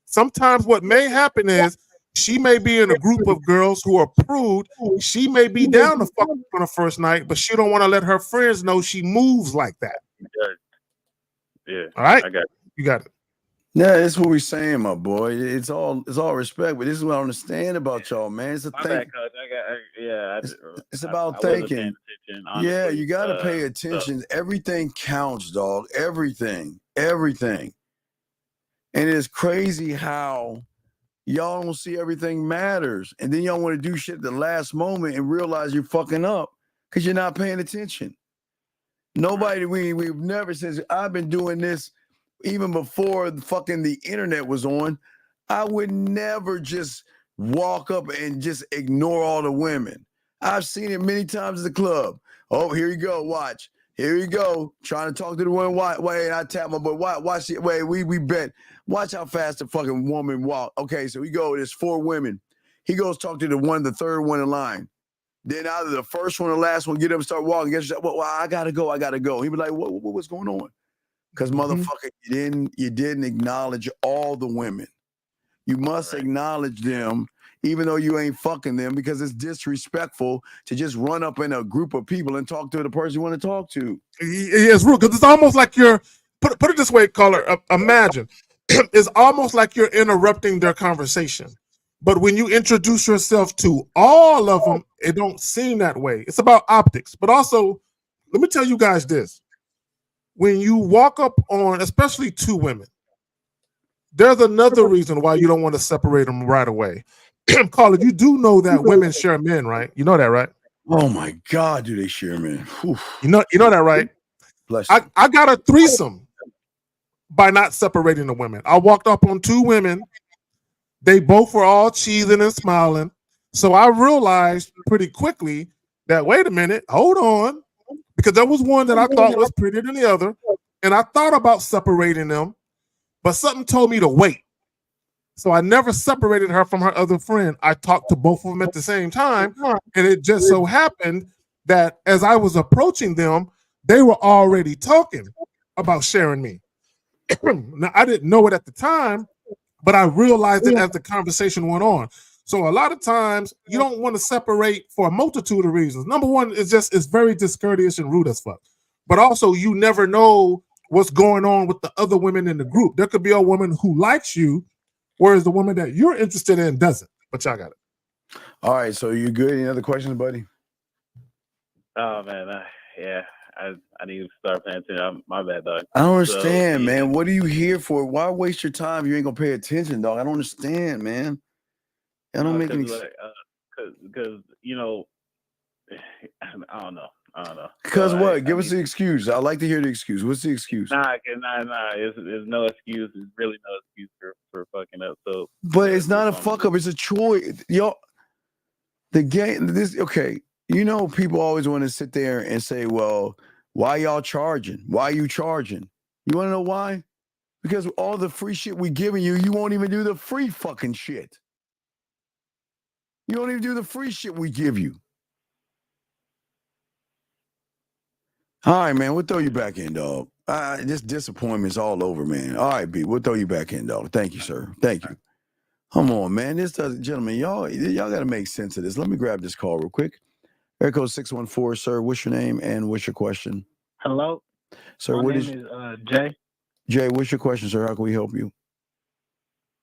Sometimes what may happen is she may be in a group of girls who are prude. She may be down to fuck on the first night, but she don't want to let her friends know she moves like that. Yeah. All right. I got it. You got it. Yeah, that's what we're saying, my boy. It's all respect, but this is what I understand about y'all, man. It's a My thing. bad, Coach. It's about I wasn't thinking. paying attention, honestly. Yeah, you got to pay attention. Everything counts, dog. Everything. And it's crazy how y'all don't see everything matters. And then y'all want to do shit at the last moment and realize you're fucking up because you're not paying attention. Nobody, we've never, since I've been doing this, even before the internet was on, I would never just walk up and just ignore all the women. I've seen it many times at the club. Oh, here you go. Watch. Here you go. Trying to talk to the woman. Wait, I tap my boy. Watch it. Wait, we bet. Watch how fast the fucking woman walk. Okay, so we go. There's 4 women. He goes talk to the third one in line. Then either the first one or the last one get up and start walking. Guess well, I gotta go. He be like, what's going on? Because motherfucker, you didn't acknowledge all the women. You must acknowledge them, even though you ain't fucking them, because it's disrespectful to just run up in a group of people and talk to the person you want to talk to. Yeah, it's rude, because it's almost like you're put it this way, caller. Imagine it's almost like you're interrupting their conversation. But when you introduce yourself to all of them, it don't seem that way. It's about optics. But also, let me tell you guys this. When you walk up on, especially 2 women, there's another reason why you don't want to separate them right away. Caller, you do know that women share men, right? You know that, right? Oh my God, do they share men? Whew. You know that, right? Bless I got a threesome by not separating the women. I walked up on 2 women. They both were all cheesing and smiling. So I realized pretty quickly that, wait a minute, hold on, because there was one that I thought was prettier than the other, and I thought about separating them, but something told me to wait. So I never separated her from her other friend. I talked to both of them at the same time, and it just so happened that as I was approaching them, they were already talking about sharing me. Now, I didn't know it at the time, but I realized it as the conversation went on. So a lot of times you don't want to separate for a multitude of reasons. Number one, it's very discourteous and rude as fuck. But also you never know what's going on with the other women in the group. There could be a woman who likes you, whereas the woman that you're interested in doesn't. But y'all got it. All right, so you good? Any other questions, buddy? Oh man, yeah. I need to start paying attention. My bad, dog. I don't understand, man. What are you here for? Why waste your time? You ain't gonna pay attention, dog. I don't understand, man. I don't make any. Because you know, I don't know. Because So what? Give us the excuse. I like to hear the excuse. What's the excuse? Nah. It's no excuse. It's really no excuse for fucking up. So, but it's not a fuck up. It's a choice, yo. The game. This okay. You know, people always want to sit there and say, "Well, why y'all charging? Why are you charging?" You want to know why? Because all the free shit we giving you, you won't even do the free fucking shit. You don't even do the free shit we give you. All right, man. We'll throw you back in, dog. This disappointment's all over, man. All right, B. We'll throw you back in, dog. Thank you, sir. Thank you. Come on, man. This doesn't, gentlemen, y'all got to make sense of this. Let me grab this call real quick. Air code 614, sir. What's your name and what's your question? Hello. Sir, My name is Jay. Jay, what's your question, sir? How can we help you?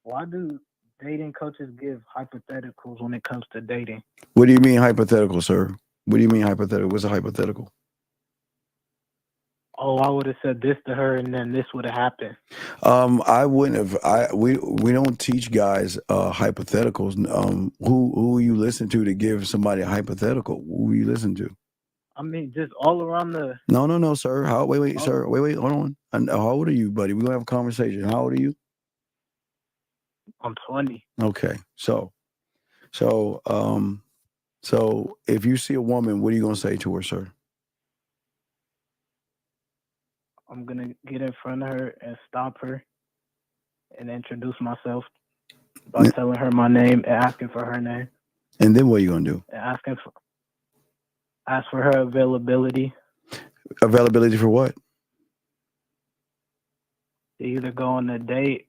Why do dating coaches give hypotheticals when it comes to dating? What do you mean hypothetical, sir? What do you mean hypothetical? What's a hypothetical? Oh, I would have said this to her, and then this would have happened. I wouldn't have. We don't teach guys hypotheticals. Who you listen to give somebody a hypothetical? Who you listen to? I mean, just all around the. No, sir. Sir. Wait, hold on. How old are you, buddy? We're gonna have a conversation. How old are you? I'm 20. Okay, so if you see a woman, what are you gonna say to her, sir? I'm gonna get in front of her and stop her, and introduce myself by telling her my name and asking for her name. And then what are you gonna do? And ask for her availability. Availability for what? To either go on a date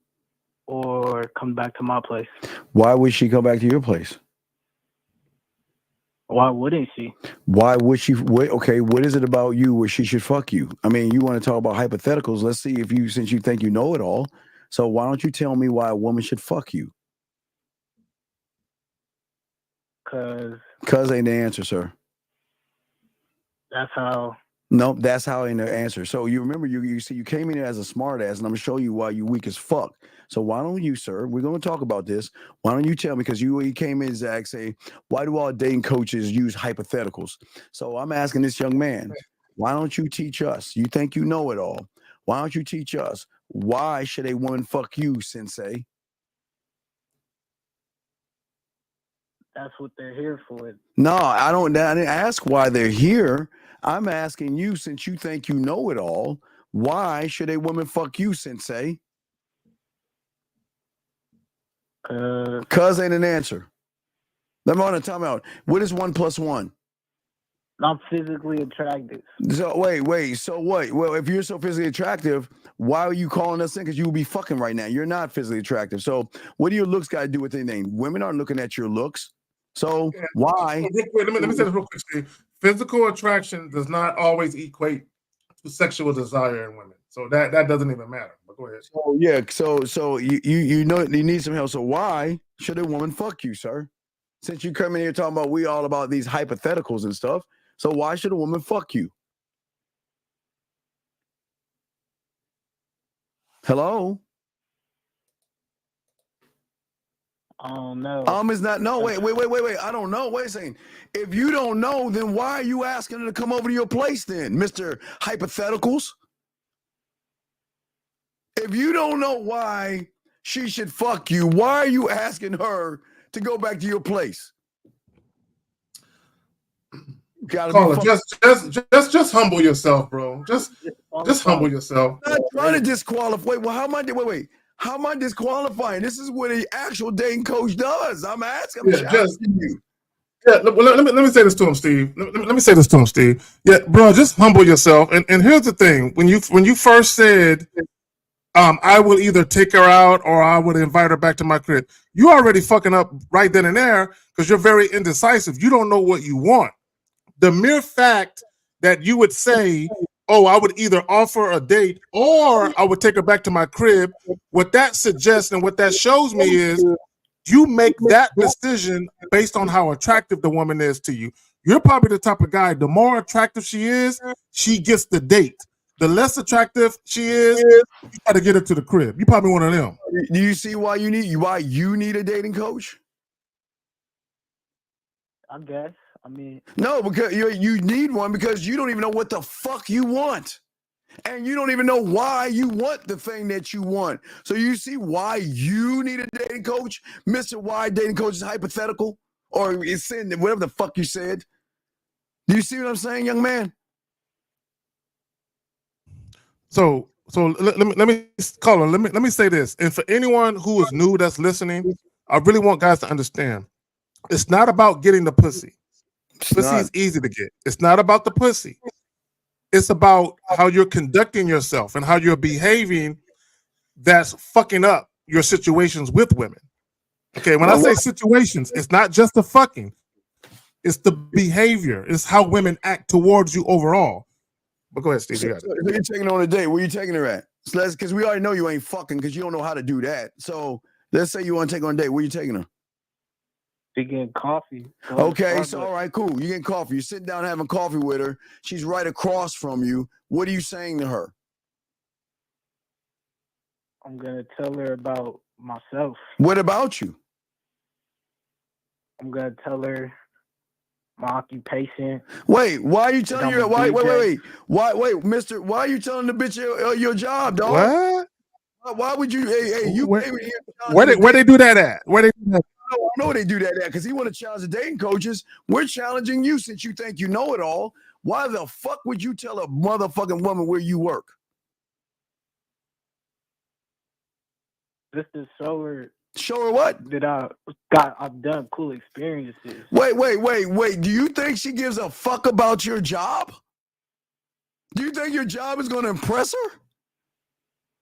or come back to my place. Why would she come back to your place? Why wouldn't she? Why would she? Okay, what is it about you where she should fuck you? I mean, you want to talk about hypotheticals. Let's see if you, since you think you know it all. So why don't you tell me why a woman should fuck you? Cause ain't the answer, sir. That's how. No, that's how ain't the answer. So you remember, you see, you came in here as a smart ass, and I'm gonna show you why you weak as fuck. So why don't you, sir? We're gonna talk about this. Why don't you tell me? Because you came in, Zach, say, why do all dating coaches use hypotheticals? So I'm asking this young man, why don't you teach us? You think you know it all. Why don't you teach us? Why should a woman fuck you, sensei? That's what they're here for. No, I didn't ask why they're here. I'm asking you, since you think you know it all, why should a woman fuck you, sensei? Cuz ain't an answer. Let me on a timeout. What is 1 + 1? I'm physically attractive. So wait. So what? Well, if you're so physically attractive, why are you calling us in? Because you will be fucking right now. You're not physically attractive. So what do your looks got to do with anything? Women aren't looking at your looks. So why? Let me say this real quick, Steve. Physical attraction does not always equate to sexual desire in women. So that doesn't even matter. But go ahead. Oh yeah. So you know you need some help. So why should a woman fuck you, sir? Since you come in here talking about we all about these hypotheticals and stuff. So why should a woman fuck you? Hello? Oh no. Is not no. Wait. I don't know. Wait a second. If you don't know, then why are you asking her to come over to your place then, Mr. Hypotheticals? If you don't know why she should fuck you, why are you asking her to go back to your place? Caller, just humble yourself, bro. Just humble yourself. I'm not trying to disqualify. Wait, well, how am I? Wait. How am I disqualifying? This is what an actual dating coach does. I'm asking. I'm challenging you. Yeah, well, let me say this to him, Steve. Let me say this to him, Steve. Yeah, bro, just humble yourself. And here's the thing: when you first said, I will either take her out or I would invite her back to my crib, you already fucking up right then and there because you're very indecisive. You don't know what you want. The mere fact that you would say, "Oh, I would either offer a date or I would take her back to my crib," what that suggests and what that shows me is you make that decision based on how attractive the woman is to you. You're probably the type of guy, the more attractive she is, she gets the date. The less attractive she is, you got to get her to the crib. You probably one of them. Do you see why you need a dating coach? I guess. I mean, no, because you need one because you don't even know what the fuck you want. And you don't even know why you want the thing that you want. So you see why you need a dating coach? Mr. Why dating coach is hypothetical? Or it's in whatever the fuck you said. Do you see what I'm saying, young man? So let me call her. Let me say this. And for anyone who is new that's listening, I really want guys to understand. It's not about getting the pussy. Pussy is easy to get. It's not about the pussy. It's about how you're conducting yourself and how you're behaving that's fucking up your situations with women. Okay, when I say situations, it's not just the fucking. It's the behavior. It's how women act towards you overall. But go ahead, Steve. You got it. Who you taking on a date? Where you taking her at? Because we already know you ain't fucking because you don't know how to do that. So let's say you want to take her on a date. Where you taking her? She getting coffee. Okay, so all right, cool. You getting coffee. You're sitting down having coffee with her. She's right across from you. What are you saying to her? I'm gonna tell her about myself. What about you? I'm gonna tell her my occupation. Wait, why are you telling her? Wait, Mister. Why are you telling the bitch your job, dog? What? Why would you? Hey, you came in here. Where they do that at? Where they do that? I know they do that at because he want to challenge the dating coaches. We're challenging you since you think you know it all. Why the fuck would you tell a motherfucking woman where you work? Just to show her. Show her what? That I've done cool experiences. Wait. Do you think she gives a fuck about your job? Do you think your job is going to impress her?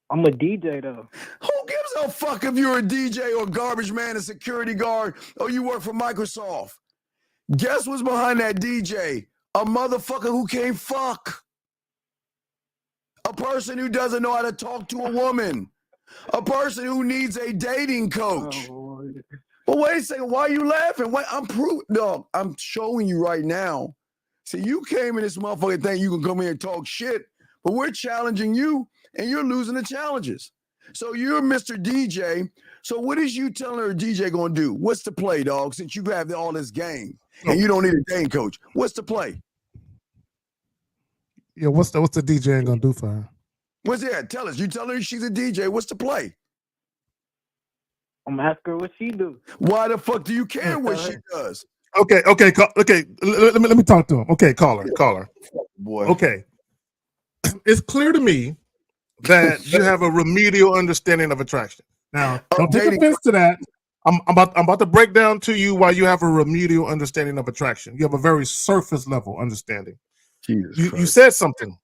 I'm a DJ though. Who gives a fuck if you're a DJ or garbage man, a security guard, or you work for Microsoft? Guess what's behind that DJ? A motherfucker who can't fuck. A person who doesn't know how to talk to a woman. A person who needs a dating coach. Well, wait a second. Why are you laughing? Wait, I'm showing you right now. See, you came in this motherfucking thing, you can come here and talk shit, but we're challenging you and you're losing the challenges. So you're Mr. DJ. So what is you telling her DJ gonna do? What's the play, dog? Since you have all this game and you don't need a dating coach, what's the play? Yeah, what's the DJ gonna do for her? What's that? Tell us. You tell her she's a DJ. What's the play? I'm asking her what she do. Why the fuck do you care what she does? Okay. Let me talk to him. Okay, caller. Boy. Okay. It's clear to me that you have a remedial understanding of attraction. Now, don't take offense to that. I'm about to break down to you why you have a remedial understanding of attraction. You have a very surface level understanding. You said something.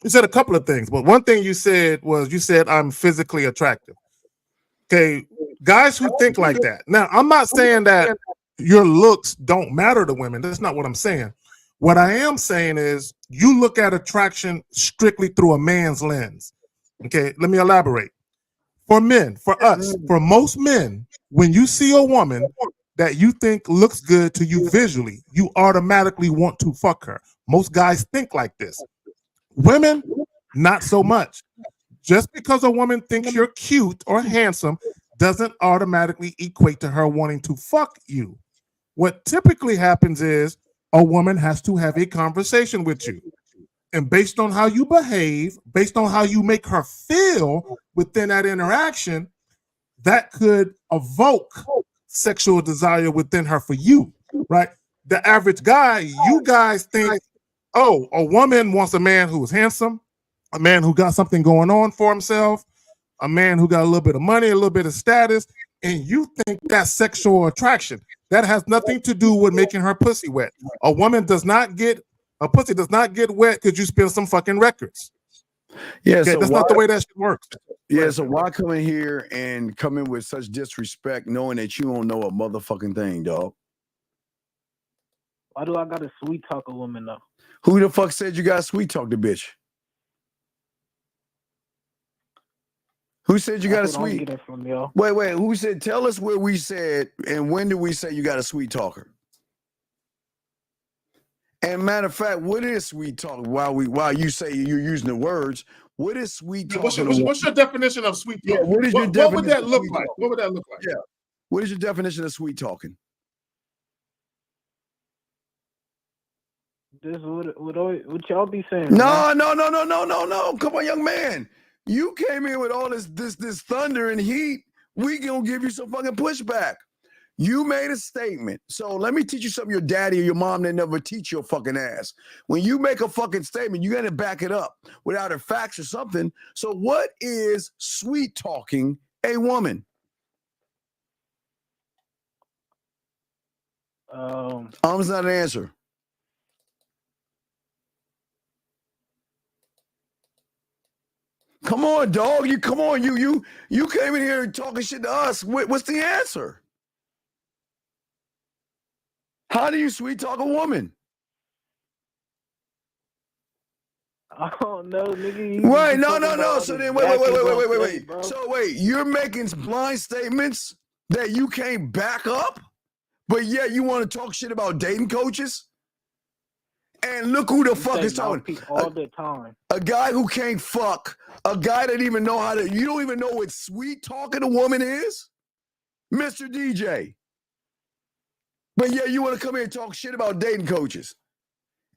You said a couple of things, but one thing you said was I'm physically attractive. Okay, guys who think like that. Now, I'm not saying that your looks don't matter to women. That's not what I'm saying. What I am saying is you look at attraction strictly through a man's lens. Okay, let me elaborate. For men, for us, for most men, when you see a woman that you think looks good to you visually, you automatically want to fuck her. Most guys think like this. Women, not so much. Just because a woman thinks you're cute or handsome doesn't automatically equate to her wanting to fuck you. What typically happens is a woman has to have a conversation with you. And based on how you behave, based on how you make her feel within that interaction, that could evoke sexual desire within her for you, right? the average guy, you guys think, oh, a woman wants a man who is handsome, a man who got something going on for himself, a man who got a little bit of money, a little bit of status, and you think that's sexual attraction. That has nothing to do with making her pussy wet. A pussy does not get wet because you spill some fucking records. Yeah, okay, so that's not the way that shit works. Yeah, so why come in here and come in with such disrespect knowing that you don't know a motherfucking thing, dog? Why do I gotta sweet talk a woman though? Who the fuck said you got sweet talk the bitch? Who said you got a sweet? Get it from y'all. Wait. Who said? Tell us where we said and when did we say you got a sweet talker? And matter of fact, what is sweet talk? While you say you're using the words, what is sweet talk? What's your definition of sweet talk? Yeah, what is your what definition? would that look of like? talk? What would that look like? Yeah. What is your definition of sweet talking? This what y'all be saying? No. Come on, young man. You came in with all this thunder and heat. We gonna give you some fucking pushback. You made a statement. So let me teach you something your daddy or your mom didn't never teach your fucking ass. When you make a fucking statement, you gotta back it up with either facts or something. So what is sweet talking a woman? Is not an answer. Come on, dog. You came in here talking shit to us. What's the answer? How do you sweet talk a woman? I don't know, nigga. Right, no. So then wait. So wait, you're making blind statements that you can't back up, but yet you want to talk shit about dating coaches? And look who the fuck is talking. All the time. A guy who can't fuck. A guy that even know how to. You don't even know what sweet talking a woman is, Mr. DJ. But yeah, you want to come here and talk shit about dating coaches,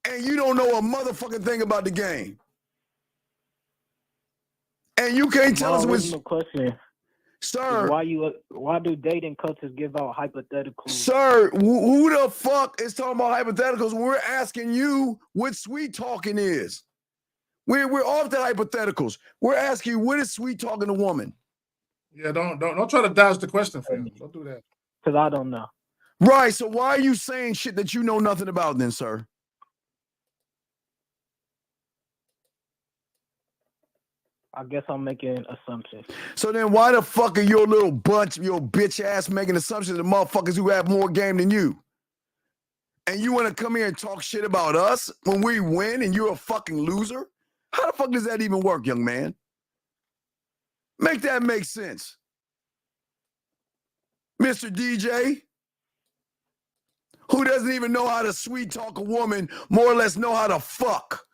and you don't know a motherfucking thing about the game. And you can't tell us what's. Question. Sir, why do dating coaches give out hypotheticals? Sir, who the fuck is talking about hypotheticals? We're asking you what sweet talking is. We're off the hypotheticals. We're asking you what is sweet talking a woman? Yeah, don't try to dodge the question, fam. Don't do that. Because I don't know. Right. So why are you saying shit that you know nothing about then, sir? I guess I'm making assumptions. So then why the fuck are your little bunch, your bitch ass making assumptions of motherfuckers who have more game than you? And you want to come here and talk shit about us when we win and you're a fucking loser? How the fuck does that even work, young man? Make that make sense. Mr. DJ, who doesn't even know how to sweet talk a woman, more or less know how to fuck.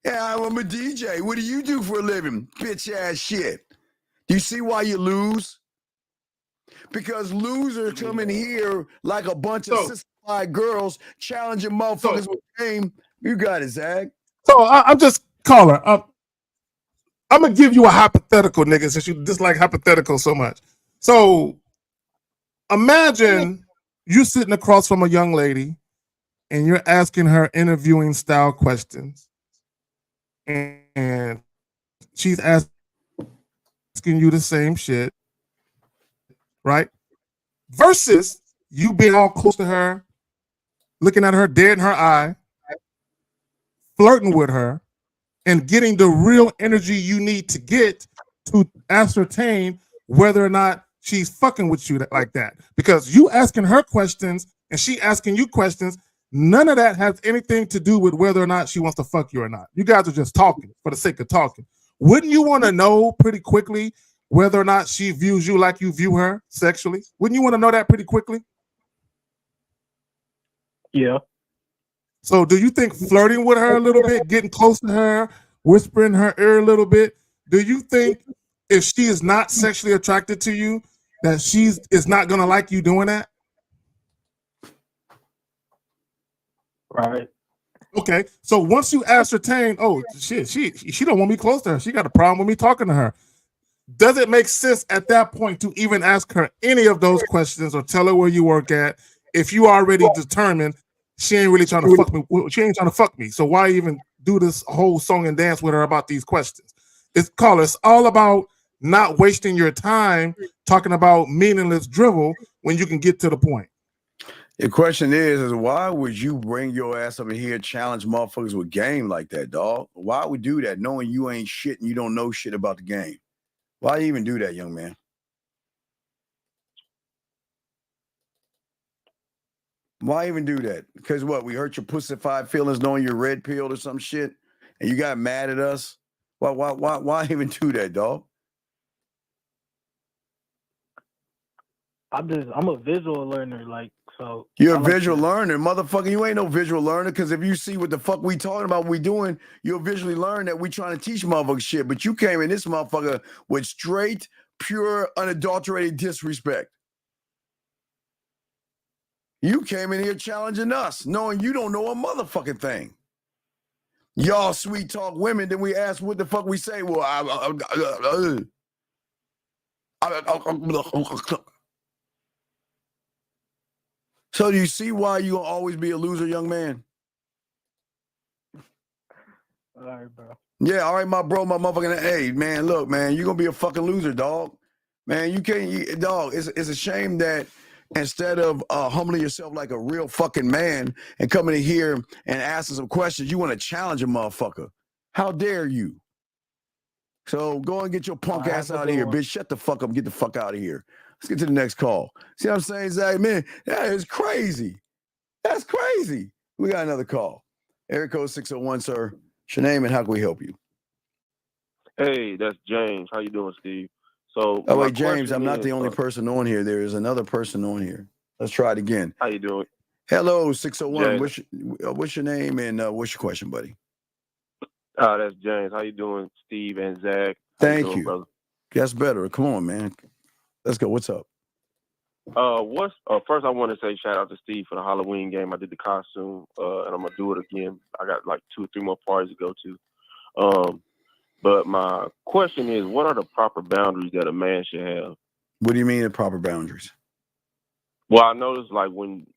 Yeah, I'm a DJ. What do you do for a living? Bitch ass shit. Do you see why you lose? Because losers come in here like a bunch of sissified girls challenging motherfuckers with game. You got it, Zach. So I'm just caller. I'm gonna give you a hypothetical, nigga, since you dislike hypotheticals so much. So imagine you sitting across from a young lady and you're asking her interviewing style questions. And she's asking you the same shit, right? Versus you being all close to her, looking at her dead in her eye, flirting with her, and getting the real energy you need to get to ascertain whether or not she's fucking with you like that. Because you asking her questions and she asking you questions, none of that has anything to do with whether or not she wants to fuck you or not. You guys are just talking for the sake of talking. Wouldn't you want to know pretty quickly whether or not she views you like you view her sexually? Wouldn't you want to know that pretty quickly? Yeah. So do you think flirting with her a little bit, getting close to her, whispering in her ear a little bit, do you think if she is not sexually attracted to you, that she is not going to like you doing that? Right. Okay, so once you ascertain, oh shit, she don't want me close to her. She got a problem with me talking to her. Does it make sense at that point to even ask her any of those questions or tell her where you work at if you already determined she ain't really trying to fuck me? She ain't trying to fuck me. So why even do this whole song and dance with her about these questions? It's all about not wasting your time talking about meaningless drivel when you can get to the point. The question is why would you bring your ass up in here challenge motherfuckers with game like that, dog? Why would do that knowing you ain't shit and you don't know shit about the game? Why even do that, young man? Why even do that? Because what? We hurt your pussified feelings knowing you're red pilled or some shit, and you got mad at us. Why even do that, dog? I'm a visual learner, like, so. You're I a like visual to- learner, motherfucker. You ain't no visual learner, because if you see what the fuck we talking about, what we doing, you'll visually learn that we trying to teach motherfuckers shit. But you came in this motherfucker with straight, pure, unadulterated disrespect. You came in here challenging us, knowing you don't know a motherfucking thing. Y'all sweet talk women, then we ask what the fuck we say. Well, so do you see why you gonna always be a loser, young man? All right, bro. Yeah, all right, my bro, my motherfucking. Hey, man, look, man, you're gonna be a fucking loser, dog. Man, you can't, dog. It's a shame that instead of humbling yourself like a real fucking man and coming in here and asking some questions, you want to challenge a motherfucker. How dare you? So go and get your punk ass out of here, bitch. Shut the fuck up and get the fuck out of here. Let's get to the next call. See what I'm saying, Zach? Man, that is crazy. That's crazy. We got another call. Area code 601, sir. What's your name and how can we help you? Hey, that's James. How you doing, Steve? So, Oh, wait, James, I'm not the only person on here. There is another person on here. Let's try it again. How you doing? Hello, 601. James. What's your name and what's your question, buddy? That's James. How you doing, Steve and Zach? Thank doing, you. brother? That's better. Come on, man. Let's go. What's up? First I want to say shout out to Steve for the Halloween game. I did the costume, and I'm gonna do it again. I got like 2 or 3 more parties to go to. But my question is, what are the proper boundaries that a man should have? What do you mean the proper boundaries? Well, I noticed like when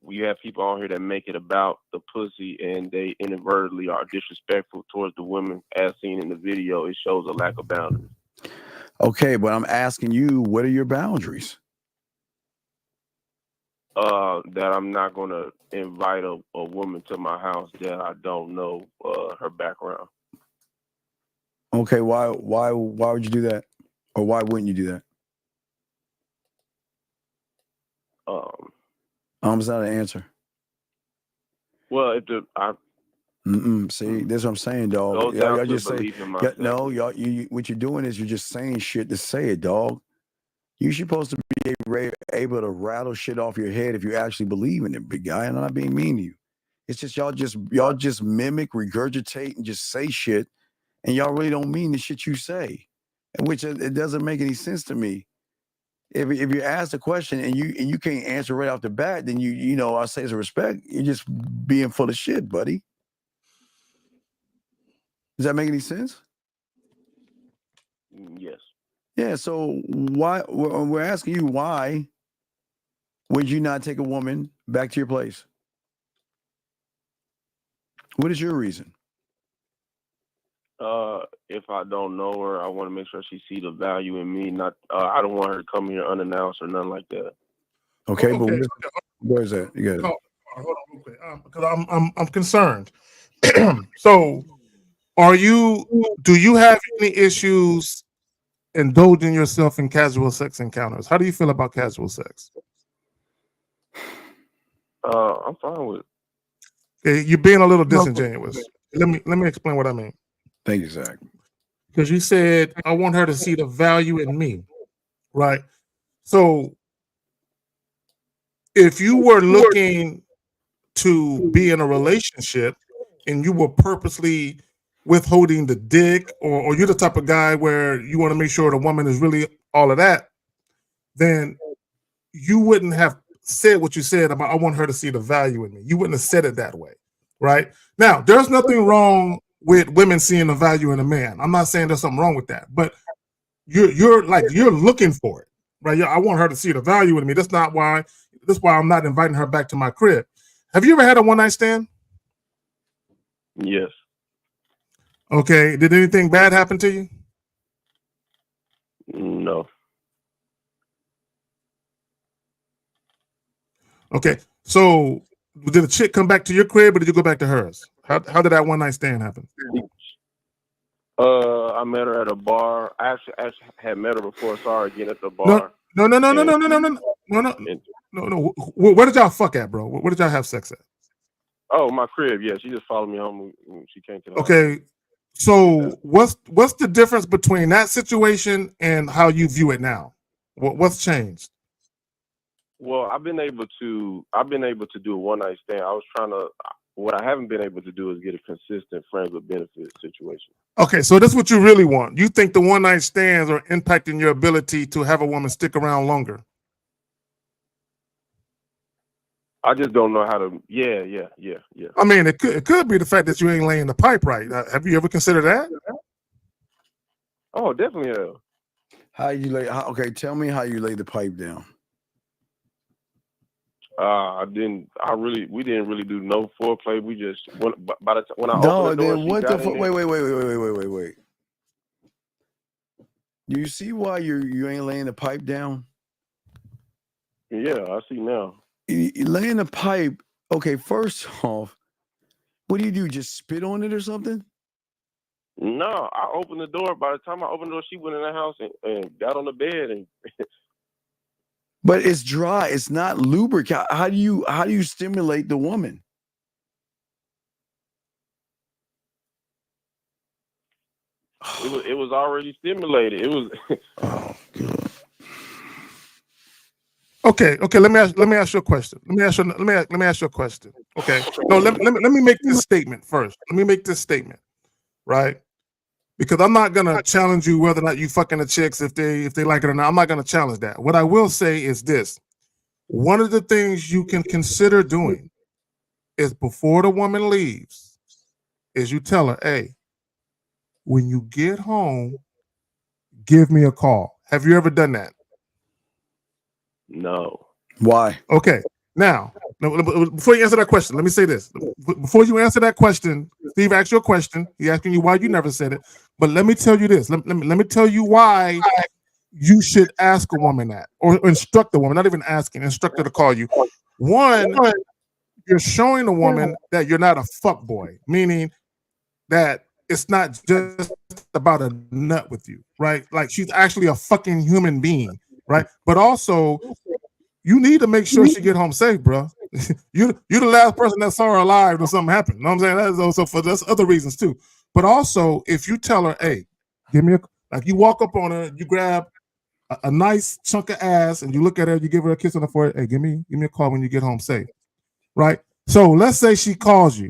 we have people on here that make it about the pussy and they inadvertently are disrespectful towards the women, as seen in the video, it shows a lack of boundaries. Okay, but I'm asking you, what are your boundaries? That I'm not going to invite a woman to my house that I don't know her background. Okay, why would you do that? Or why wouldn't you do that? It's not an answer. Well, See, that's what I'm saying, dog. Y'all just say, no, y'all. What you're doing is you're just saying shit to say it, dog. You're supposed to be able to rattle shit off your head if you actually believe in it, big guy. And I'm not being mean to you. It's just y'all just mimic, regurgitate, and just say shit, and y'all really don't mean the shit you say, and which it doesn't make any sense to me. If you ask the question and you can't answer right off the bat, then you know I say as a respect, you're just being full of shit, buddy. Does that make any sense? Yes. Yeah. So why we're asking you, why would you not take a woman back to your place? What is your reason? If I don't know her, I want to make sure she see the value in me. Not, I don't want her to come here unannounced or nothing like that. Okay, but where's that? You got it. Hold on real quick, because I'm concerned. So, do you have any issues indulging yourself in casual sex encounters? How do you feel about casual sex? I'm fine with it. Okay, you're being a little disingenuous. Let me explain what I mean. Thank you, Zach. Because you said I want her to see the value in me, right? So if you were looking to be in a relationship and you were purposely withholding the dick, or you're the type of guy where you want to make sure the woman is really all of that, then you wouldn't have said what you said about I want her to see the value in me. You wouldn't have said it that way, right? Now, there's nothing wrong with women seeing the value in a man. I'm not saying there's something wrong with that, but you're looking for it, right? I want her to see the value in me. That's not why. this is why I'm not inviting her back to my crib. Have you ever had a one night stand? Yes. Okay. Did anything bad happen to you? No. Okay. So did a chick come back to your crib or did you go back to hers? How did that one night stand happen? I met her at a bar. I actually had met her before. Saw her again at the No, bar. no, no, no, no, And- no, no, no, no, no, no, and- no. Where did y'all fuck at, bro? Where did y'all have sex at? Oh, my crib. Yeah, she just followed me home when she came to the house. Okay. So what's the difference between that situation and how you view it now? What's changed? Well, I've been able to do a one night stand. What I haven't been able to do is get a consistent friends with benefits situation. Okay, so this is what you really want. You think the one night stands are impacting your ability to have a woman stick around longer? I just don't know how to. Yeah. I mean, it could be the fact that you ain't laying the pipe right. Have you ever considered that? Oh, definitely have. How you lay? Okay, tell me how you lay the pipe down. We didn't really do no foreplay. We just when I No, opened the door, then she what the got in fuck? there. Wait. Do you see why you ain't laying the pipe down? Yeah, I see now. You laying the pipe. Okay, first off, what do? Just spit on it or something? No, I opened the door. By the time I opened the door, she went in the house and got on the bed and. But it's dry. It's not lubricant. How do you stimulate the woman? It was already stimulated. It was. Oh God. Okay. Let me ask you a question. Let me ask you a question. Okay. No, let me make this statement first. Let me make this statement, right? Because I'm not gonna challenge you whether or not you fucking the chicks if they like it or not. I'm not gonna challenge that. What I will say is this: one of the things you can consider doing is before the woman leaves, is you tell her, "Hey, when you get home, give me a call." Have you ever done that? No. Why? Okay. Now, before you answer that question, let me say this. Before you answer that question, Steve asked you a question. He asking you why you never said it. But let me tell you this. Let me tell you why you should ask a woman that, or instruct the woman, not even asking, instruct her to call you. One, you're showing the woman that you're not a fuck boy, meaning that it's not just about a nut with you, right? Like she's actually a fucking human being, right? But also, you need to make sure she get home safe, bro. you the last person that saw her alive when something happened. You know what I'm saying? That's also that's other reasons too. But also, if you tell her, "Hey, give me you walk up on her, you grab a nice chunk of ass, and you look at her, you give her a kiss on the forehead. Hey, give me a call when you get home safe, right? So let's say she calls you.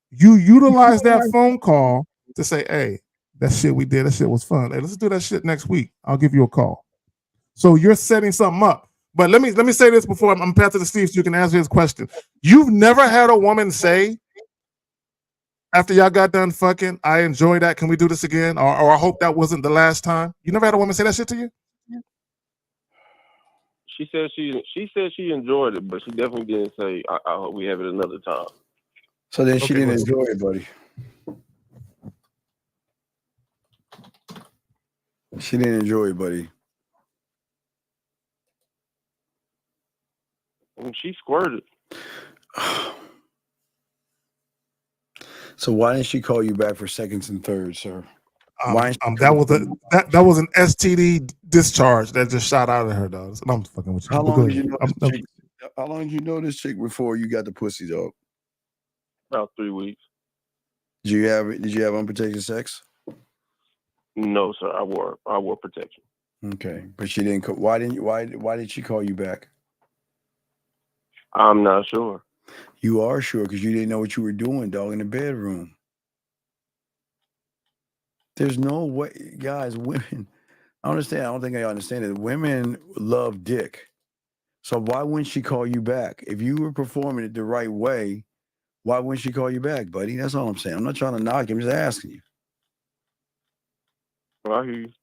You utilize that phone call to say, "Hey, that shit we did, that shit was fun. Hey, let's do that shit next week. I'll give you a call." So you're setting something up. But let me say this before I'm passing to Steve so you can answer his question. You've never had a woman say, after y'all got done fucking, "I enjoy that. Can we do this again?" Or "I hope that wasn't the last time." You never had a woman say that shit to you? She said she enjoyed it, but she definitely didn't say, I hope we have it another time. So then she didn't enjoy it, buddy. She didn't enjoy it, buddy. She squirted. So why didn't she call you back for seconds and thirds, sir? That was an STD discharge that just shot out of her, dog. I'm fucking with you. How But long go did you ahead. know this chick? How long did you know this chick before you got the pussy, dog? About 3 weeks. Did you have unprotected sex? No, sir. I wore protection. Okay, but she didn't. Why did she call you back? I'm not sure. You are sure because you didn't know what you were doing, dog, in the bedroom. There's no way, guys. Women, I understand. I don't think I understand it. Women love dick, so why wouldn't she call you back if you were performing it the right way? Why wouldn't she call you back, buddy? That's all I'm saying. I'm not trying to knock you. I'm just asking you. I hear you.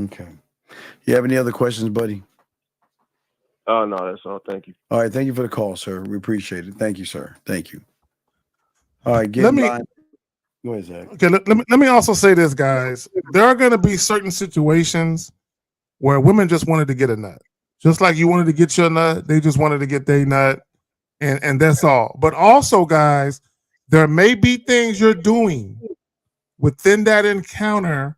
Okay. You have any other questions, buddy? Oh no, that's all. Thank you. All right, thank you for the call, sir. We appreciate it. Thank you, sir. Thank you. All right, get Let in me line. Go ahead, Zach. okay. Let me also say this, guys. There are going to be certain situations where women just wanted to get a nut, just like you wanted to get your nut. They just wanted to get their nut, and that's all. But also, guys, there may be things you're doing within that encounter.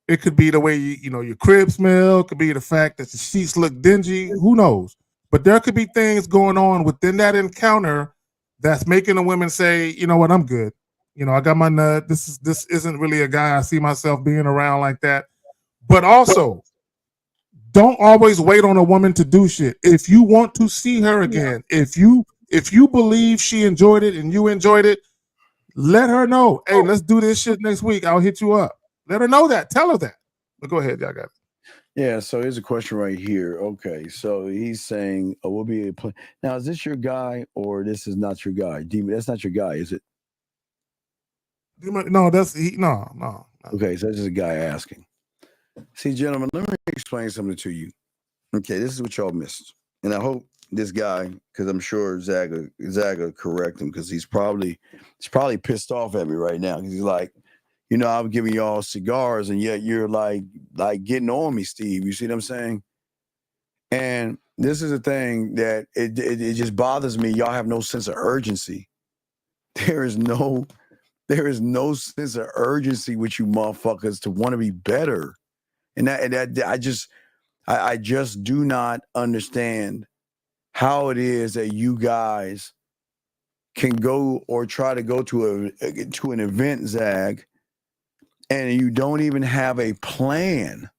It could be the way your crib smell. It could be the fact that the sheets look dingy. Who knows? But there could be things going on within that encounter that's making the women say, you know what, I'm good. I got my nut. This isn't really a guy I see myself being around like that. But also, don't always wait on a woman to do shit. If you want to see her again, if you believe she enjoyed it and you enjoyed it, let her know. Hey, let's do this shit next week. I'll hit you up. Let her know that. Tell her that. But go ahead, y'all got it. Yeah, so here's a question right here. Okay, so he's saying, we'll be a play. Now, is this your guy or this is not your guy? Demon, that's not your guy, is it? No, no. Okay, so that's just a guy asking. See, gentlemen, let me explain something to you. Okay, this is what y'all missed. And I hope this guy, because I'm sure Zach will correct him, because he's probably pissed off at me right now. Because he's like, I'm giving y'all cigars, and yet you're like getting on me, Steve. You see what I'm saying? And this is a thing that it just bothers me. Y'all have no sense of urgency. There is no sense of urgency with you motherfuckers to want to be better. And that I just do not understand how it is that you guys can go or try to go to an event, Zag, and you don't even have a plan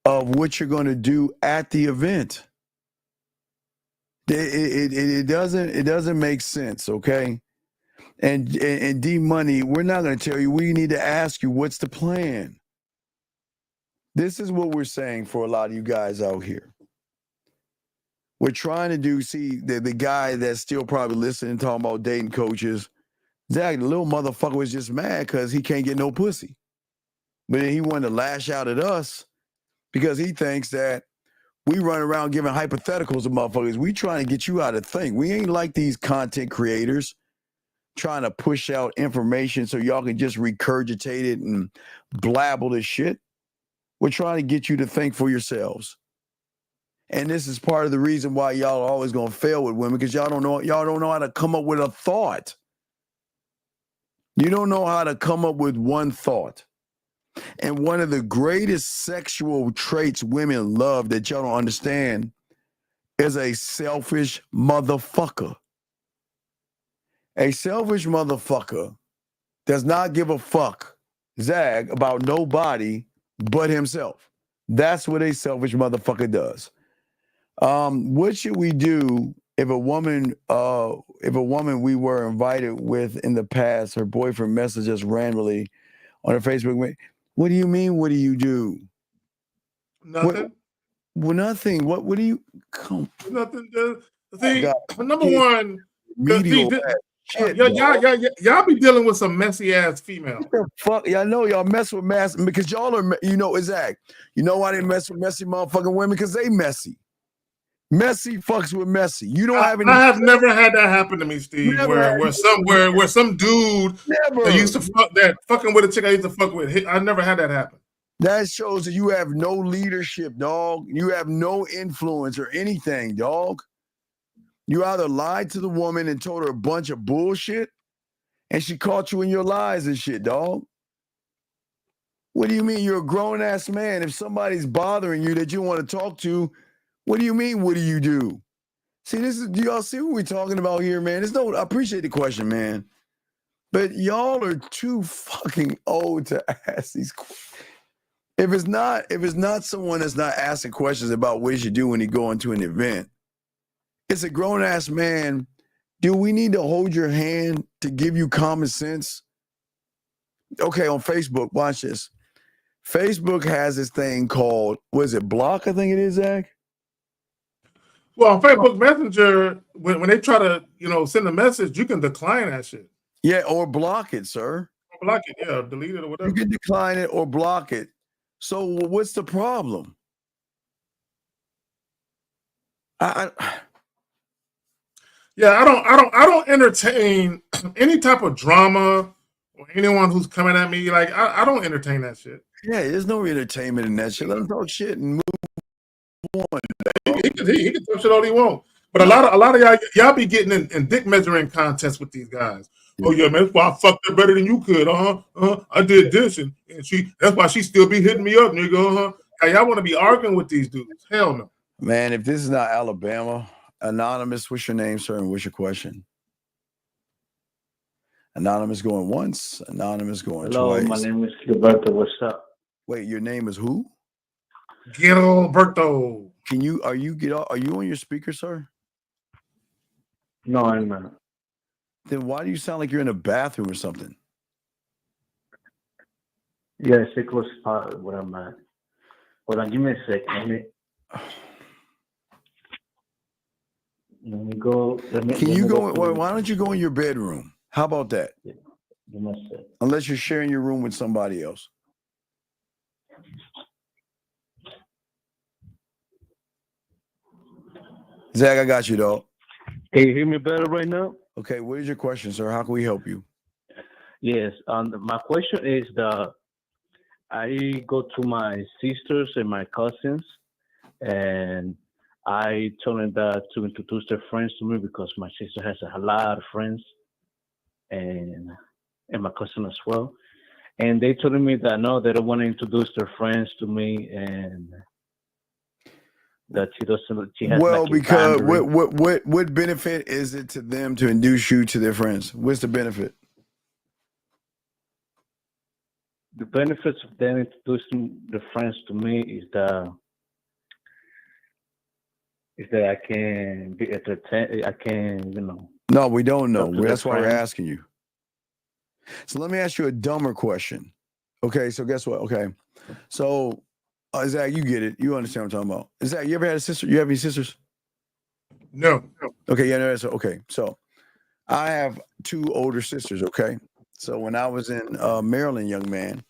of what you're going to do at the event. It doesn't make sense, okay? And D Money, we're not going to tell you. We need to ask you, what's the plan? This is what we're saying for a lot of you guys out here. We're trying to do, see, the guy that's still probably listening, talking about dating coaches. Zach, the little motherfucker was just mad because he can't get no pussy. But then he wanted to lash out at us because he thinks that we run around giving hypotheticals to motherfuckers. We trying to get you out of think. We ain't like these content creators trying to push out information so y'all can just regurgitate it and blabble this shit. We're trying to get you to think for yourselves. And this is part of the reason why y'all are always going to fail with women, because y'all don't know how to come up with a thought. You don't know how to come up with one thought. And one of the greatest sexual traits women love that y'all don't understand is a selfish motherfucker. A selfish motherfucker does not give a fuck, Zag, about nobody but himself. That's what a selfish motherfucker does. What should we do if a woman we were invited with in the past, her boyfriend messaged us randomly on her Facebook? What do you mean? What do you do? Nothing. Nothing. What do you come? Nothing. See, God, number one, medial shit. Y'all be dealing with some messy ass female. Fuck, y'all know y'all mess with mass because y'all are, Zach. You know why they mess with messy motherfucking women? Because they messy. Messy fucks with messy. You don't have any. I have never had that happen to me, Steve. Where some dude that used to fucking with a chick I used to fuck with. I never had that happen. That shows that you have no leadership, dog. You have no influence or anything, dog. You either lied to the woman and told her a bunch of bullshit, and she caught you in your lies and shit, dog. What do you mean? You're a grown-ass man. If somebody's bothering you that you want to talk to, what do you mean? What do you do? See, do y'all see what we're talking about here, man? I appreciate the question, man. But y'all are too fucking old to ask these questions. If it's not someone that's not asking questions about what you should do when you go into an event, it's a grown-ass man. Do we need to hold your hand to give you common sense? Okay, on Facebook, watch this. Facebook has this thing called, what is it, block, I think it is, Zach? Well, on Facebook Messenger, when they try to, send a message, you can decline that shit. Yeah, or block it, sir. Block it, yeah, delete it or whatever. You can decline it or block it. So what's the problem? Yeah, I don't entertain any type of drama or anyone who's coming at me. Like I don't entertain that shit. Yeah, there's no entertainment in that shit. Let them talk shit and move on. He can talk shit all he wants. But a lot of y'all be getting in dick measuring contests with these guys. Oh yeah, man, that's why I fucked her better than you could. I did this and that's why she still be hitting me up, nigga. Y'all want to be arguing with these dudes? Hell no. Man, if this is not Alabama, Anonymous, what's your name, sir, and what's your question? Anonymous going once, Anonymous going Hello, twice. my name is Gilberto. What's up? Wait, your name is who? Gilberto. Are you on your speaker, sir? No, I'm not. Then why do you sound like you're in a bathroom or something? Yeah, it's a close spot where I'm at. Hold on, give me a second. Let me go. Can you go? Why don't you go in your bedroom? How about that? Give me a second. Unless you're sharing your room with somebody else. Zach, I got you, dog. Can you hear me better right now? Okay, what is your question, sir? How can we help you? Yes. My question is that I go to my sisters and my cousins, and I told them that to introduce their friends to me because my sister has a lot of friends, and my cousin as well. And they told me that no, they don't want to introduce their friends to me, and that she doesn't. She has Well, like a because boundary. what benefit is it to them to induce you to their friends? What's the benefit? The benefits of them introducing the friends to me is that I can be entertained. I can, No, we don't know. talk to their That's why we're friends. asking you. So let me ask you a dumber question. Okay, so guess what? Okay, so Zach, you get it. You understand what I'm talking about. Zach, you ever had a sister? You have any sisters? No. Okay, yeah, no, okay. So I have two older sisters. Okay, so when I was in Maryland, young man,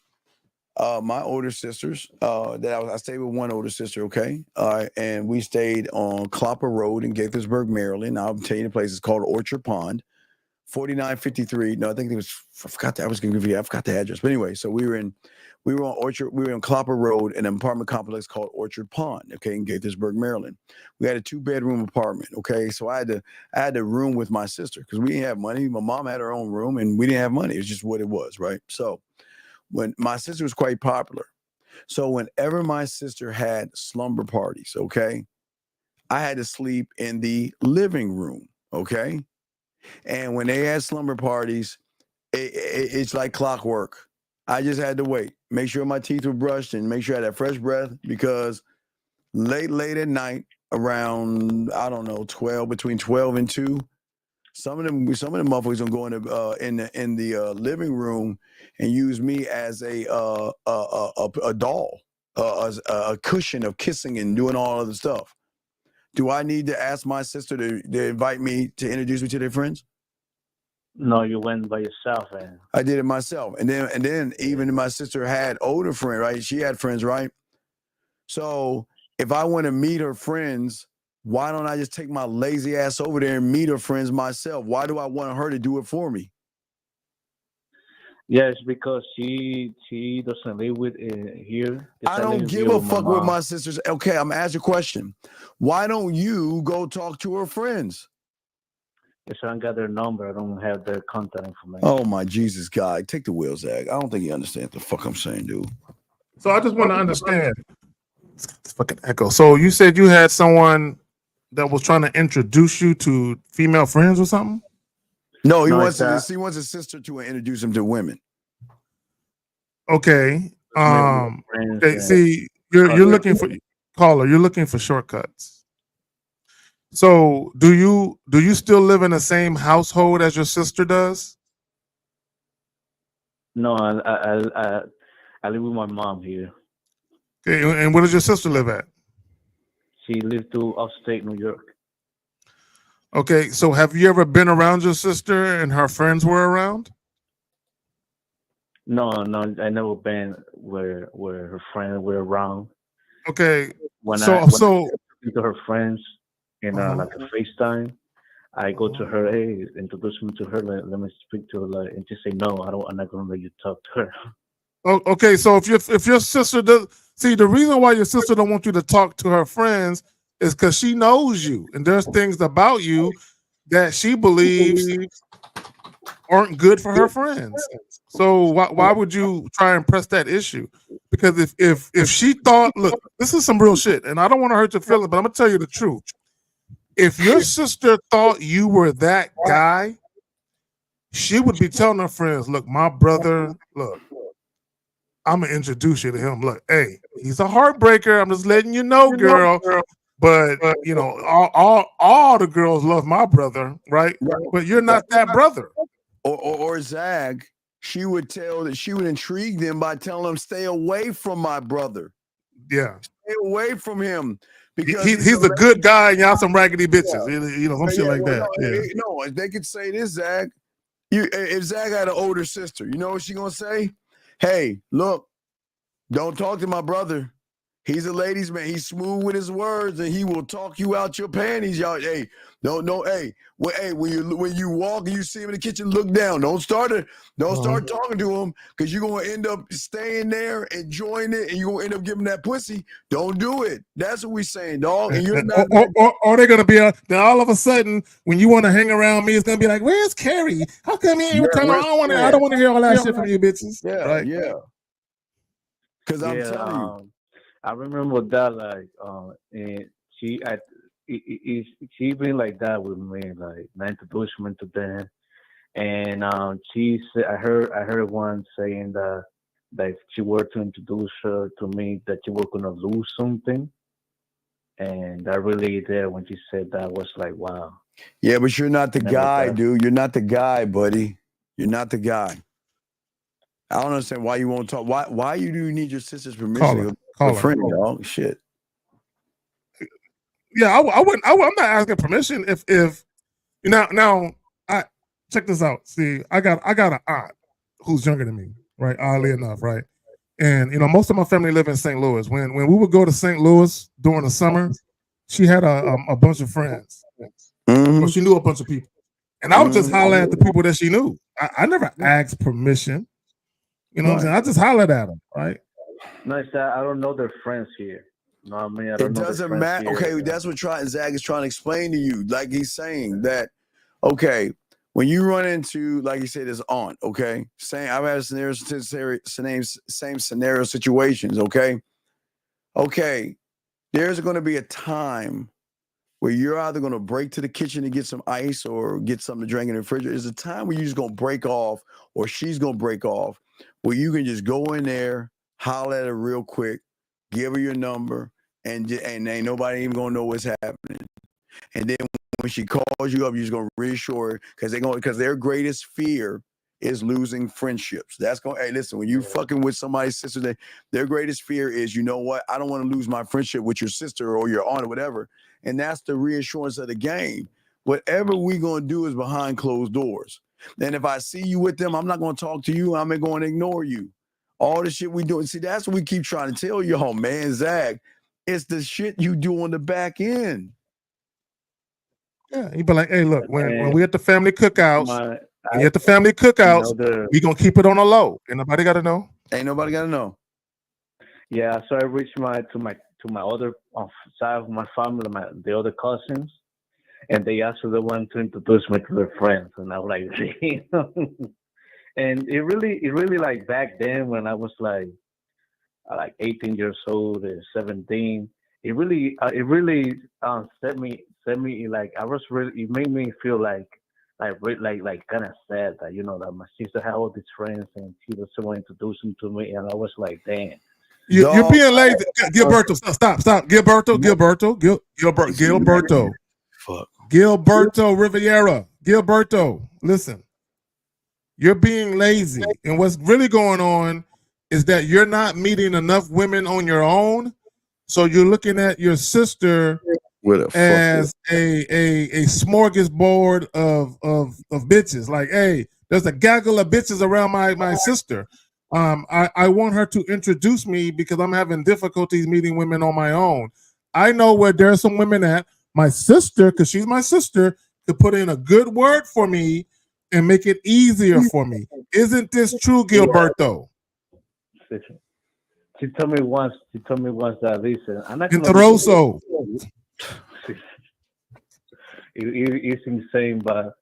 my older sisters, I stayed with one older sister. Okay, and we stayed on Clopper Road in Gaithersburg, Maryland. I'll tell you the place. It's called Orchard Pond. 4953. No, I think it was. I forgot. I was going to give you. I forgot the address. But anyway, so we were on Orchard. We were on Clopper Road in an apartment complex called Orchard Pond. Okay, in Gaithersburg, Maryland. We had a 2-bedroom apartment. Okay, so I had to room with my sister because we didn't have money. My mom had her own room, and we didn't have money. It's just what it was, right? So when my sister was quite popular, so whenever my sister had slumber parties, okay, I had to sleep in the living room. Okay. And when they had slumber parties, it's like clockwork. I just had to wait, make sure my teeth were brushed and make sure I had fresh breath because late at night, around, I don't know, between 12 and 2, some of them motherfuckers gonna go in the living room and use me as a doll, a cushion of kissing and doing all other stuff. Do I need to ask my sister to invite me to introduce me to their friends? No, you went by yourself, and I did it myself. And then even my sister had older friends, right? She had friends, right? So if I want to meet her friends, why don't I just take my lazy ass over there and meet her friends myself? Why do I want her to do it for me? yes, because she doesn't live with here. I don't give a fuck with my sisters. Okay, I'm asking you a question. Why don't you go talk to her friends? Yes, I don't got their number. I don't have their contact information. Oh my Jesus, God. Take the wheel, Zach. I don't think you understand what the fuck I'm saying, dude. So I just want to understand. It's fucking echo. So you said you had someone that was trying to introduce you to female friends or something? No, he wants a sister to introduce him to women. Okay. Okay. See, you're looking for caller. You're looking for shortcuts. So do you still live in the same household as your sister does? No, I live with my mom here. Okay. And where does your sister live at? She lives to upstate New York. Okay. So have you ever been around your sister and her friends were around? No, I never been where her friends were around. Okay, When so I so speak to her friends in uh-huh. like a FaceTime, I go to her, hey, introduce me to her, let me speak to her, like, and she say, no, I'm not gonna let you talk to her. Okay, so if your sister does see the reason why your sister don't want you to talk to her friends is because she knows you and there's things about you that she believes aren't good for her friends. So why would you try and press that issue? Because if she thought, look, this is some real shit, and I don't want to hurt your feelings, but I'm gonna tell you the truth. If your sister thought you were that guy, she would be telling her friends, look, my brother, look, I'm gonna introduce you to him. Look, hey, he's a heartbreaker. I'm just letting you know, girl. But you know, all the girls love my brother, right? But you're not that brother. Or Zag, she would intrigue them by telling them, stay away from my brother. Yeah. Stay away from him. Because He's a good guy and y'all some raggedy bitches. You know, some shit like that. No, they could say this, Zag. If Zag had an older sister, you know what she gonna say? Hey, look, don't talk to my brother. He's a ladies' man. He's smooth with his words, and he will talk you out your panties, y'all. Hey, hey, when you walk and you see him in the kitchen, look down. Don't start talking to him because you're gonna end up staying there, enjoying it, and you're gonna end up giving that pussy. Don't do it. That's what we're saying, dog. And you're not. Or they're gonna be then all of a sudden when you want to hang around me, it's gonna be like, where's Carrie? How come he ain't returning? I don't want to hear all that shit from you bitches. Yeah, right? Yeah. Because I'm telling you. I remember that, like, and she she been like that with me, like, my introduction to them, and she said, I heard one saying that if she were to introduce her to me, that she were gonna lose something, and that really there when she said that was like, wow. Yeah, but you're not the guy, dude. You're not the guy, buddy. You're not the guy. I don't understand why you won't talk. Why do you need your sister's permission to go to a friend, dog? Shit. Yeah, I wouldn't. I'm not asking permission. If now, I check this out. See, I got an aunt who's younger than me, right? Oddly enough, right? And you know, most of my family live in St. Louis. When we would go to St. Louis during the summer, she had a bunch of friends. Well, she knew a bunch of people, and I would just holler at the people that she knew. I never asked permission. You know what I'm saying? I just hollered at them, right? No, it's that I don't know their friends here. No, I mean, I It don't know their doesn't friends matter. here. Okay, that's what Zag is trying to explain to you. Like he's saying that, okay, when you run into, like he said, his aunt, okay, I've had same scenario situations, okay? Okay, there's going to be a time where you're either going to break to the kitchen to get some ice or get something to drink in the refrigerator. There's a time where you're just going to break off, or she's going to break off, where you can just go in there, holler at her real quick, give her your number, and ain't nobody even going to know what's happening. And then when she calls you up, you're just going to reassure her because their greatest fear is losing friendships. That's going. Hey, listen, when you fucking with somebody's sister, their greatest fear is, you know what? I don't want to lose my friendship with your sister or your aunt or whatever. And that's the reassurance of the game. Whatever we gonna do is behind closed doors. And if I see you with them, I'm not gonna talk to you. I'm going to ignore you. All the shit we do. And see, that's what we keep trying to tell y'all, man, Zag. It's the shit you do on the back end. Yeah, you'd be like, hey, look, when we at the family cookouts, we gonna keep it on the low. Ain't nobody gotta know. Ain't nobody gotta know. Yeah, so I reached to my other side of my family, the other cousins, and they actually want to introduce me to their friends, and I was like, and it really like back then when I was like 18 years old or 17, it really set me like I was really, it made me feel like kind of sad that, you know, that my sister had all these friends and she was someone introducing to me, and I was like, damn. You're being lazy. Gilberto, stop. Gilberto. Fuck. Gilberto Riviera. Gilberto, listen. You're being lazy. And what's really going on is that you're not meeting enough women on your own. So you're looking at your sister as a smorgasbord of bitches. Like, hey, there's a gaggle of bitches around my sister. I want her to introduce me because I'm having difficulties meeting women on my own. I know where there are some women at. My sister, because she's my sister, could put in a good word for me and make it easier for me. Isn't this true, Gilberto? She told me once that, listen, I'm not gonna Interoso. It's insane, but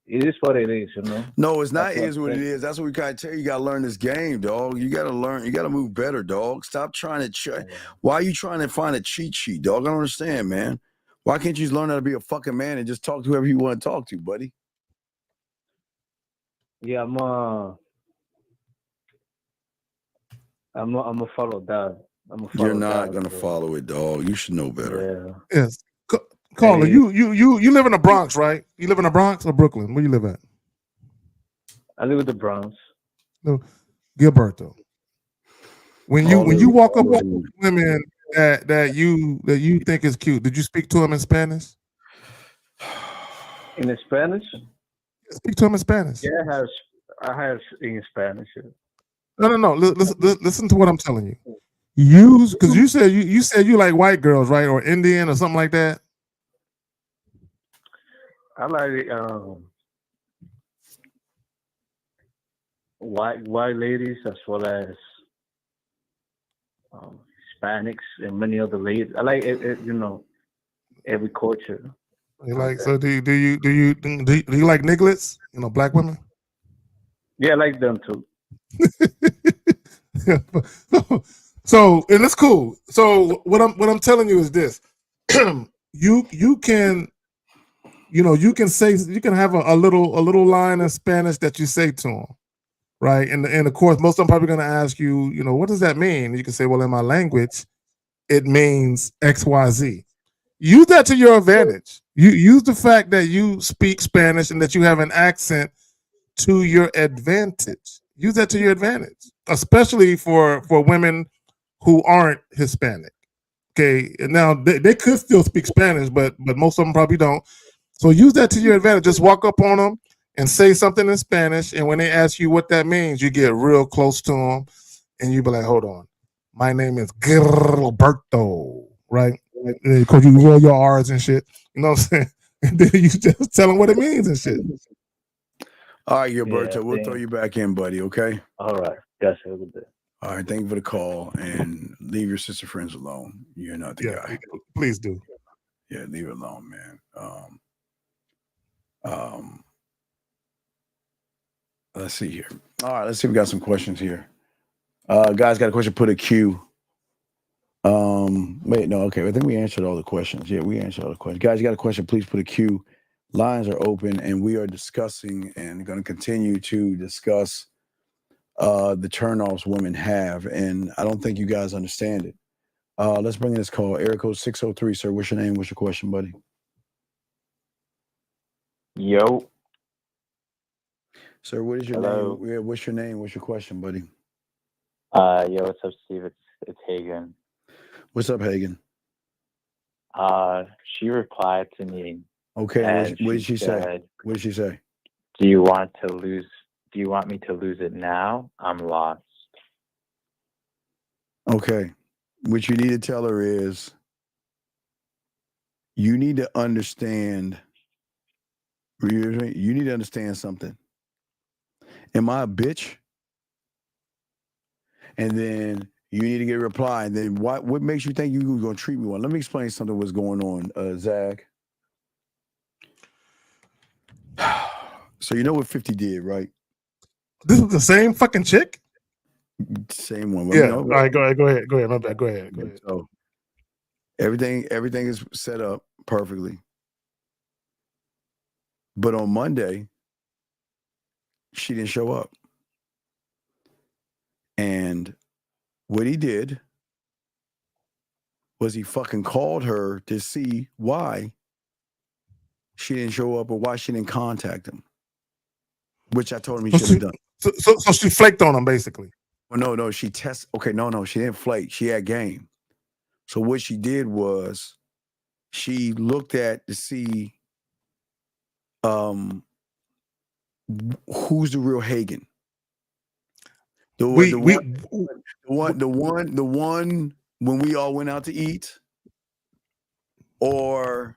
it is what it is, you know. No, it's not. That's Is what it is. That's what we gotta tell you. You gotta learn this game, dog. You gotta learn. You gotta move better, dog. Stop trying to. Why are you trying to find a cheat sheet, dog? I don't understand, man. Why can't you just learn how to be a fucking man and just talk to whoever you want to talk to, buddy? Yeah, I'm gonna follow that. You're not gonna follow it, dog. You should know better. Yeah. Yes. Caller, Hey. you live in the Bronx, right? You live in the Bronx or Brooklyn? Where you live at? I live in the Bronx. No, Gilberto. When you walk up on women that you think is cute, did you speak to them in Spanish? In Spanish? Speak to them in Spanish. Yeah, I have in Spanish. No. Listen to what I'm telling you. Use because you said you like white girls, right, or Indian or something like that. I like white ladies as well as Hispanics and many other ladies. I like every culture. You like so? Do you like nigglets? You know, black women. Yeah, I like them too. So and it's cool. So what I'm telling you is this: you can say you can have a little line in Spanish that you say to them, right? And of course, most of them probably going to ask you, what does that mean? And you can say, well, in my language, it means X, Y, Z. Use that to your advantage. You use the fact that you speak Spanish and that you have an accent to your advantage. Use that to your advantage, especially for women who aren't Hispanic. Okay, and now they could still speak Spanish, but most of them probably don't. So use that to your advantage. Just walk up on them and say something in Spanish, and when they ask you what that means, you get real close to them, and you be like, "Hold on, my name is Gilberto," right? Because you roll your R's and shit. You know what I'm saying? And then you just tell them what it means and shit. All right, Gilberto, we'll throw you back in, buddy. Okay. All right. Gotcha. Have a good day. All right, thank you for the call, and leave your sister friends alone. You're not the guy. Please do. Yeah, leave it alone, man. Let's see here. All right, let's see if we got some questions here. Guys, got a question? Put a Q. Wait, no, okay. I think we answered all the questions. Yeah, we answered all the questions. Guys, you got a question? Please put a Q. Lines are open, and we are discussing and going to continue to discuss the turnoffs women have, and I don't think you guys understand it. Let's bring in this call. Area code 603, sir. What's your name? What's your question, buddy? Yo. Sir, what is your Hello. name? What's your name? What's your question, buddy? Yo, what's up, Steve? It's Hagen. What's up, Hagen? She replied to me. Okay, and what did she say? said, What did she say? Do you want me to lose it now? I'm lost. Okay. What you need to tell her is you need to understand. You need to understand something. Am I a bitch? And then you need to get a reply. And then what makes you think you're going to treat me well? Let me explain something what's going on, Zach. So you know what 50 did, right? This is the same fucking chick? Same one. Yeah. All right, go ahead. My bad. Go ahead. So everything is set up perfectly. But on Monday, she didn't show up. And what he did was he fucking called her to see why she didn't show up or why she didn't contact him, which I told him he should have done. So she flaked on him, basically. Well, no, she she didn't flake. She had game. So what she did was she looked at to see who's the real Hagen. The one when we all went out to eat, or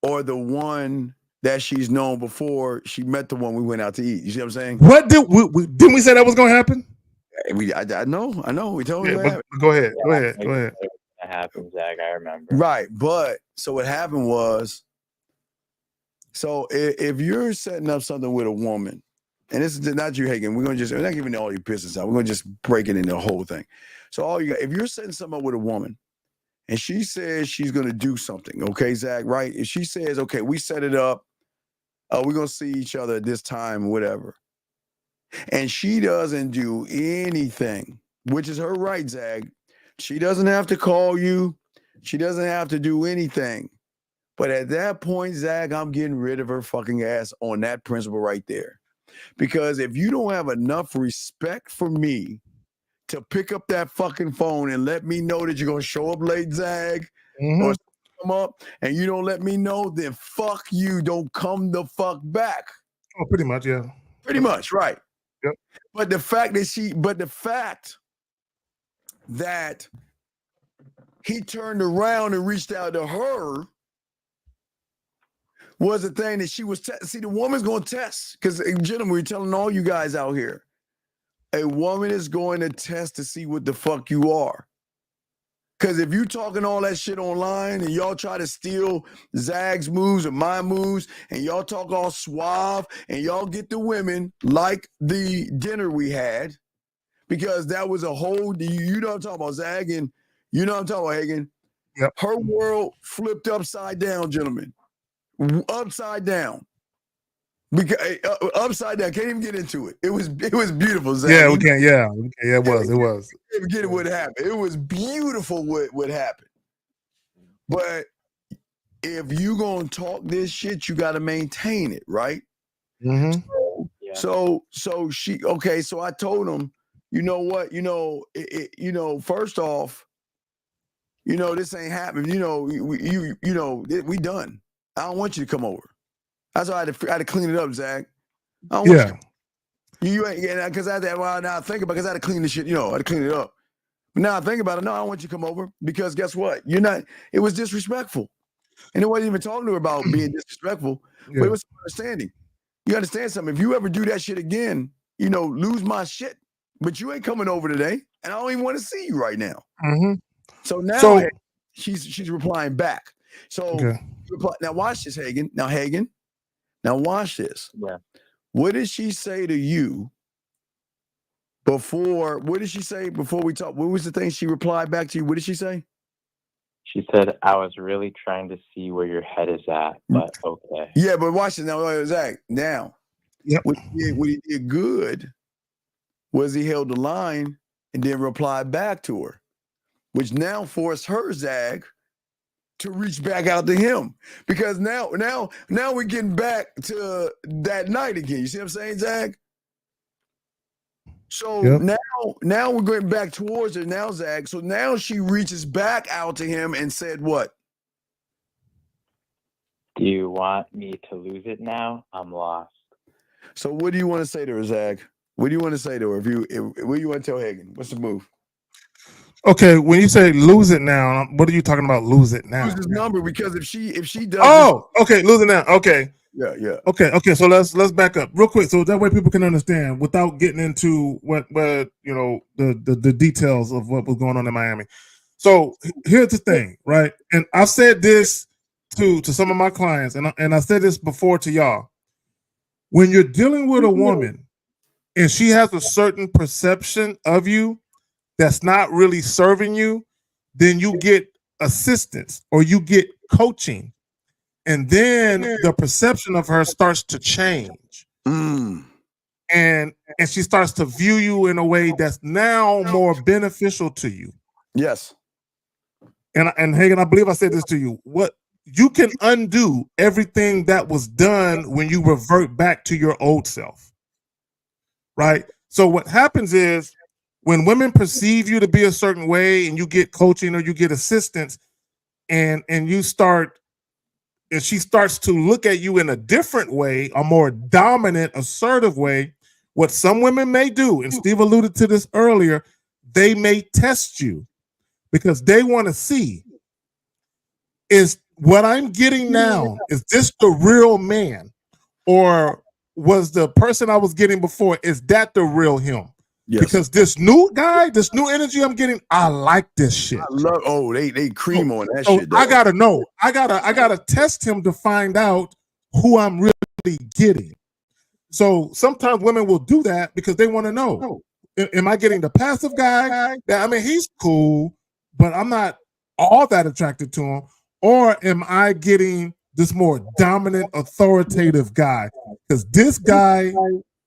the one that she's known before she met the one we went out to eat. You see what I'm saying? What didn't we say that was going to happen? I know. We told you. Yeah, go ahead. Go ahead. That happened, Zach. I remember. Right, but so what happened was, so if you're setting up something with a woman, and this is not you, Hagen, we're not giving all your business out. We're gonna just break it into the whole thing. So if you're setting something up with a woman, and she says she's gonna do something, okay, Zach, right? If she says, okay, we set it up, we're gonna see each other at this time, whatever, and she doesn't do anything, which is her right, Zach. She doesn't have to call you. She doesn't have to do anything. But at that point, Zach, I'm getting rid of her fucking ass on that principle right there. Because if you don't have enough respect for me to pick up that fucking phone and let me know that you're going to show up late, Zach, or come up, and you don't let me know, then fuck you. Don't come the fuck back. Oh, pretty much, yeah. Pretty much, right. Yep. But the fact that he turned around and reached out to her was the thing that she was see, the woman's going to test, because gentlemen, we're telling all you guys out here, a woman is going to test to see what the fuck you are. Because if you talking all that shit online and y'all try to steal Zag's moves or my moves, and y'all talk all suave, and y'all get the women like the dinner we had, because that was a whole, you know what I'm talking about, Zag, and you know what I'm talking about, Hagen. Yep. Her world flipped upside down, gentlemen. Upside down. Because upside down, can't even get into it. It was beautiful, Zach. Yeah, we can't. Yeah, it was. Can't even get what happened. It was beautiful what happened. But if you gonna talk this shit, you got to maintain it, right? Mm-hmm. So she okay. So I told him, you know what? First off, this ain't happening. We done. I don't want you to come over. That's why I had to clean it up, Zach. I don't want you ain't getting that, because I now I think about, because I had to clean the shit, I had to clean it up. But now I think about it, no, I don't want you to come over, because guess what? It was disrespectful. And it wasn't even talking to her about being disrespectful, but it was understanding. You understand something? If you ever do that shit again, lose my shit. But you ain't coming over today, and I don't even want to see you right now. Mm-hmm. So now she's replying back. So now watch this, Hagen. Now watch this. Yeah. What did she say to you before? What did she say before we talked? What was the thing she replied back to you? What did she say? She said, I was really trying to see where your head is at, but okay. Yeah, but watch this now, Zach. Now, what he did good was he held the line and then replied back to her, which now forced her, Zach, to reach back out to him, because now we're getting back to that night again. You see what I'm saying, Zach? So now we're going back towards her now, Zach. So now she reaches back out to him and said what? Do you want me to lose it now? I'm lost. So what do you want to say to her, Zach? What do you want to say to her? What do you want to tell Hagen? What's the move? Okay, when you say lose it now, what are you talking about? Lose it now. Lose his number, because if she does. Oh, okay, lose it now. Okay. Yeah. Okay. So let's back up real quick, so that way people can understand without getting into what the details of what was going on in Miami. So here's the thing, right? And I've said this to some of my clients, and I said this before to y'all. When you're dealing with a woman and she has a certain perception of you that's not really serving you, then you get assistance or you get coaching. And then the perception of her starts to change. And she starts to view you in a way that's now more beneficial to you. Yes. And Hagen, I believe I said this to you. What you can undo everything that was done when you revert back to your old self. Right? So what happens is, when women perceive you to be a certain way and you get coaching or you get assistance, and she starts to look at you in a different way, a more dominant, assertive way, What some women may do, and Steve alluded to this earlier, they may test you because they want to see, is what I'm getting now, is this the real man? Or was the person I was getting before, is that the real him? Yes. Because this new guy, this new energy I'm getting, I like this shit. I love. Oh, they cream on that So shit. I Dog. gotta know. I gotta test him to find out who I'm really getting. So sometimes women will do that because they want to know: am I getting the passive guy? I mean, he's cool, but I'm not all that attracted to him, or am I getting this more dominant, authoritative guy? Because this guy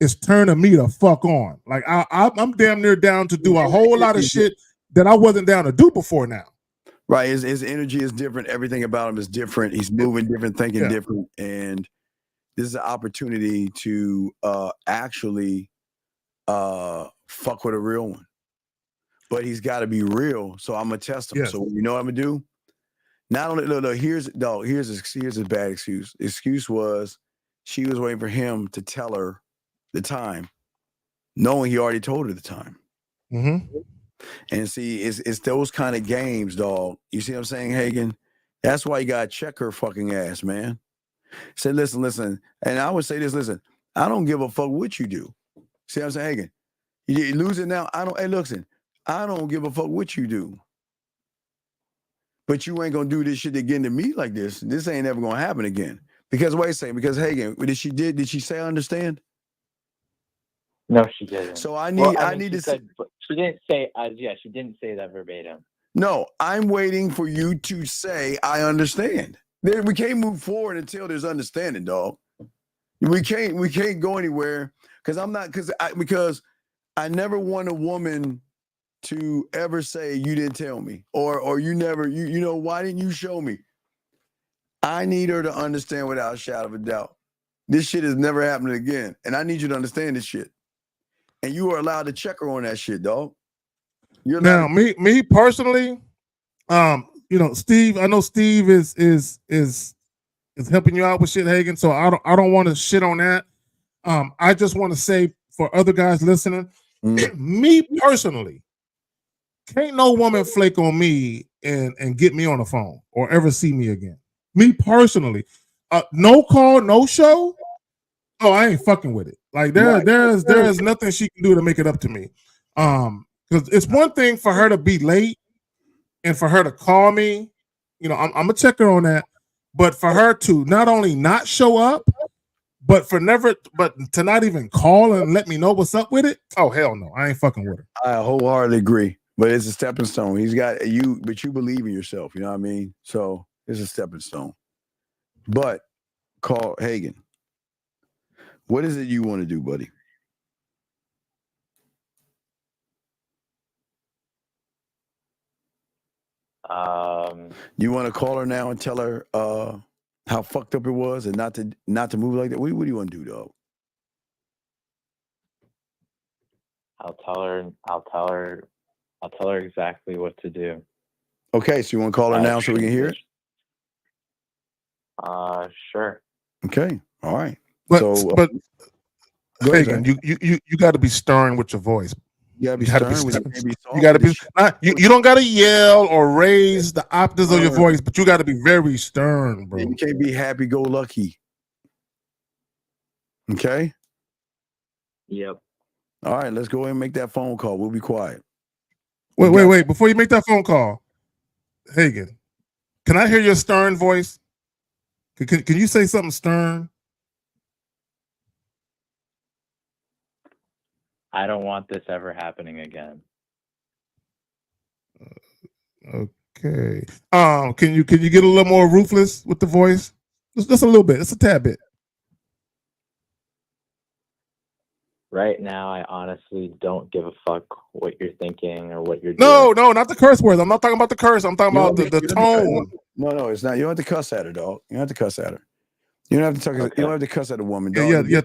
is turning me the fuck on. Like I'm damn near down to do a whole lot of shit that I wasn't down to do before now. Right. His energy is different. Everything about him is different. He's moving different, thinking different. And this is an opportunity to actually fuck with a real one. But he's got to be real. So I'm going to test him. Yes. So you know what I'm going to do? Not only, no, here's a bad excuse. The excuse was she was waiting for him to tell her the time, knowing he already told her the time. Mm-hmm. And see, it's those kind of games, dog. You see what I'm saying, Hagen? That's why you gotta check her fucking ass, man. Say, listen. And I would say this, listen, I don't give a fuck what you do. See what I'm saying, Hagen? You lose it now. Hey, listen, I don't give a fuck what you do. But you ain't gonna do this shit again to me like this. This ain't ever gonna happen again. Because wait a second, because Hagen, did she say I understand? No, she didn't. So I need she to said, she didn't say she didn't say that verbatim. No, I'm waiting for you to say I understand. We can't move forward until there's understanding, dog. We can't go anywhere because I never want a woman to ever say you didn't tell me or you never you know why didn't you show me? I need her to understand without a shadow of a doubt. This shit is never happening again, and I need you to understand this shit. And you are allowed to check her on that shit, dog. You're now, me personally, Steve. I know Steve is helping you out with shit, Hagen. So I don't want to shit on that. I just want to say for other guys listening, me personally, can't no woman flake on me and get me on the phone or ever see me again. Me personally, no call, no show. Oh, I ain't fucking with it. Like there's nothing she can do to make it up to me. Because it's one thing for her to be late and for her to call me. I'm gonna check her on that. But for her to not only not show up, but to not even call and let me know what's up with it. Oh hell no, I ain't fucking with her. I wholeheartedly agree. But it's a stepping stone. He's got you, but you believe in yourself. You know what I mean? So it's a stepping stone. But call Hagen. What is it you want to do, buddy? You want to call her now and tell her how fucked up it was and not to move like that? What do you want to do, dog? I'll tell her exactly what to do. Okay, so you want to call her now so we can hear it? Sure. Okay, all right. But Hagen, you got to be stern with your voice. You got to be stern. You got to be. You don't got to yell or raise the octaves of your voice, but you got to be very stern, bro. You can't be happy-go-lucky. Okay. Yep. All right, let's go ahead and make that phone call. We'll be quiet. Wait. Before you make that phone call, Hagen, can I hear your stern voice? Can you say something stern? I don't want this ever happening again. Okay. Can you get a little more ruthless with the voice? Just a little bit. It's a tad bit. Right now, I honestly don't give a fuck what you're thinking or what you're doing. doing. No, not the curse words. I'm not talking about the curse. I'm talking about the tone. No, it's not. You don't have to cuss at her, dog. You don't have to cuss at her. You don't have to talk. Okay. You don't have to cuss at a woman, dog. Yeah.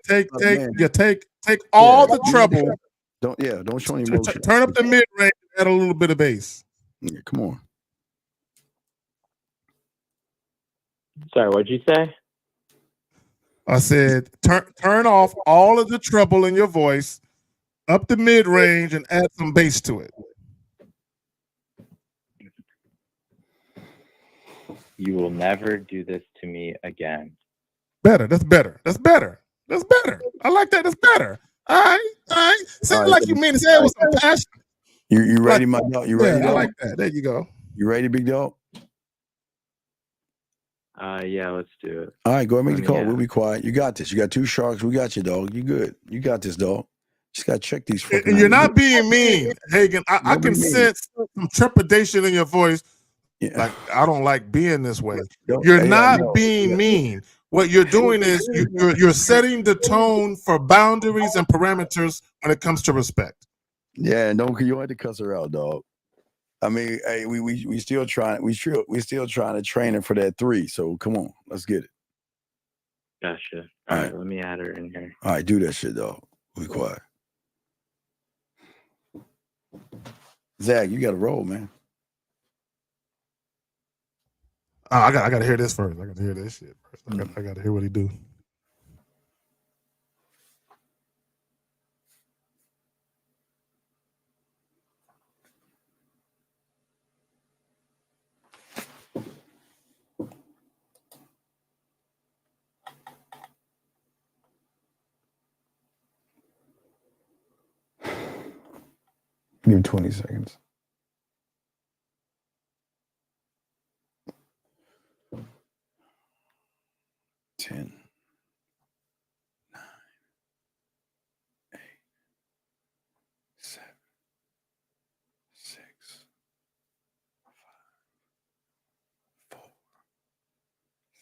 Take all the trouble. Don't show any emotion. Turn up the mid range, add a little bit of bass. Yeah, come on. Sorry, what'd you say? I said, turn off all of the treble in your voice, up the mid range, and add some bass to it. You will never do this to me again. Better. That's better. That's better. That's better. I like that. That's better. All right. All right. Sound like you mean to say it with some passion. You ready, Like, my dog? You ready? Yeah, I Dog? like that. There you go. You ready, big dog? Yeah, let's do it. All right, go ahead and make the call. Yeah. We'll be quiet. You got this. You got two sharks. We got you, dog. You good. You got this, dog. Just got to check these fucking And you're items. not being mean, Hagen. I can sense some trepidation in your voice. Yeah. Like, I don't like being this way. Don't- You're yeah, not no, being yeah. mean. What you're doing is you're setting the tone for boundaries and parameters when it comes to respect. Yeah, and don't you had to cuss her out, dog. I mean, hey, we still trying. We still trying to train her for that 3. So come on, let's get it. Gotcha. All right, let me add her in here. All right, do that shit, dog. Be quiet. Zach, you got to roll, man. I got to hear this first. I got to hear this shit first. I got to hear what he do. Give him 20 seconds. Ten. 9, 8, 7, 6, 5, 4,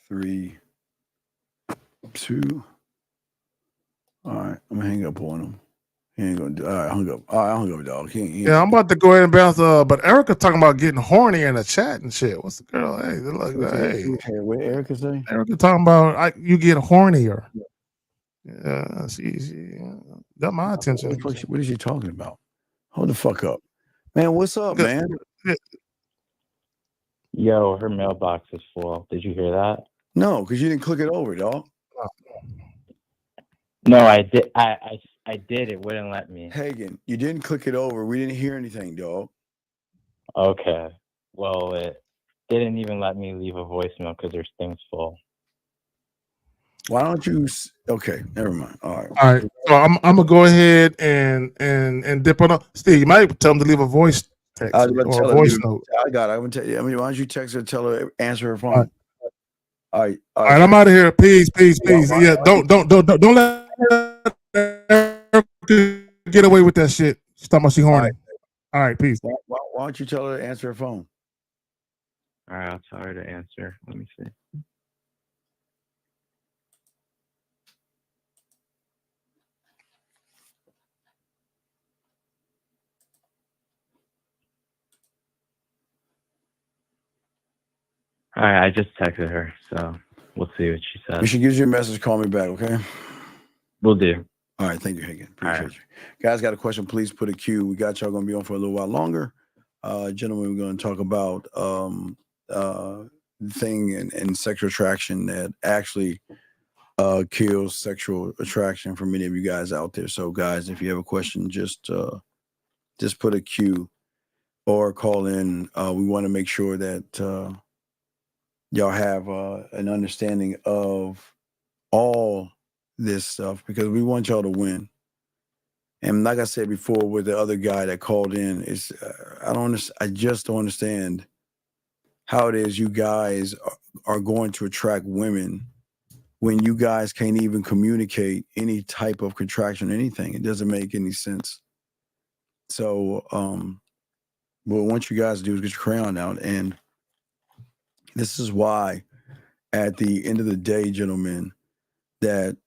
3, 2. All right, I'm gonna hang up on him. He ain't gonna do. All right, hung up. All right, I hung up, dog. He ain't Yeah, I'm about to go ahead and bounce. But Erica talking about getting horny in the chat and shit. What's the girl? Hey, look, hey. What Erica say? Erica talking about you get hornier. Yeah, she got my attention. What is she talking about? Hold the fuck up, man. What's up, man? Yo, her mailbox is full. Did you hear that? No, because you didn't click it over, dog. No, I did. I did. It wouldn't let me. Hagen, you didn't click it over. We didn't hear anything, dog. Okay. Well, it didn't even let me leave a voicemail because their thing's full. Why don't you? Okay, never mind. All right. All right. So I'm gonna go ahead and dip on up. Steve, you might tell them to leave a voice text I was about to or tell a her, voice dude, note. I got it. I'm gonna tell you. I mean, why don't you text her, tell her, answer her phone. All right. All right. All right, I'm out of here. Peace. Yeah, don't let Erica get away with that shit. She's talking about she horny. All right, peace. Why don't you tell her to answer her phone? All right, I'll tell her to answer. Let me see. All right, I just texted her, so we'll see what she says. If she gives you a message, call me back, okay? We'll do. All right, thank you, Hagen. Appreciate you. Guys, got a question, please put a Q. We got y'all going to be on for a little while longer. Gentlemen, we're going to talk about thing and sexual attraction that actually kills sexual attraction for many of you guys out there. So, guys, if you have a question, just put a Q or call in. We want to make sure that y'all have an understanding of all this stuff because we want y'all to win. And like I said before, with the other guy that called in, is I just don't understand how it is you guys are going to attract women when you guys can't even communicate any type of contraction, anything. It doesn't make any sense. So, what I want you guys to do is get your crayon out, and this is why, at the end of the day, gentlemen, that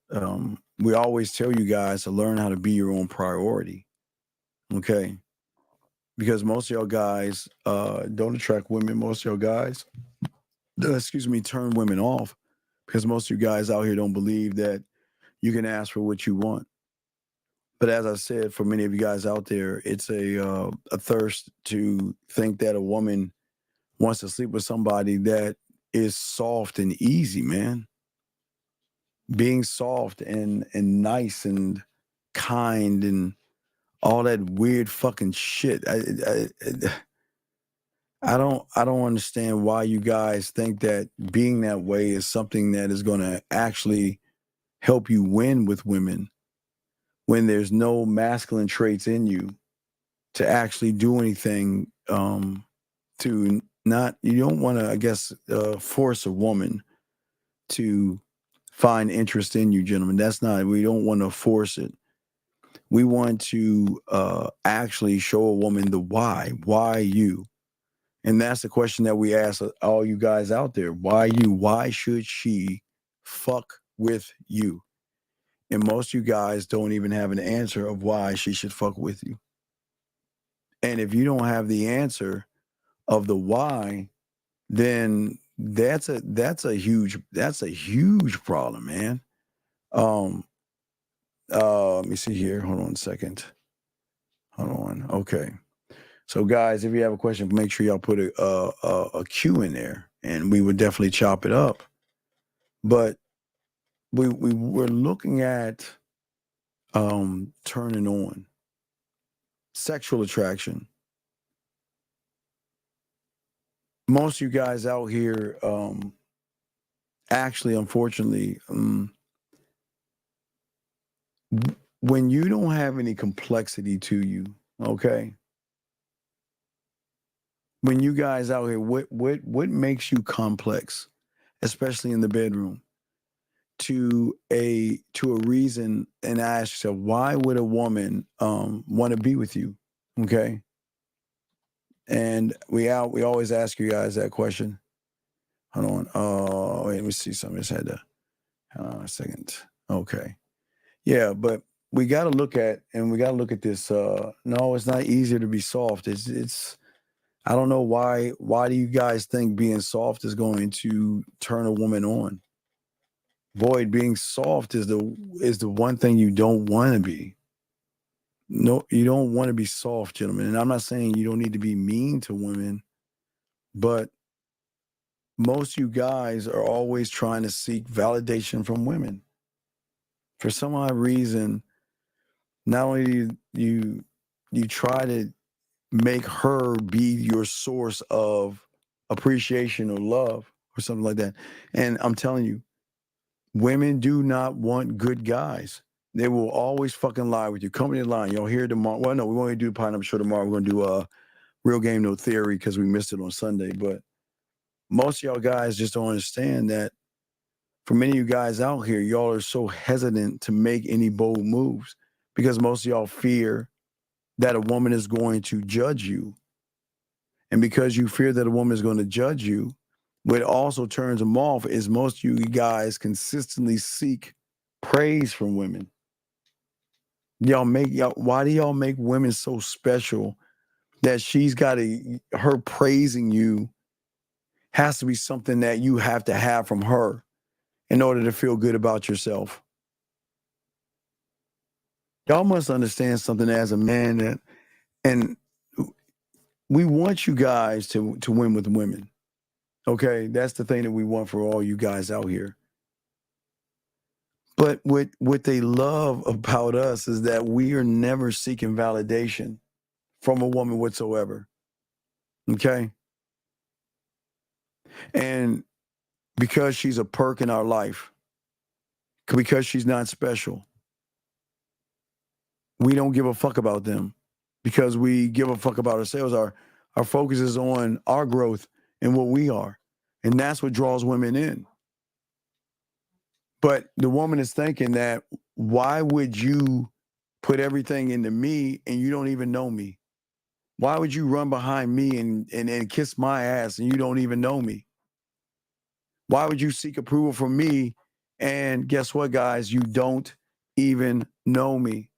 we always tell you guys to learn how to be your own priority. Okay. Because most of y'all guys don't attract women. Most of y'all guys, turn women off because most of you guys out here don't believe that you can ask for what you want. But as I said, for many of you guys out there, it's a thirst to think that a woman wants to sleep with somebody that is soft and easy, man. being soft and nice and kind and all that weird fucking shit. I don't understand why you guys think that being that way is something that is going to actually help you win with women when there's no masculine traits in you to actually do anything to not, you don't want to, I guess, force a woman to find interest in you, gentlemen. That's not, we don't want to force it. We want to actually show a woman the why you. And that's the question that we ask all you guys out there. Why you? Why should she fuck with you? And most of you guys don't even have an answer of why she should fuck with you. And if you don't have the answer of the why, then that's a huge problem, man. Let me see here. Hold on a second. Hold on. Okay. So guys, if you have a question, make sure y'all put a Q in there, and we would definitely chop it up. But we're looking at turning on, sexual attraction. Most of you guys out here, actually, unfortunately, when you don't have any complexity to you, okay? When you guys out here, what makes you complex, especially in the bedroom? To a reason, and ask yourself, why would a woman want to be with you? Okay. And we always ask you guys that question. Hold on. Wait, let me see something. Just had to a second. Okay. Yeah, but we gotta look at this. No, it's not easier to be soft. It's I don't know why do you guys think being soft is going to turn a woman on? Boy, being soft is the one thing you don't want to be. No, you don't want to be soft, gentlemen. And I'm not saying you don't need to be mean to women, but most of you guys are always trying to seek validation from women. For some odd reason, not only do you try to make her be your source of appreciation or love or something like that. And I'm telling you, women do not want good guys. They will always fucking lie with you. Company line. You'll hear tomorrow. Well, no, we won't do the Pineapple Show tomorrow. We're going to do a Real Game No Theory because we missed it on Sunday. But most of y'all guys just don't understand that for many of you guys out here, y'all are so hesitant to make any bold moves because most of y'all fear that a woman is going to judge you. And because you fear that a woman is going to judge you, what also turns them off is most of you guys consistently seek praise from women. Why do y'all make women so special that her praising you has to be something that you have to have from her in order to feel good about yourself? Y'all must understand something as a man and we want you guys to win with women. Okay, that's the thing that we want for all you guys out here. But what they love about us is that we are never seeking validation from a woman whatsoever. Okay? And because she's a perk in our life, because she's not special, we don't give a fuck about them because we give a fuck about ourselves. Our focus is on our growth and what we are. And that's what draws women in. But the woman is thinking that, why would you put everything into me and you don't even know me? Why would you run behind me and kiss my ass and you don't even know me? Why would you seek approval from me? And guess what, guys? You don't even know me.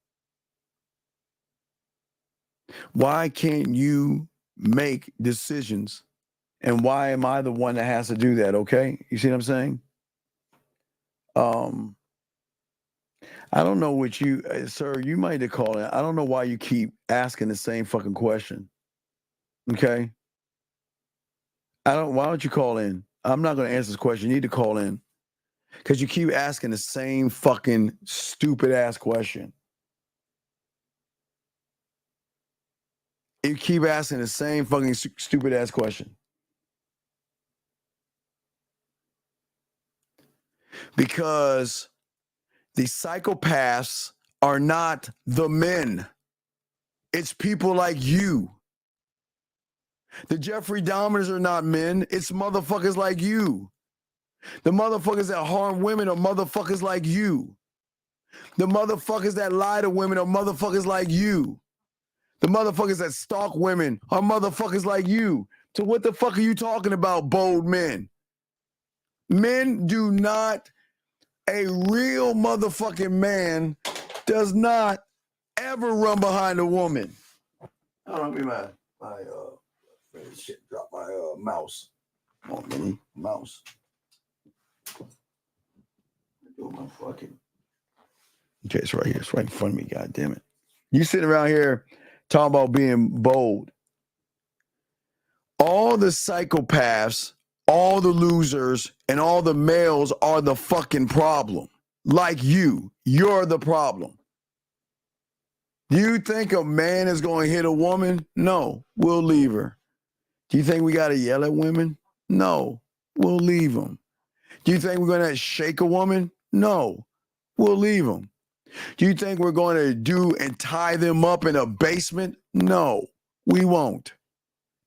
Why can't you make decisions? And why am I the one that has to do that? Okay. You see what I'm saying? I don't know what you, sir, you might have called it. I don't know why you keep asking the same fucking question. Okay. Why don't you call in? I'm not going to answer this question. You need to call in. Because you keep asking the same fucking stupid ass question. You keep asking the same fucking stupid ass question. Because the psychopaths are not the men. It's people like you. The Jeffrey Dahmers are not men. It's motherfuckers like you. The motherfuckers that harm women are motherfuckers like you. The motherfuckers that lie to women are motherfuckers like you. The motherfuckers that stalk women are motherfuckers like you. So what the fuck are you talking about, bold men? Men do not, a real motherfucking man does not ever run behind a woman. I don't know, my shit dropped my mouse. Oh, mini mouse. Oh, my fucking. Okay, it's right here. It's right in front of me. God damn it. You sitting around here talking about being bold. All the psychopaths, all the losers, and all the males are the fucking problem. Like you. You're the problem. Do you think a man is going to hit a woman? No, we'll leave her. Do you think we got to yell at women? No, we'll leave them. Do you think we're going to shake a woman? No, we'll leave them. Do you think we're going to do and tie them up in a basement? No, we won't.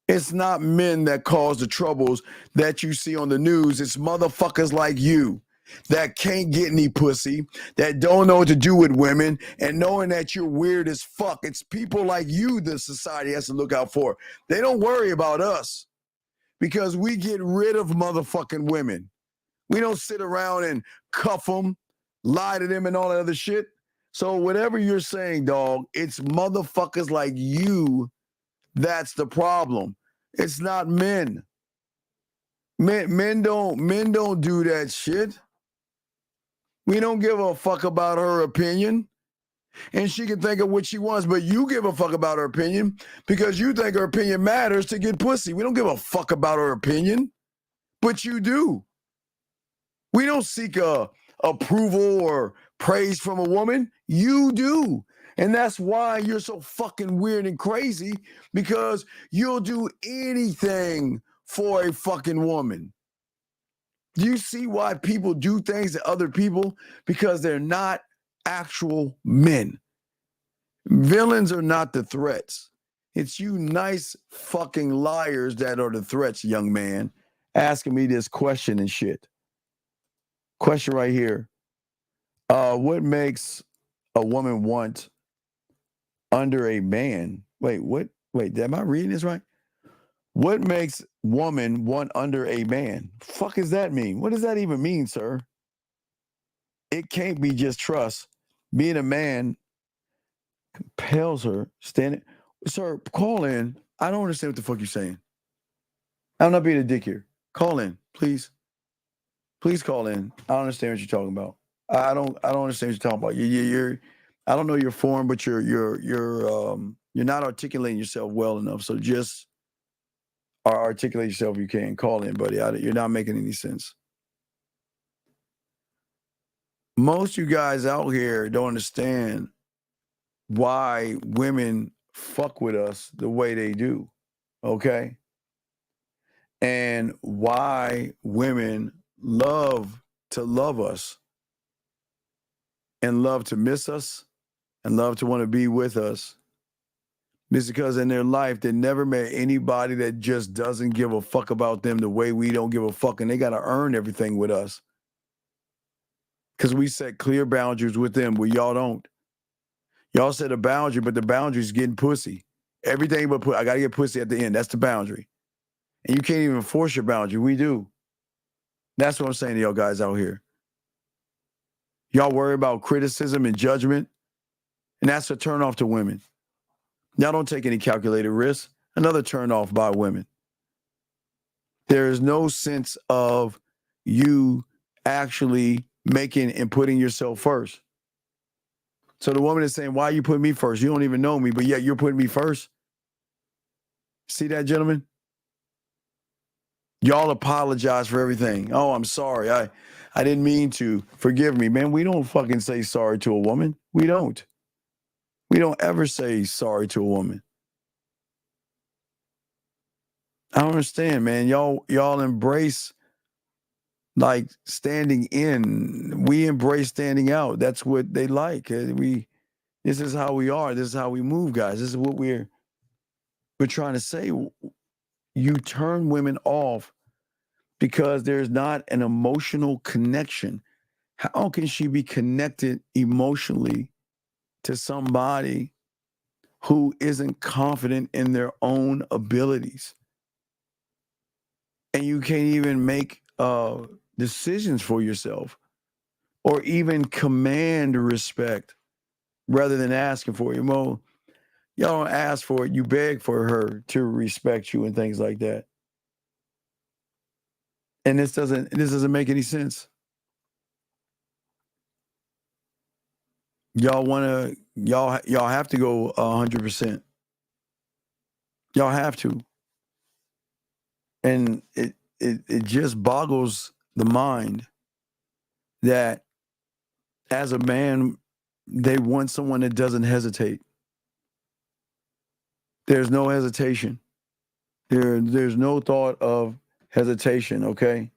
It's not men that cause the troubles that you see on the news. It's motherfuckers like you that can't get any pussy, that don't know what to do with women, and knowing that you're weird as fuck. It's people like you the society has to look out for. They don't worry about us because we get rid of motherfucking women. We don't sit around and cuff them, lie to them, and all that other shit. So whatever you're saying, dog, it's motherfuckers like you that's the problem. It's not men. Men don't do that shit. We don't give a fuck about her opinion. And she can think of what she wants, but you give a fuck about her opinion because you think her opinion matters to get pussy. We don't give a fuck about her opinion, but you do. We don't seek approval or praise from a woman. You do. And that's why you're so fucking weird and crazy, because you'll do anything for a fucking woman. Do you see why people do things to other people? Because they're not actual men. Villains are not the threats. It's you nice fucking liars that are the threats, young man, asking me this question and shit. Question right here. What makes a woman want under a man? Wait, what? Wait, am I reading this right? What makes woman want under a man? Fuck does that mean? What does that even mean, sir? It can't be just trust. Being a man compels her standing. Sir, call in. I don't understand what the fuck you're saying. I'm not being a dick here. Call in, please. Please call in. I don't understand what you're talking about. I don't understand what you're talking about. You're I don't know your form, but you're not articulating yourself well enough. So just articulate yourself if you can. Call in, buddy. You're not making any sense. Most you guys out here don't understand why women fuck with us the way they do. Okay? And why women love to love us and love to miss us and love to want to be with us. It's because in their life, they never met anybody that just doesn't give a fuck about them the way we don't give a fuck, and they got to earn everything with us. Because we set clear boundaries with them, but y'all don't. Y'all set a boundary, but the boundary is getting pussy. Everything but I got to get pussy at the end. That's the boundary. And you can't even force your boundary. We do. That's what I'm saying to y'all guys out here. Y'all worry about criticism and judgment, and that's a turnoff to women. Y'all don't take any calculated risks. Another turnoff by women. There is no sense of you actually making and putting yourself first. So the woman is saying, why you put me first? You don't even know me, but yet you're putting me first. See that, gentlemen? Y'all apologize for everything. Oh, I'm sorry. I didn't mean to. Forgive me, man. We don't fucking say sorry to a woman. We don't. We don't ever say sorry to a woman. I don't understand, man. Y'all embrace like standing in. We embrace standing out. That's what they like. This is how we are. This is how we move, guys. This is what we're trying to say. You turn women off because there's not an emotional connection. How can she be connected emotionally to somebody who isn't confident in their own abilities? And you can't even make decisions for yourself or even command respect rather than asking for it. Well, y'all don't ask for it. You beg for her to respect you and things like that. And this doesn't make any sense. Y'all have to go 100%. Y'all have to. And it just boggles the mind that as a man, they want someone that doesn't hesitate. There's no hesitation. There's no thought of hesitation, okay?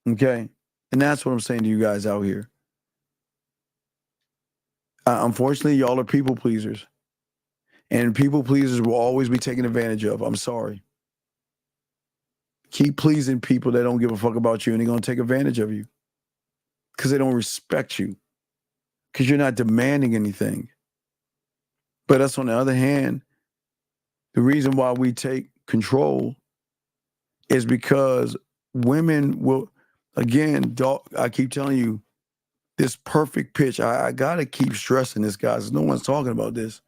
Okay? And that's what I'm saying to you guys out here. Unfortunately, y'all are people pleasers. And people pleasers will always be taken advantage of. I'm sorry. Keep pleasing people that don't give a fuck about you and they're going to take advantage of you because they don't respect you because you're not demanding anything. But us, on the other hand, the reason why we take control is because women will, again, I keep telling you, this perfect pitch. I got to keep stressing this, guys. No one's talking about this.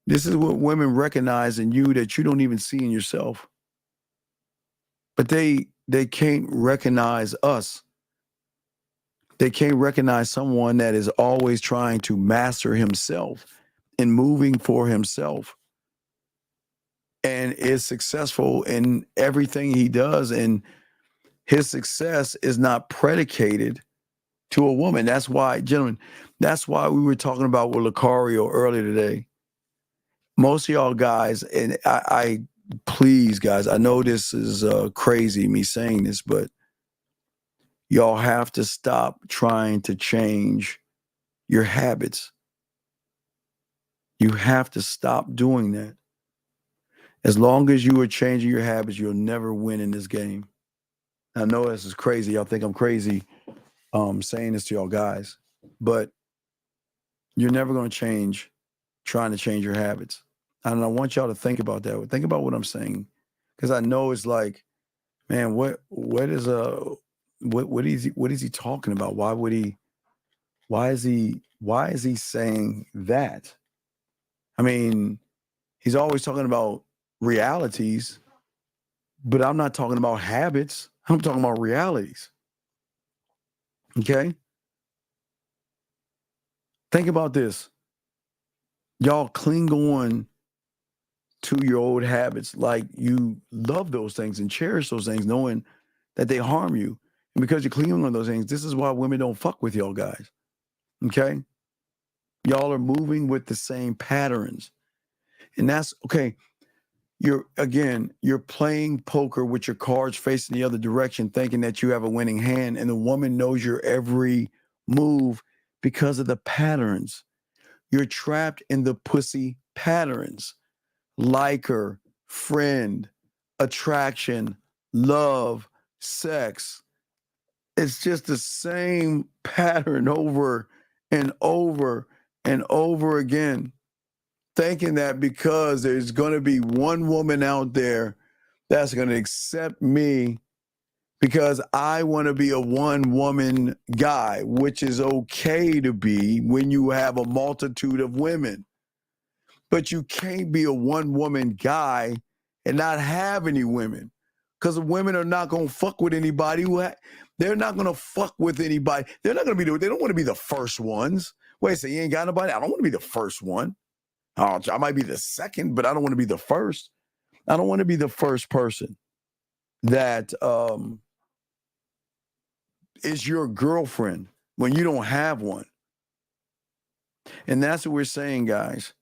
This is what women recognize in you that you don't even see in yourself. But they can't recognize us. They can't recognize someone that is always trying to master himself and moving for himself and is successful in everything he does. And his success is not predicated to a woman. That's why, gentlemen, that's why we were talking about with Lucario earlier today. Most of y'all guys, and I please, guys, I know this is crazy, me saying this, but y'all have to stop trying to change your habits. You have to stop doing that. As long as you are changing your habits, you'll never win in this game. I know this is crazy. Y'all think I'm crazy saying this to y'all guys, but you're never going to change trying to change your habits. And I want y'all to think about that. Think about what I'm saying, because I know it's like, man, what is he talking about? Why is he saying that? I mean, he's always talking about realities, but I'm not talking about habits. I'm talking about realities. Okay? Think about this. Y'all cling on to your old habits like you love those things and cherish those things, knowing that they harm you. And because you're clinging on those things, this is why women don't fuck with y'all guys. Okay? Y'all are moving with the same patterns. And that's okay. You're playing poker with your cards facing the other direction, thinking that you have a winning hand, and the woman knows your every move because of the patterns. You're trapped in the pussy patterns. Liker, friend, attraction, love, sex. It's just the same pattern over and over and over again. Thinking that because there's going to be one woman out there that's going to accept me because I want to be a one-woman guy, which is okay to be when you have a multitude of women. But you can't be a one-woman guy and not have any women, because women are not going to fuck with anybody they're not going to fuck with anybody. They're not going to be, they don't want to be the first ones. Wait, so you ain't got nobody? I don't want to be the first one. I might be the second, but I don't want to be the first. I don't want to be the first person that is your girlfriend when you don't have one. And that's what we're saying, guys.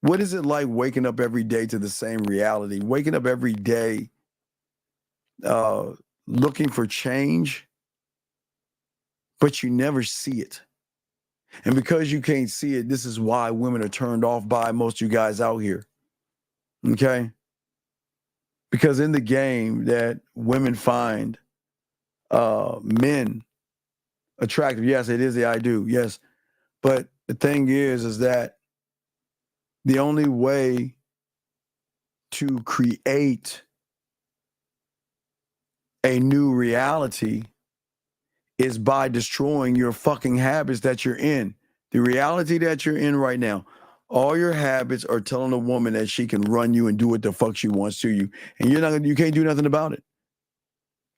What is it like waking up every day to the same reality? Waking up every day looking for change, but you never see it. And because you can't see it, this is why women are turned off by most of you guys out here. Okay? Because in the game that women find men attractive, yes, it is the I do, yes. But the thing is that the only way to create a new reality is by destroying your fucking habits that you're in. The reality that you're in right now, all your habits are telling a woman that she can run you and do what the fuck she wants to you. And you can't do nothing about it.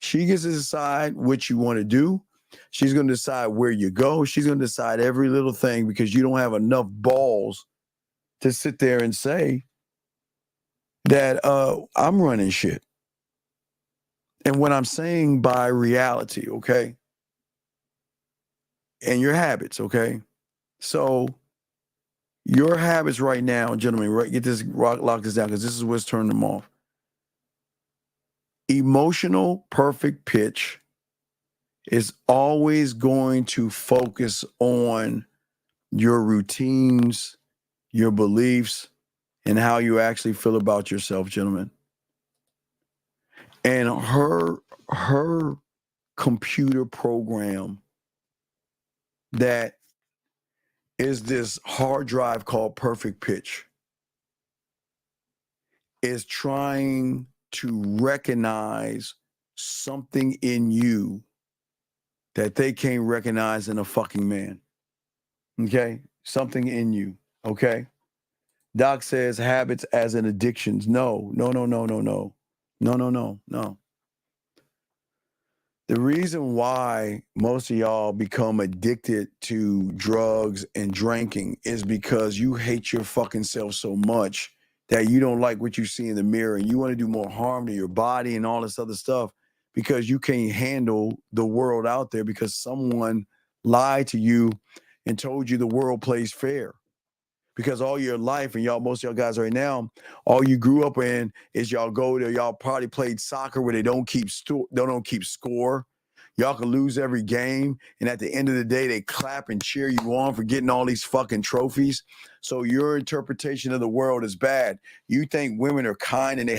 She gets to decide what you want to do. She's going to decide where you go. She's going to decide every little thing because you don't have enough balls to sit there and say that I'm running shit. And what I'm saying by reality, okay? And your habits, okay? So your habits right now, gentlemen, right, lock this down because this is what's turning them off. Emotional perfect pitch is always going to focus on your routines, your beliefs, and how you actually feel about yourself, gentlemen. And her computer program that is this hard drive called Perfect Pitch is trying to recognize something in you that they can't recognize in a fucking man. Okay? Something in you. Okay? Doc says habits as in addictions. No. The reason why most of y'all become addicted to drugs and drinking is because you hate your fucking self so much that you don't like what you see in the mirror and you want to do more harm to your body and all this other stuff because you can't handle the world out there because someone lied to you and told you the world plays fair. Because all your life, and most of y'all guys right now, all you grew up in is y'all probably played soccer where they don't keep score. Y'all can lose every game, and at the end of the day, they clap and cheer you on for getting all these fucking trophies. So your interpretation of the world is bad. You think women are kind and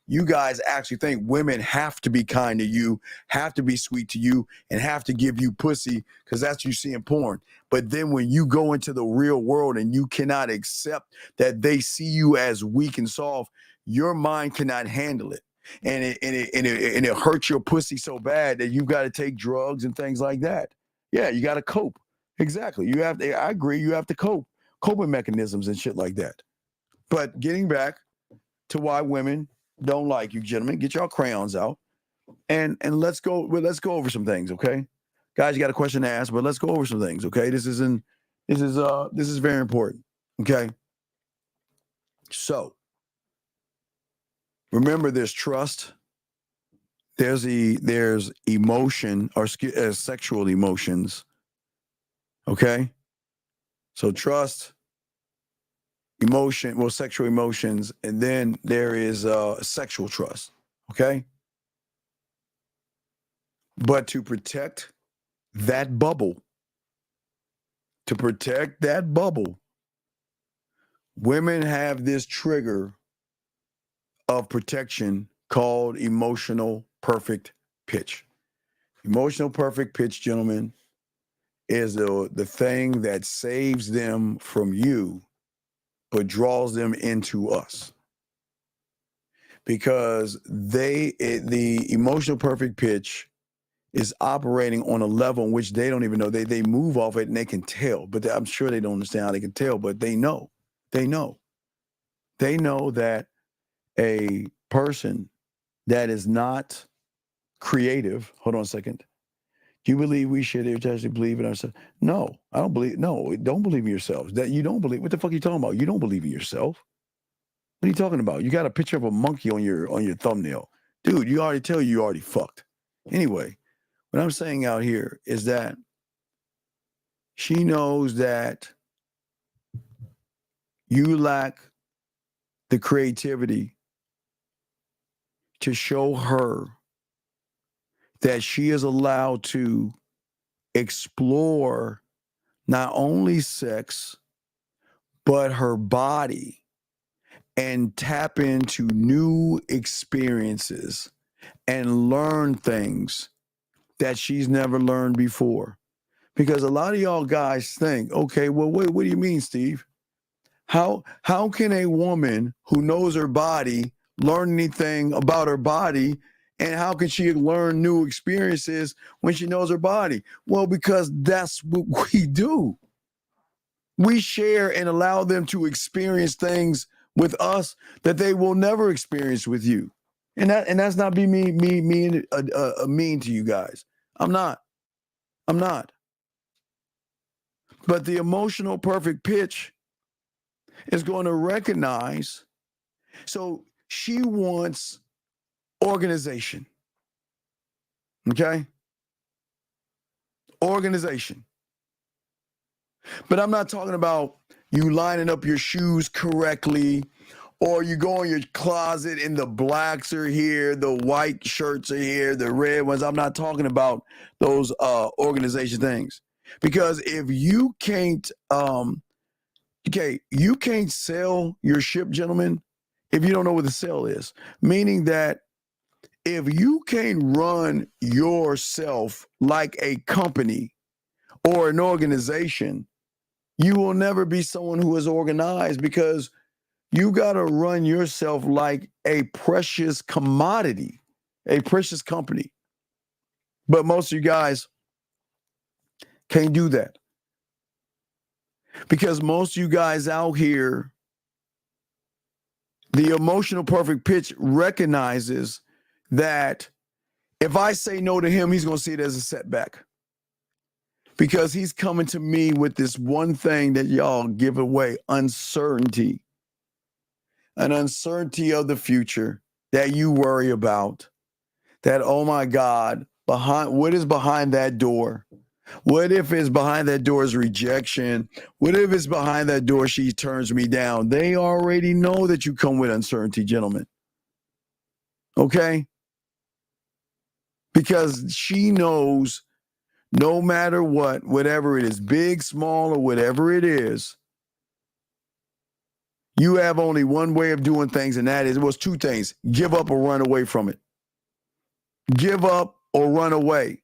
you guys actually think women have to be kind to you, have to be sweet to you, and have to give you pussy because that's what you see in porn. But then when you go into the real world and you cannot accept that they see you as weak and soft, your mind cannot handle it. And it hurts your pussy so bad that you got to take drugs and things like that. Yeah, you got to cope. Exactly. I agree. You have to cope. Coping mechanisms and shit like that. But getting back to why women don't like you, gentlemen, get y'all crayons out and let's go over some things, okay? Guys, you got a question to ask, but let's go over some things, okay? This is very important, okay? So, remember there's trust, there's emotion or sexual emotions, okay? So trust, emotion, sexual emotions, and then there is sexual trust, okay? But to protect that bubble, women have this trigger of protection called emotional perfect pitch. Emotional perfect pitch, gentlemen, is the thing that saves them from you, but draws them into us. Because the emotional perfect pitch is operating on a level in which they don't even know. They move off it and they can tell, but I'm sure they don't understand how they can tell, but they know. They know that a person that is not creative, hold on a second. Do you believe we should actually believe in ourselves? No, I don't believe. No, don't believe in yourselves. That you don't believe. What the fuck are you talking about? You don't believe in yourself. What are you talking about? You got a picture of a monkey on your thumbnail. Dude, you already fucked. Anyway, What I'm saying out here is that she knows that you lack the creativity to show her that she is allowed to explore not only sex, but her body and tap into new experiences and learn things that she's never learned before. Because a lot of y'all guys think, okay, well, what do you mean, Steve? How can a woman who knows her body learn anything about her body? And how can she learn new experiences when she knows her body? Well, because that's what we do. We share and allow them to experience things with us that they will never experience with you. And that's not be me mean to you guys. I'm not. But the emotional perfect pitch is going to recognize. So she wants organization. Okay? Organization. But I'm not talking about you lining up your shoes correctly, or you go in your closet and the blacks are here, the white shirts are here, the red ones. I'm not talking about those organization things. Because if you can't you can't sell your ship, gentlemen, if you don't know what the sell is. Meaning that if you can't run yourself like a company or an organization, you will never be someone who is organized, because you got to run yourself like a precious commodity, a precious company. But most of you guys can't do that, because most of you guys out here, the emotional perfect pitch recognizes that if I say no to him, he's going to see it as a setback, because he's coming to me with this one thing that y'all give away: uncertainty. An uncertainty of the future that you worry about. That, oh my God, what is behind that door? What if it's behind that door is rejection? What if it's behind that door she turns me down? They already know that you come with uncertainty, gentlemen. Okay? Because she knows no matter what, whatever it is, big, small, or whatever it is, you have only one way of doing things, and that is, it was two things: give up or run away from it. Give up or run away.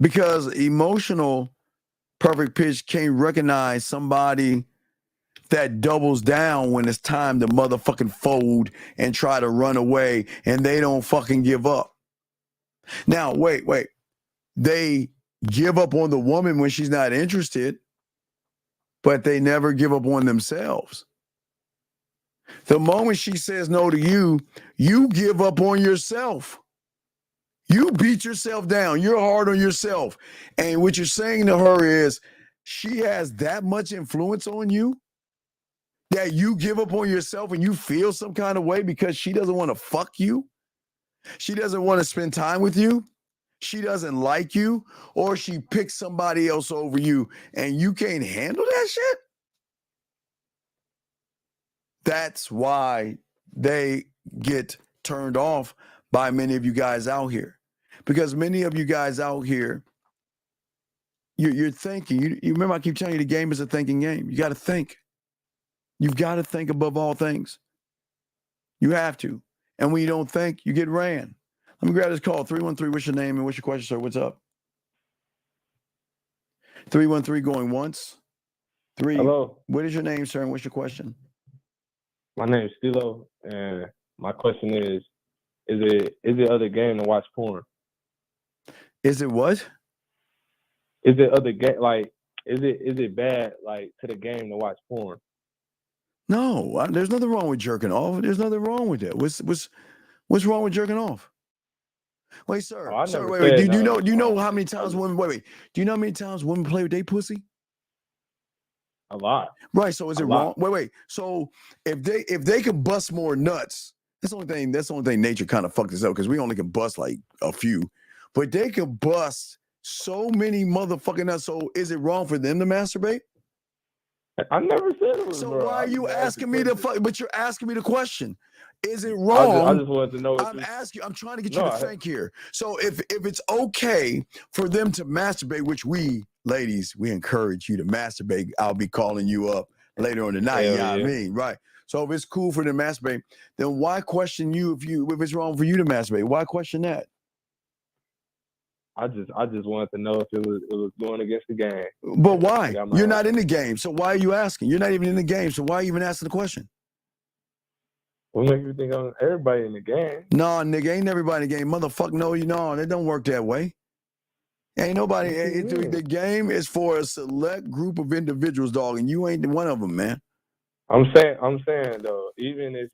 Because emotional perfect pitch can't recognize somebody that doubles down when it's time to motherfucking fold and try to run away, and they don't fucking give up. Now, wait. They give up on the woman when she's not interested, but they never give up on themselves. The moment she says no to you, you give up on yourself. You beat yourself down. You're hard on yourself. And what you're saying to her is, she has that much influence on you that you give up on yourself and you feel some kind of way because she doesn't want to fuck you. She doesn't want to spend time with you. She doesn't like you, or she picks somebody else over you, and you can't handle that shit. That's why they get turned off by many of you guys out here. Because many of you guys out here, you're thinking. You remember I keep telling you the game is a thinking game. You got to think. You've got to think above all things. You have to. And when you don't think, you get ran. Let me grab this call. 313, what's your name and what's your question, sir? What's up? 313 going once. Hello. What is your name, sir, and what's your question? My name is Stilo, and my question is it other game to watch porn? Is it what? Is it other game, like, is it bad, like, to the game to watch porn? No, there's nothing wrong with jerking off. There's nothing wrong with that. What's wrong with jerking off? Wait, sir. Oh, Sir, wait. Do you know how many times women do you know how many times women play with their pussy? A lot. Right. So is it wrong? Wait. So if they could bust more nuts, that's the only thing nature kind of fucked us up, because we only can bust like a few. but they can bust so many motherfucking nuts. So is it wrong for them to masturbate? I never said it was So wrong. why are you asking me but you're asking me the question. Is it I wrong? just wanted to know. I'm trying to get you to think here. So if it's okay for them to masturbate, which we ladies, we encourage you to masturbate. I'll be calling you up later on tonight. Hell Yeah, yeah. I mean, right. So if it's cool for them to masturbate, then why question you if it's wrong for you to masturbate? Why question that? I just wanted to know if it was going against the game. But why? You're not in the game. So why are you asking? You're not even in the game. So why are you even asking the question? What makes you think everybody in the game? No, nigga, ain't everybody in the game. Motherfucker, no, it don't work that way. Ain't nobody. The game is for a select group of individuals, dog, and you ain't one of them, man. I'm saying though, even if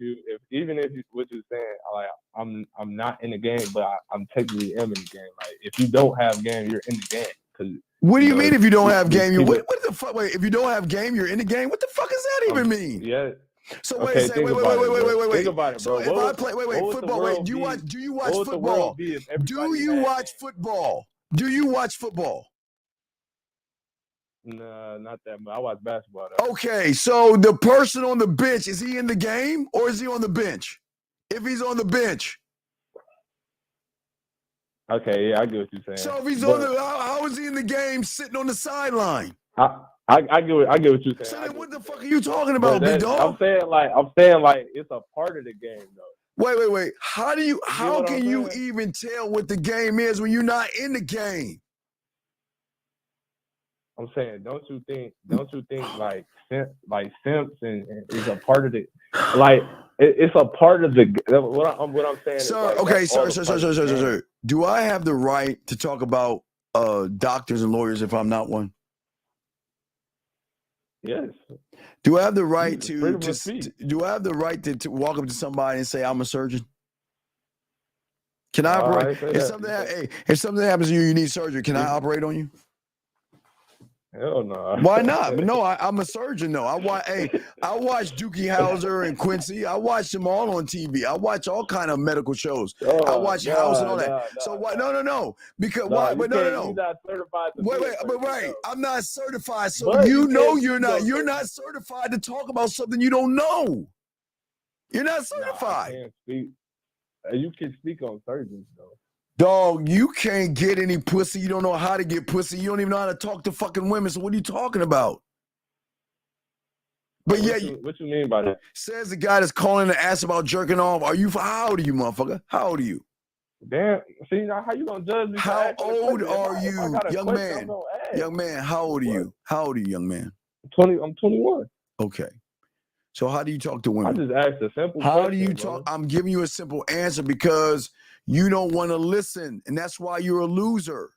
what you're saying, like I'm not in the game, but I'm technically am in the game. Like if you don't have game, you're in the game. Cause what do you mean if you don't have game? What the fuck? Wait, if you don't have game, you're in the game. What the fuck does that even mean? Yeah. So wait. Think about it, bro. So if I play, football. Wait, do you watch football? Do you watch football? Do you watch football? No, not that much. I watch basketball though. Okay, so the person on the bench, is he in the game or is he on the bench? If he's on the bench. Okay, yeah, I get what you're saying. So if he's on the, how is he in the game sitting on the sideline? I get what you're saying. So then what the fuck are you talking about, big dog? I'm saying like it's a part of the game though. Wait. How can you even tell what the game is when you're not in the game? I'm saying, don't you think like simps and is a part of it? Like it's a part of the what I'm saying. Sir, is like, okay, sir. Do I have the right to talk about doctors and lawyers if I'm not one? Yes. Do I have the right do I have the right to walk up to somebody and say I'm a surgeon? Can I operate? If something happens to you, you need surgery. Can I operate on you? Hell no. Why not? But no, I'm a surgeon though. I watch Dookie Howser and Quincy. I watch them all on TV. I watch all kind of medical shows. I watch House and all that. So why? No. Because why? But no. You're not certified to Wait. I'm not certified. So you're not. You're not certified to talk about something you don't know. You're not certified. I can't speak. You can speak on surgeons though. Dog, you can't get any pussy. You don't know how to get pussy. You don't even know how to talk to fucking women. So what are you talking about? But what you mean by that? Says the guy that's calling to ask about jerking off. How old are you, motherfucker? How old are you? Damn. See now, how you gonna judge me? How old are you, young man? Young man, how old are you? How old are you, young man? 20. I'm 21. Okay. So how do you talk to women? I just asked a simple question. How do you talk? I'm giving you a simple answer because you don't want to listen, and that's why you're a loser.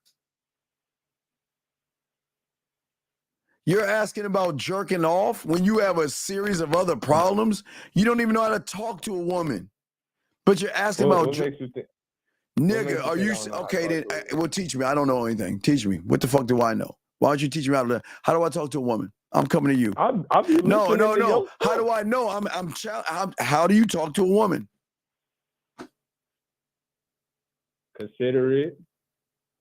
You're asking about jerking off when you have a series of other problems. You don't even know how to talk to a woman, but you're asking about. What makes you think? Nigga, are you okay? Then, well, teach me. I don't know anything. Teach me. What the fuck do I know? Why don't you teach me how do I talk to a woman? I'm coming to you. No. How do I know? How do you talk to a woman? Considerate,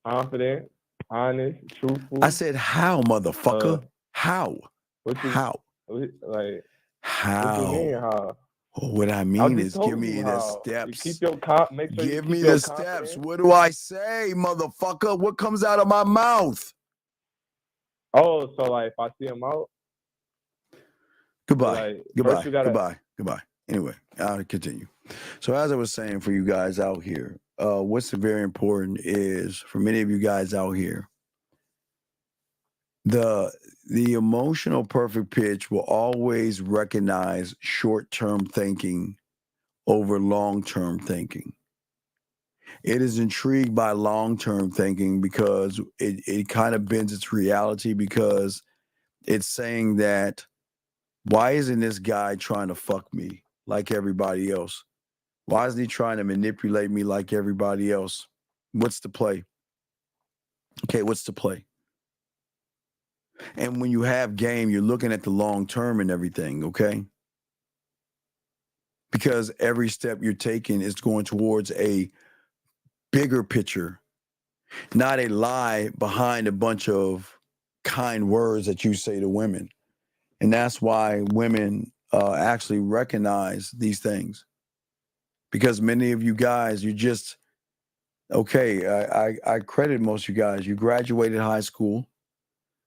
confident, honest, truthful. I said how, motherfucker. How? How? Like how? What you mean, how? What I mean is give me the steps. You keep your make sure give me the steps. What do I say, motherfucker? What comes out of my mouth? Oh, so like if I see him out. Goodbye. Goodbye. Anyway, I'll continue. So as I was saying for you guys out here, what's very important is for many of you guys out here, the emotional perfect pitch will always recognize short-term thinking over long-term thinking. It is intrigued by long-term thinking because it kind of bends its reality because it's saying that why isn't this guy trying to fuck me like everybody else? Why isn't he trying to manipulate me like everybody else? What's the play? Okay, what's the play? And when you have game, you're looking at the long term and everything, okay? Because every step you're taking is going towards a bigger picture not a lie behind a bunch of kind words that you say to women. And that's why women actually recognize these things. Because many of you guys, you just, okay, I credit most of you guys. You graduated high school.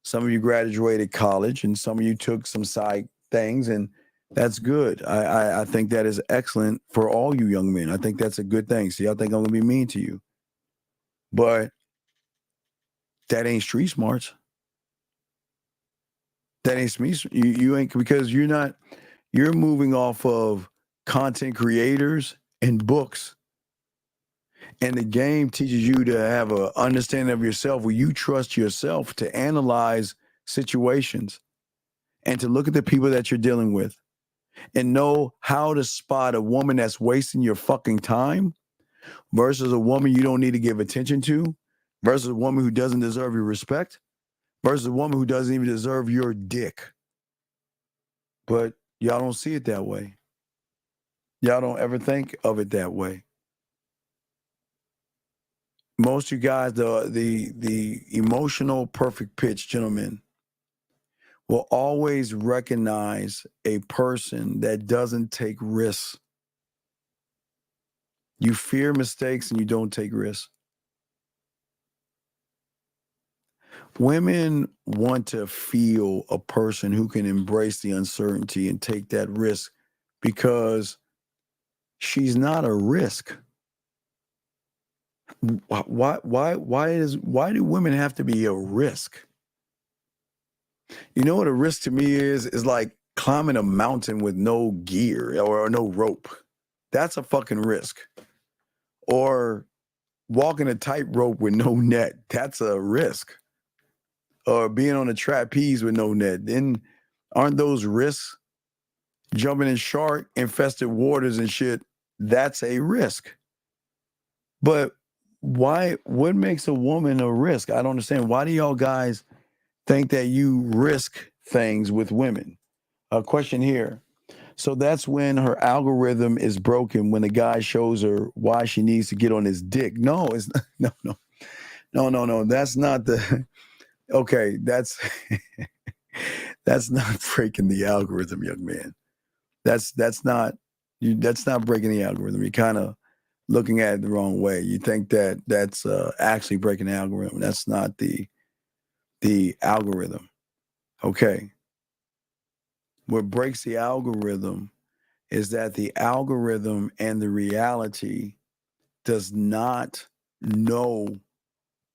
Some of you graduated college, and some of you took some side things, and that's good. I think that is excellent for all you young men. I think that's a good thing. See, I think I'm going to be mean to you. But that ain't street smarts. That ain't me. You ain't, because you're moving off of content creators and books. And the game teaches you to have an understanding of yourself where you trust yourself to analyze situations and to look at the people that you're dealing with and know how to spot a woman that's wasting your fucking time versus a woman you don't need to give attention to versus a woman who doesn't deserve your respect versus a woman who doesn't even deserve your dick. But y'all don't see it that way. Y'all don't ever think of it that way. Most of you guys, the emotional perfect pitch gentlemen, will always recognize a person that doesn't take risks. You fear mistakes and you don't take risks. Women want to feel a person who can embrace the uncertainty and take that risk because she's not a risk. Why do women have to be a risk? You know what a risk to me is like climbing a mountain with no gear or no rope. That's a fucking risk. Or walking a tightrope with no net. That's a risk. Or being on a trapeze with no net. Then aren't those risks? Jumping in shark infested waters and shit. That's a risk. But why? What makes a woman a risk? I don't understand. Why do y'all guys think that you risk things with women? A question here. So that's when her algorithm is broken, when the guy shows her why she needs to get on his dick. No, it's not, no. That's not the, okay, that's not breaking the algorithm, young man. That's not breaking the algorithm. You're kind of looking at it the wrong way. You think that that's actually breaking the algorithm. That's not the algorithm. Okay. What breaks the algorithm is that the algorithm and the reality does not know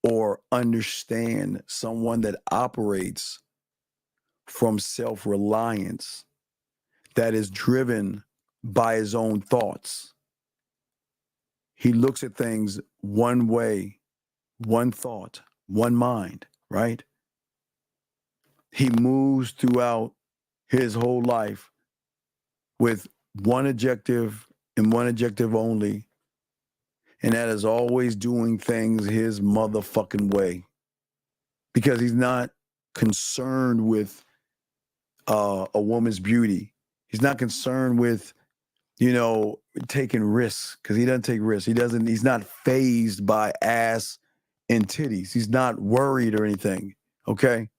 or understand someone that operates from self-reliance, that is driven by his own thoughts. He looks at things one way, one thought, one mind, right? He moves throughout his whole life with one objective and one objective only, and that is always doing things his motherfucking way, because he's not concerned with a woman's beauty. He's not concerned with, taking risks, because he doesn't take risks. He's not fazed by ass and titties. He's not worried or anything. Okay.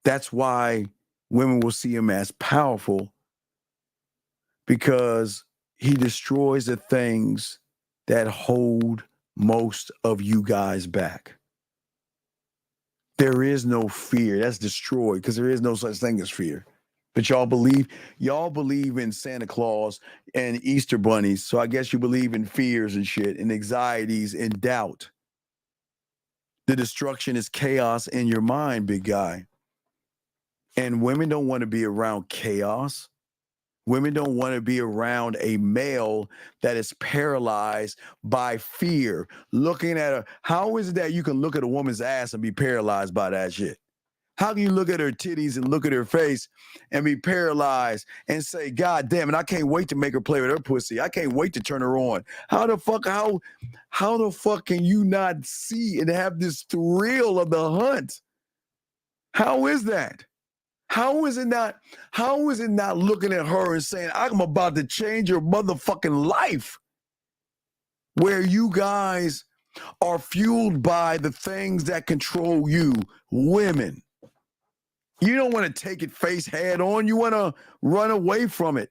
That's why women will see him as powerful, because he destroys the things that hold most of you guys back. There is no fear. That's destroyed, because there is no such thing as fear. But y'all believe in Santa Claus and Easter bunnies. So I guess you believe in fears and shit and anxieties and doubt. The destruction is chaos in your mind, big guy. And women don't want to be around chaos. Women don't want to be around a male that is paralyzed by fear. Looking at her, how is it that you can look at a woman's ass and be paralyzed by that shit? How can you look at her titties and look at her face and be paralyzed and say, God damn it, I can't wait to make her play with her pussy. I can't wait to turn her on. How the fuck can you not see and have this thrill of the hunt? How is that? How is it not looking at her and saying, I'm about to change your motherfucking life? Where you guys are fueled by the things that control you, women. You don't want to take it face head on. You want to run away from it.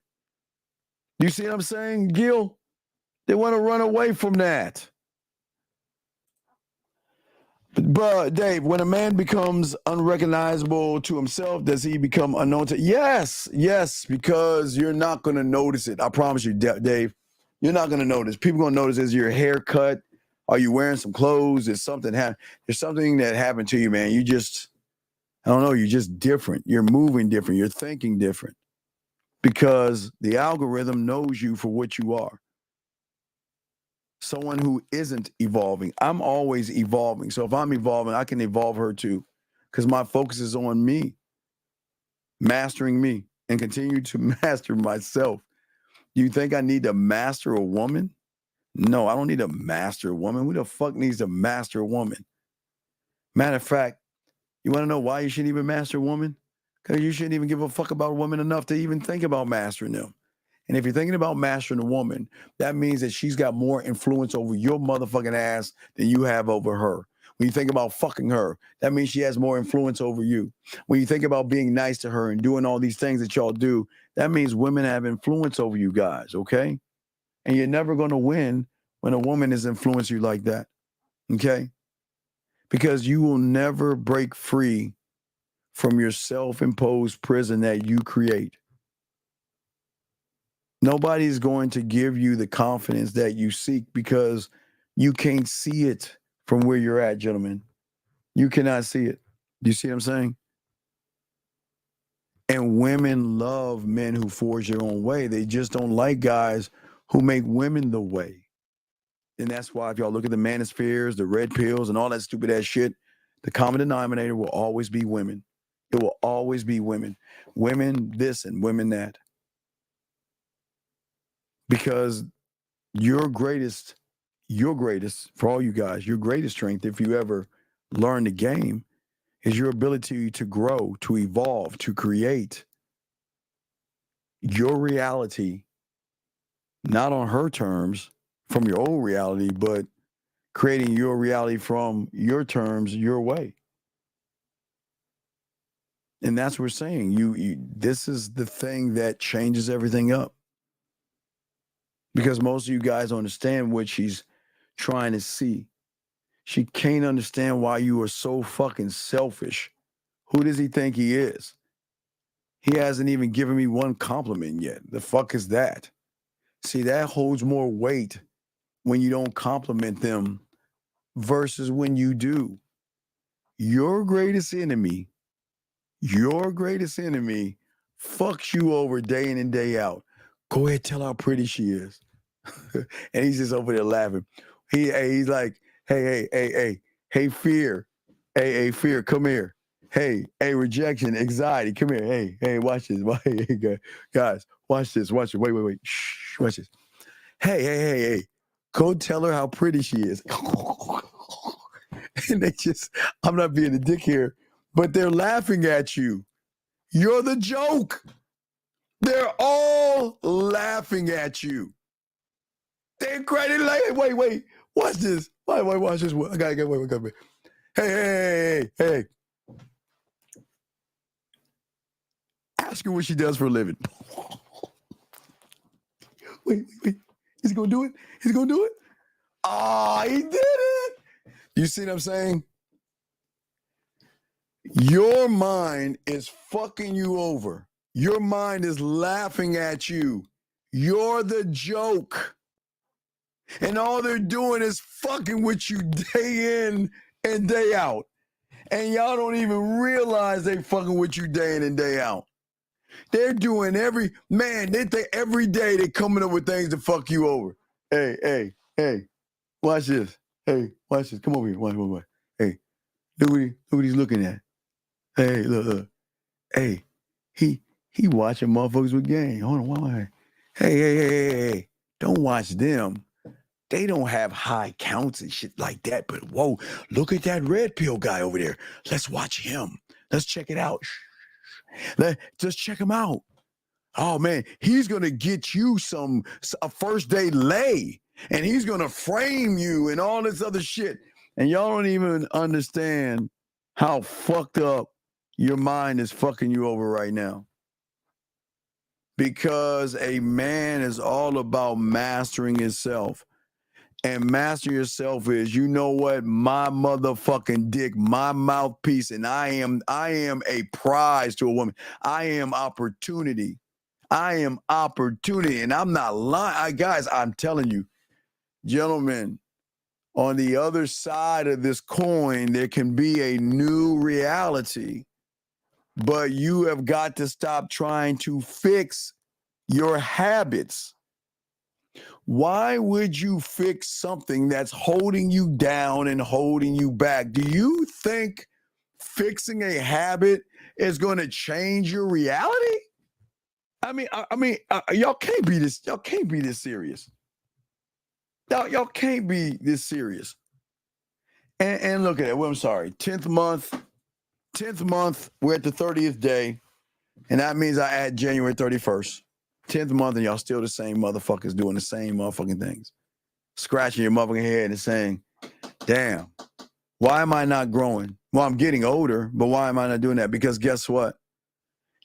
You see what I'm saying, Gil? They want to run away from that. But Dave, when a man becomes unrecognizable to himself, does he become unknown to? Yes, because you're not going to notice it. I promise you, Dave, you're not going to notice. People going to notice, is your haircut? Are you wearing some clothes? There's something that happened to you, man. You just, I don't know, you're just different. You're moving different. You're thinking different because the algorithm knows you for what you are. Someone who isn't evolving. I'm always evolving. So if I'm evolving, I can evolve her too because my focus is on me, mastering me and continue to master myself. Do you think I need to master a woman? No, I don't need to master a woman. Who the fuck needs to master a woman? Matter of fact, you want to know why you shouldn't even master a woman? Because you shouldn't even give a fuck about a woman enough to even think about mastering them. And if you're thinking about mastering a woman, that means that she's got more influence over your motherfucking ass than you have over her. When you think about fucking her, that means she has more influence over you. When you think about being nice to her and doing all these things that y'all do, that means women have influence over you guys, okay? And you're never going to win when a woman is influencing you like that, okay? Because you will never break free from your self-imposed prison that you create. Nobody's going to give you the confidence that you seek because you can't see it from where you're at, gentlemen. You cannot see it. Do you see what I'm saying? And women love men who forge their own way. They just don't like guys who make women the way. And that's why if y'all look at the manospheres, the red pills, and all that stupid ass shit, the common denominator will always be women. It will always be women. Women this and women that. Because your greatest, for all you guys, your greatest strength, if you ever learn the game, is your ability to grow, to evolve, to create your reality, not on her terms, from your own reality, but creating your reality from your terms, your way. And that's what we're saying. You this is the thing that changes everything up. Because most of you guys don't understand what she's trying to see. She can't understand why you are so fucking selfish. Who does he think he is? He hasn't even given me one compliment yet. The fuck is that? See, that holds more weight when you don't compliment them versus when you do. Your greatest enemy fucks you over day in and day out. Go ahead, tell her how pretty she is. And he's just over there laughing. He's like, hey, fear. Hey, fear, come here. Hey, rejection, anxiety, come here. Hey, watch this. Guys, watch this. Watch it. Wait. Shh, watch this. Hey. Go tell her how pretty she is. And I'm not being a dick here, but they're laughing at you. You're the joke. They're all laughing at you. They're credit like, wait. Watch this. Wait, watch this. I gotta get wait. Hey. Ask her what she does for a living. Wait. He's gonna do it? Ah, he did it. You see what I'm saying? Your mind is fucking you over. Your mind is laughing at you. You're the joke. And all they're doing is fucking with you day in and day out. And y'all don't even realize they fucking with you day in and day out. They're doing they think every day they're coming up with things to fuck you over. Hey, watch this. Hey, watch this. Come over here. Watch. Hey, look what he's looking at. Hey, look. Hey, he watching motherfuckers with game. Hold on. Hey. Don't watch them. They don't have high counts and shit like that. But whoa, look at that red pill guy over there. Let's watch him. Let's check it out. Just check him out. Oh man, he's gonna get you a first day lay. And he's going to frame you and all this other shit. And y'all don't even understand how fucked up your mind is fucking you over right now. Because a man is all about mastering himself. And mastering yourself is, you know what, my motherfucking dick, my mouthpiece, and I am a prize to a woman. I am opportunity. I am opportunity. And I'm not lying. Guys, I'm telling you, gentlemen, on the other side of this coin, there can be a new reality. But you have got to stop trying to fix your habits. Why would you fix something that's holding you down and holding you back? Do you think fixing a habit is going to change your reality? I mean, y'all can't be this. Y'all can't be this serious. Y'all can't be this serious. And look at it. Well, I'm sorry. 10th month. We're at the 30th day, and that means I add January 31st. 10th month, and y'all still the same motherfuckers doing the same motherfucking things. Scratching your motherfucking head and saying, damn, why am I not growing? Well, I'm getting older, but why am I not doing that? Because guess what?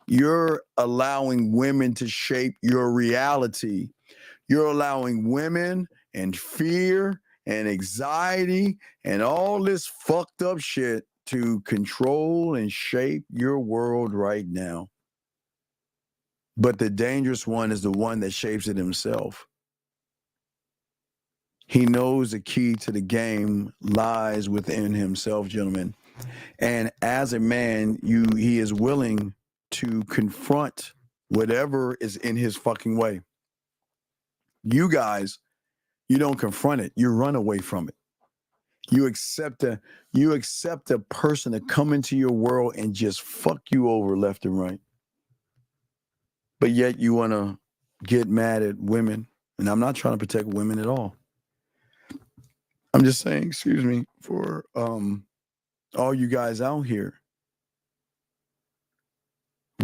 You're allowing women to shape your reality. You're allowing women and fear and anxiety and all this fucked up shit to control and shape your world right now. But the dangerous one is the one that shapes it himself. He knows the key to the game lies within himself, gentlemen. And as a man, he is willing to confront whatever is in his fucking way. You guys, you don't confront it. You run away from it. You accept a person to come into your world and just fuck you over left and right. But yet you want to get mad at women. And I'm not trying to protect women at all. I'm just saying, excuse me, for all you guys out here.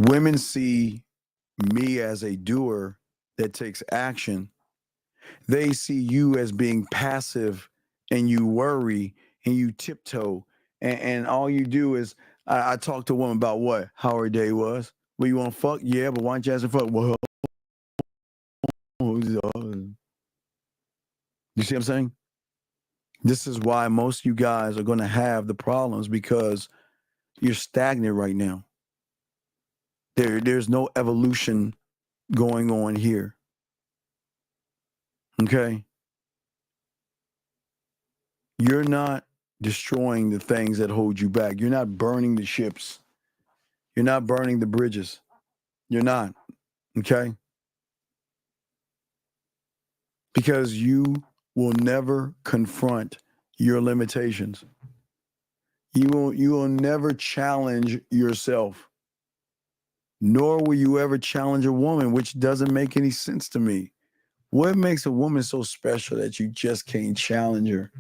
Women see me as a doer that takes action. They see you as being passive, and you worry and you tiptoe. And all you do is, I talked to a woman about what? How her day was. Well, you want to fuck? Yeah, but why don't you ask her fuck? Well, you see what I'm saying? This is why most of you guys are going to have the problems, because you're stagnant right now. There's no evolution going on here. Okay? You're not destroying the things that hold you back. You're not burning the ships. You're not burning the bridges. You're not. Okay? Because you will never confront your limitations. You will never challenge yourself. Nor will you ever challenge a woman, which doesn't make any sense to me. What makes a woman so special that you just can't challenge her?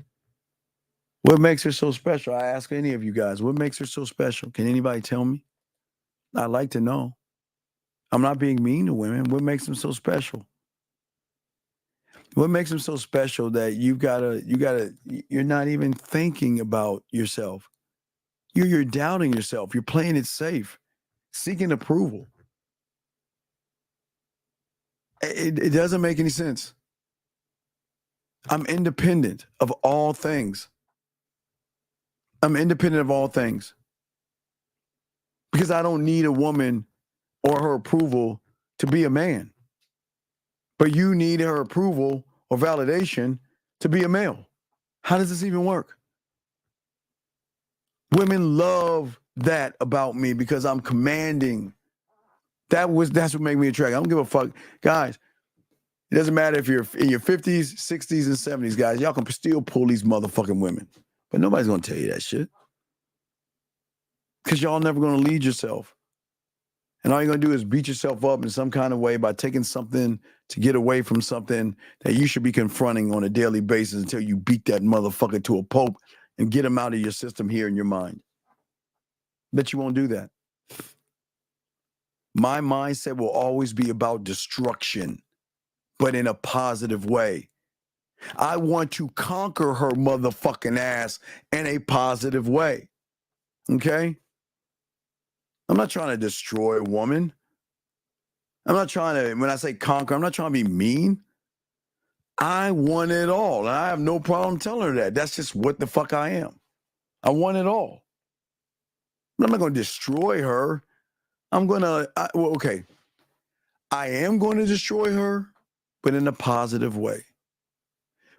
What makes her so special? I ask any of you guys, what makes her so special? Can anybody tell me? I'd like to know. I'm not being mean to women. What makes them so special? What makes them so special that you're not even thinking about yourself? You're doubting yourself. You're playing it safe, seeking approval. It doesn't make any sense. I'm independent of all things. I'm independent of all things. Because I don't need a woman or her approval to be a man. But you need her approval or validation to be a male. How does this even work? Women love that about me because I'm commanding. That's what made me attractive. I don't give a fuck. Guys, it doesn't matter if you're in your 50s, 60s, and 70s, guys. Y'all can still pull these motherfucking women. But nobody's going to tell you that shit. Because y'all never going to lead yourself. And all you're going to do is beat yourself up in some kind of way by taking something to get away from something that you should be confronting on a daily basis until you beat that motherfucker to a pulp and get him out of your system here in your mind. Bet you won't do that. My mindset will always be about destruction, but in a positive way. I want to conquer her motherfucking ass in a positive way. Okay? I'm not trying to destroy a woman. I'm not trying to, when I say conquer, I'm not trying to be mean. I want it all. And I have no problem telling her that. That's just what the fuck I am. I want it all. I'm not going to destroy her. I'm going to, okay. I am going to destroy her, but in a positive way.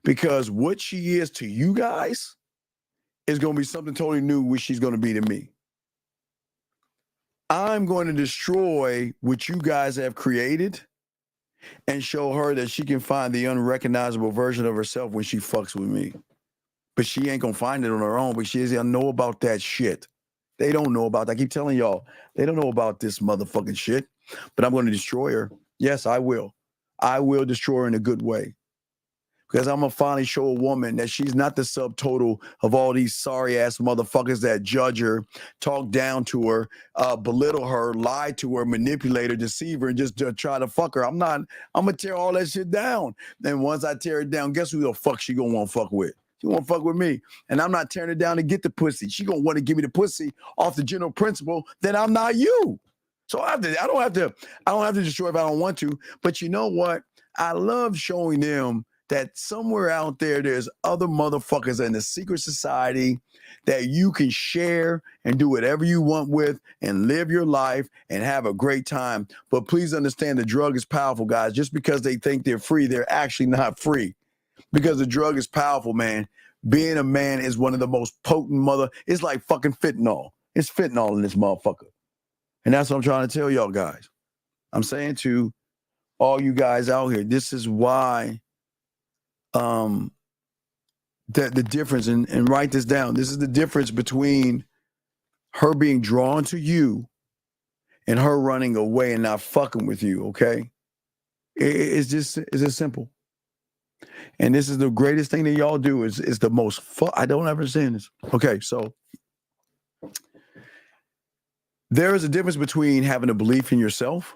Because what she is to you guys is going to be something totally new, which she's going to be to me. I'm going to destroy what you guys have created and show her that she can find the unrecognizable version of herself when she fucks with me. But she ain't going to find it on her own, but she doesn't know about that shit. They don't know about that. I keep telling y'all, they don't know about this motherfucking shit, but I'm going to destroy her. Yes, I will. I will destroy her in a good way. Because I'm going to finally show a woman that she's not the subtotal of all these sorry-ass motherfuckers that judge her, talk down to her, belittle her, lie to her, manipulate her, deceive her, and just try to fuck her. I'm going to tear all that shit down. Then once I tear it down, guess who the fuck she going to want to fuck with? She want to fuck with me. And I'm not tearing it down to get the pussy. She going to want to give me the pussy off the general principle that I'm not you. So I don't have to destroy if I don't want to. But you know what? I love showing them that somewhere out there, there's other motherfuckers in the secret society that you can share and do whatever you want with and live your life and have a great time. But please understand the drug is powerful, guys. Just because they think they're free, they're actually not free. Because the drug is powerful, man. Being a man is one of the most potent it's like fucking fentanyl. It's fentanyl in this motherfucker. And that's what I'm trying to tell y'all guys. I'm saying to all you guys out here, this is why the difference, and write this down. This is the difference between her being drawn to you and her running away and not fucking with you, okay? It's just simple. And this is the greatest thing that y'all do is the most fun. I don't understand this. Okay, so there is a difference between having a belief in yourself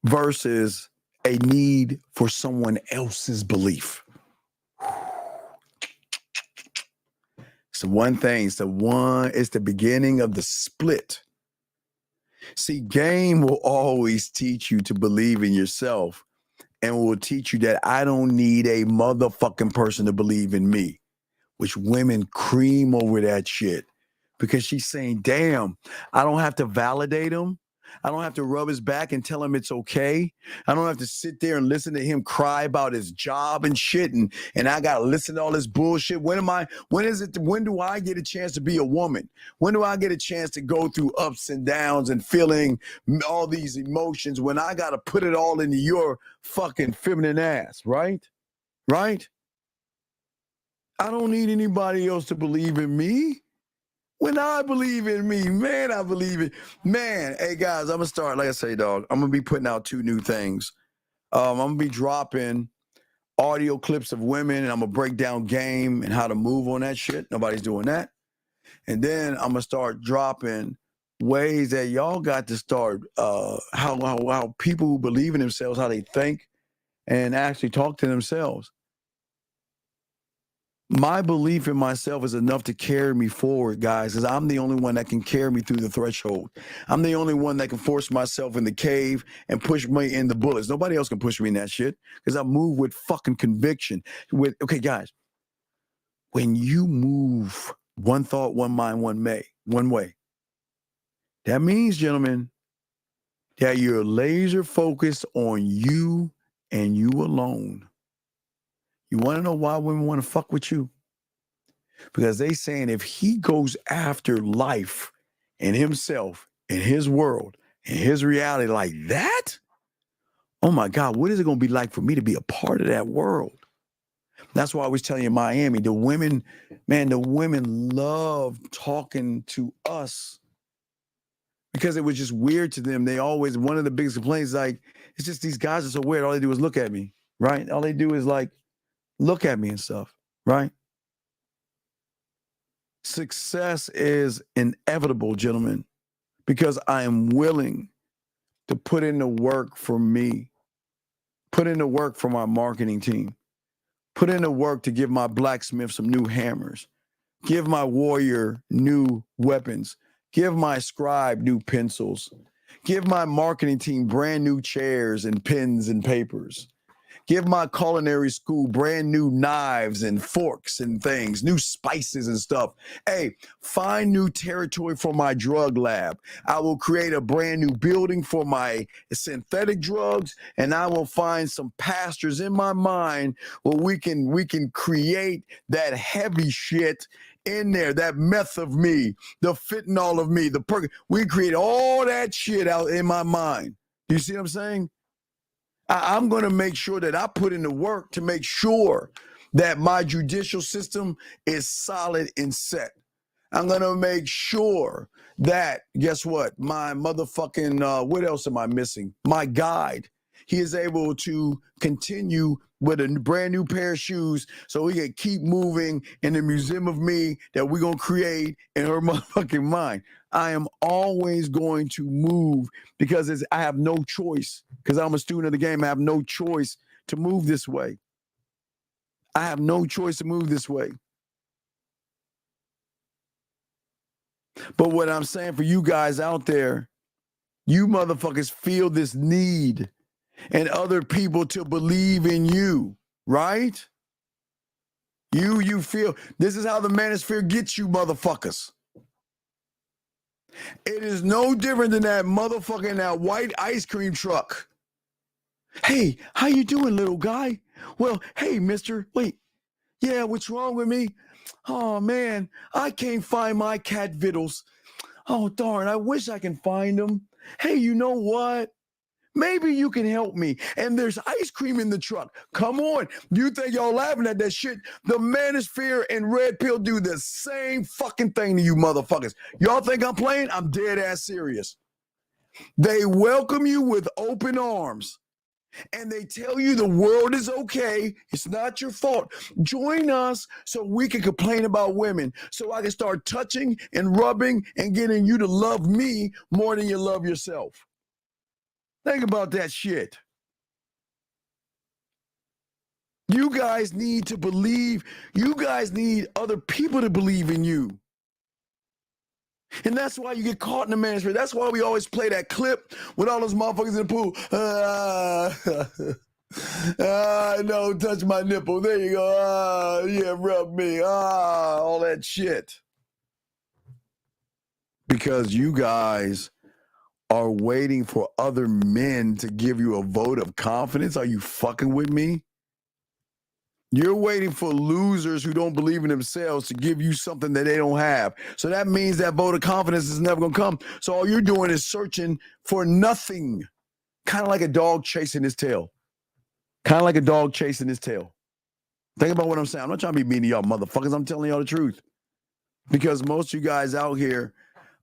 versus a need for someone else's belief. It's the one thing. It's the beginning of the split. See, game will always teach you to believe in yourself and will teach you that I don't need a motherfucking person to believe in me, which women cream over that shit because she's saying, damn, I don't have to validate him. I don't have to rub his back and tell him it's okay. I don't have to sit there and listen to him cry about his job and shit. And I got to listen to all this bullshit. When do I get a chance to be a woman? When do I get a chance to go through ups and downs and feeling all these emotions when I got to put it all into your fucking feminine ass, right? Right? I don't need anybody else to believe in me. When I believe in me, man, I believe it. Man, hey guys, I'm gonna start, like I say, dog, I'm gonna be putting out 2 new things. I'm gonna be dropping audio clips of women and I'm gonna break down game and how to move on that shit. Nobody's doing that. And then I'm gonna start dropping ways that y'all got to start how people who believe in themselves, how they think and actually talk to themselves. My belief in myself is enough to carry me forward, guys, because I'm the only one that can carry me through the threshold. I'm the only one that can force myself in the cave and push me in the bullets. Nobody else can push me in that shit because I move with fucking conviction. Okay, guys, when you move one thought, one mind, one way, that means, gentlemen, that you're laser focused on you and you alone. You want to know why women want to fuck with you? Because they saying if he goes after life and himself and his world and his reality like that, oh my God, what is it going to be like for me to be a part of that world? That's why I was telling you in Miami, the women love talking to us because it was just weird to them. They always, one of the biggest complaints is like, it's just these guys are so weird. All they do is look at me, right? All they do is like, look at me and stuff, right? Success is inevitable, gentlemen, because I am willing to put in the work for me, put in the work for my marketing team, Put in the work to give my blacksmith some new hammers. Give my warrior new weapons. Give my scribe new pencils. Give my marketing team brand new chairs and pens and papers. Give my culinary school brand new knives and forks and things, new spices and stuff. Hey, find new territory for my drug lab. I will create a brand new building for my synthetic drugs, and I will find some pastures in my mind where we can create that heavy shit in there, that meth of me, the fentanyl of me, the perk. We create all that shit out in my mind. You see what I'm saying? I'm going to make sure that I put in the work to make sure that my judicial system is solid and set. I'm going to make sure that, guess what? My motherfucking, what else am I missing? My guide. He is able to continue with a brand new pair of shoes so he can keep moving in the museum of me that we're going to create in her motherfucking mind. I am always going to move because I have no choice. Because I'm a student of the game, I have no choice to move this way. I have no choice to move this way. But what I'm saying for you guys out there, you motherfuckers feel this need and other people to believe in you, right? You feel this is how the manosphere gets you motherfuckers. It is no different than that motherfucking that white ice cream truck. Hey, how you doing, little guy? Well, hey, mister, wait. Yeah, what's wrong with me? Oh, man, I can't find my cat vittles. Oh, darn, I wish I can find them. Hey, you know what? Maybe you can help me. And there's ice cream in the truck. Come on. You think y'all laughing at that shit? The Manosphere and Red Pill do the same fucking thing to you motherfuckers. Y'all think I'm playing? I'm dead ass serious. They welcome you with open arms. And they tell you the world is okay. It's not your fault. Join us so we can complain about women. So I can start touching and rubbing and getting you to love me more than you love yourself. Think about that shit. You guys need to believe. You guys need other people to believe in you. And that's why you get caught in the manosphere. That's why we always play that clip with all those motherfuckers in the pool. No, touch my nipple. There you go. Yeah, rub me. All that shit. Because you guys are waiting for other men to give you a vote of confidence. Are you fucking with me? You're waiting for losers who don't believe in themselves to give you something that they don't have. So that means that vote of confidence is never going to come. So all you're doing is searching for nothing. Kind of like a dog chasing his tail. Kind of like a dog chasing his tail. Think about what I'm saying. I'm not trying to be mean to y'all motherfuckers. I'm telling y'all the truth. Because most of you guys out here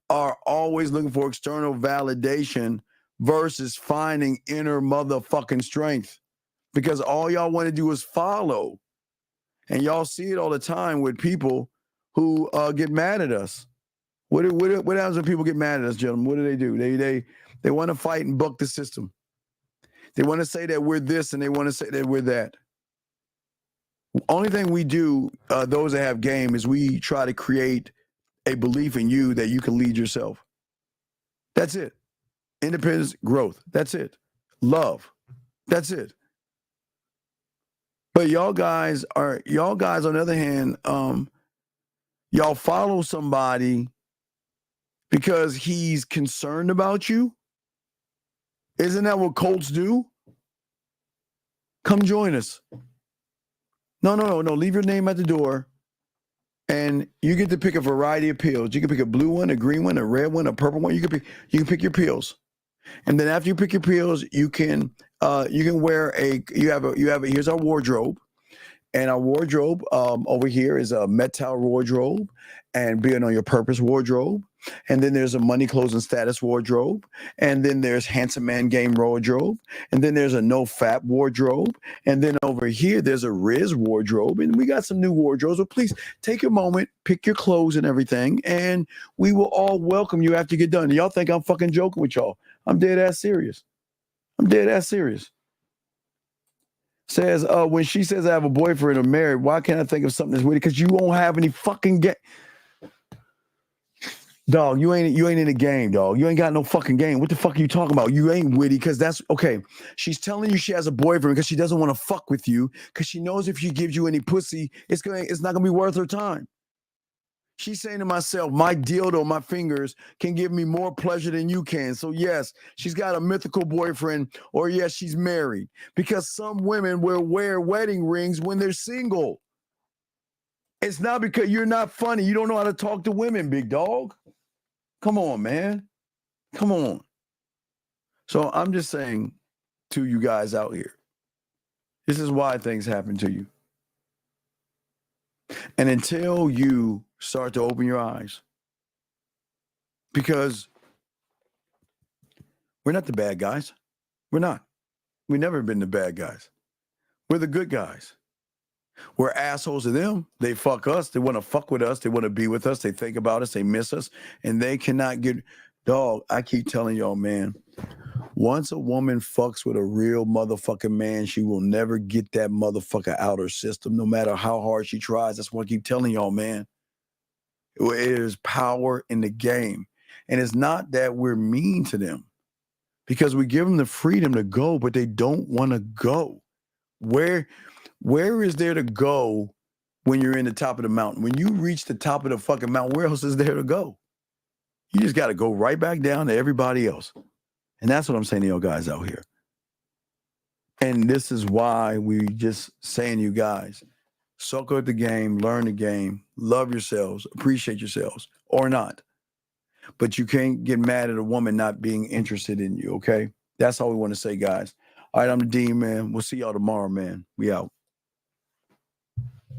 are always looking for external validation versus finding inner motherfucking strength. Because all y'all want to do is follow. And y'all see it all the time with people who get mad at us. What happens when people get mad at us, gentlemen? What do? They want to fight and buck the system. They want to say that we're this and they want to say that we're that. Only thing we do, those that have game, is we try to create a belief in you that you can lead yourself. That's it. Independence, growth. That's it. Love. That's it. But y'all guys, on the other hand, y'all follow somebody because he's concerned about you. Isn't that what cults do? Come join us. No. Leave your name at the door. And you get to pick a variety of pills. You can pick a blue one, a green one, a red one, a purple one. You can pick your pills. And then after you pick your pills, you can wear here's our wardrobe. And our wardrobe over here is a metal wardrobe and being on your purpose wardrobe. And then there's a money, clothes, and status wardrobe. And then there's handsome man game wardrobe. And then there's a no fap wardrobe. And then over here, there's a Riz wardrobe. And we got some new wardrobes. But please take a moment, pick your clothes and everything. And we will all welcome you after you get done. Y'all think I'm fucking joking with y'all. I'm dead ass serious. Says, when she says I have a boyfriend or married, why can't I think of something that's witty? Because you won't have any fucking game. Dog, you ain't in the game, dog. You ain't got no fucking game. What the fuck are you talking about? You ain't witty because that's okay. She's telling you she has a boyfriend because she doesn't want to fuck with you because she knows if she gives you any pussy, it's not gonna be worth her time. She's saying to myself, my dildo, my fingers can give me more pleasure than you can. So yes, she's got a mythical boyfriend, or yes, she's married. Because some women will wear wedding rings when they're single. It's not because you're not funny. You don't know how to talk to women, big dog. Come on, man. Come on. So I'm just saying to you guys out here, this is why things happen to you. And until you start to open your eyes, because we're not the bad guys. We're not. We've never been the bad guys. We're the good guys. We're assholes to them. They fuck us. They want to fuck with us. They want to be with us. They think about us. They miss us. And they cannot get... Dog, I keep telling y'all, man, once a woman fucks with a real motherfucking man, she will never get that motherfucker out her system, no matter how hard she tries. That's what I keep telling y'all, man. It is power in the game. And it's not that we're mean to them, because we give them the freedom to go, but they don't want to go. Where is there to go when you're in the top of the mountain? When you reach the top of the fucking mountain, where else is there to go? You just got to go right back down to everybody else. And that's what I'm saying to y'all guys out here. And this is why we just saying to you guys, suck at the game, learn the game, love yourselves, appreciate yourselves, or not. But you can't get mad at a woman not being interested in you, okay? That's all we want to say, guys. All right, I'm the Dean, man. We'll see y'all tomorrow, man. We out.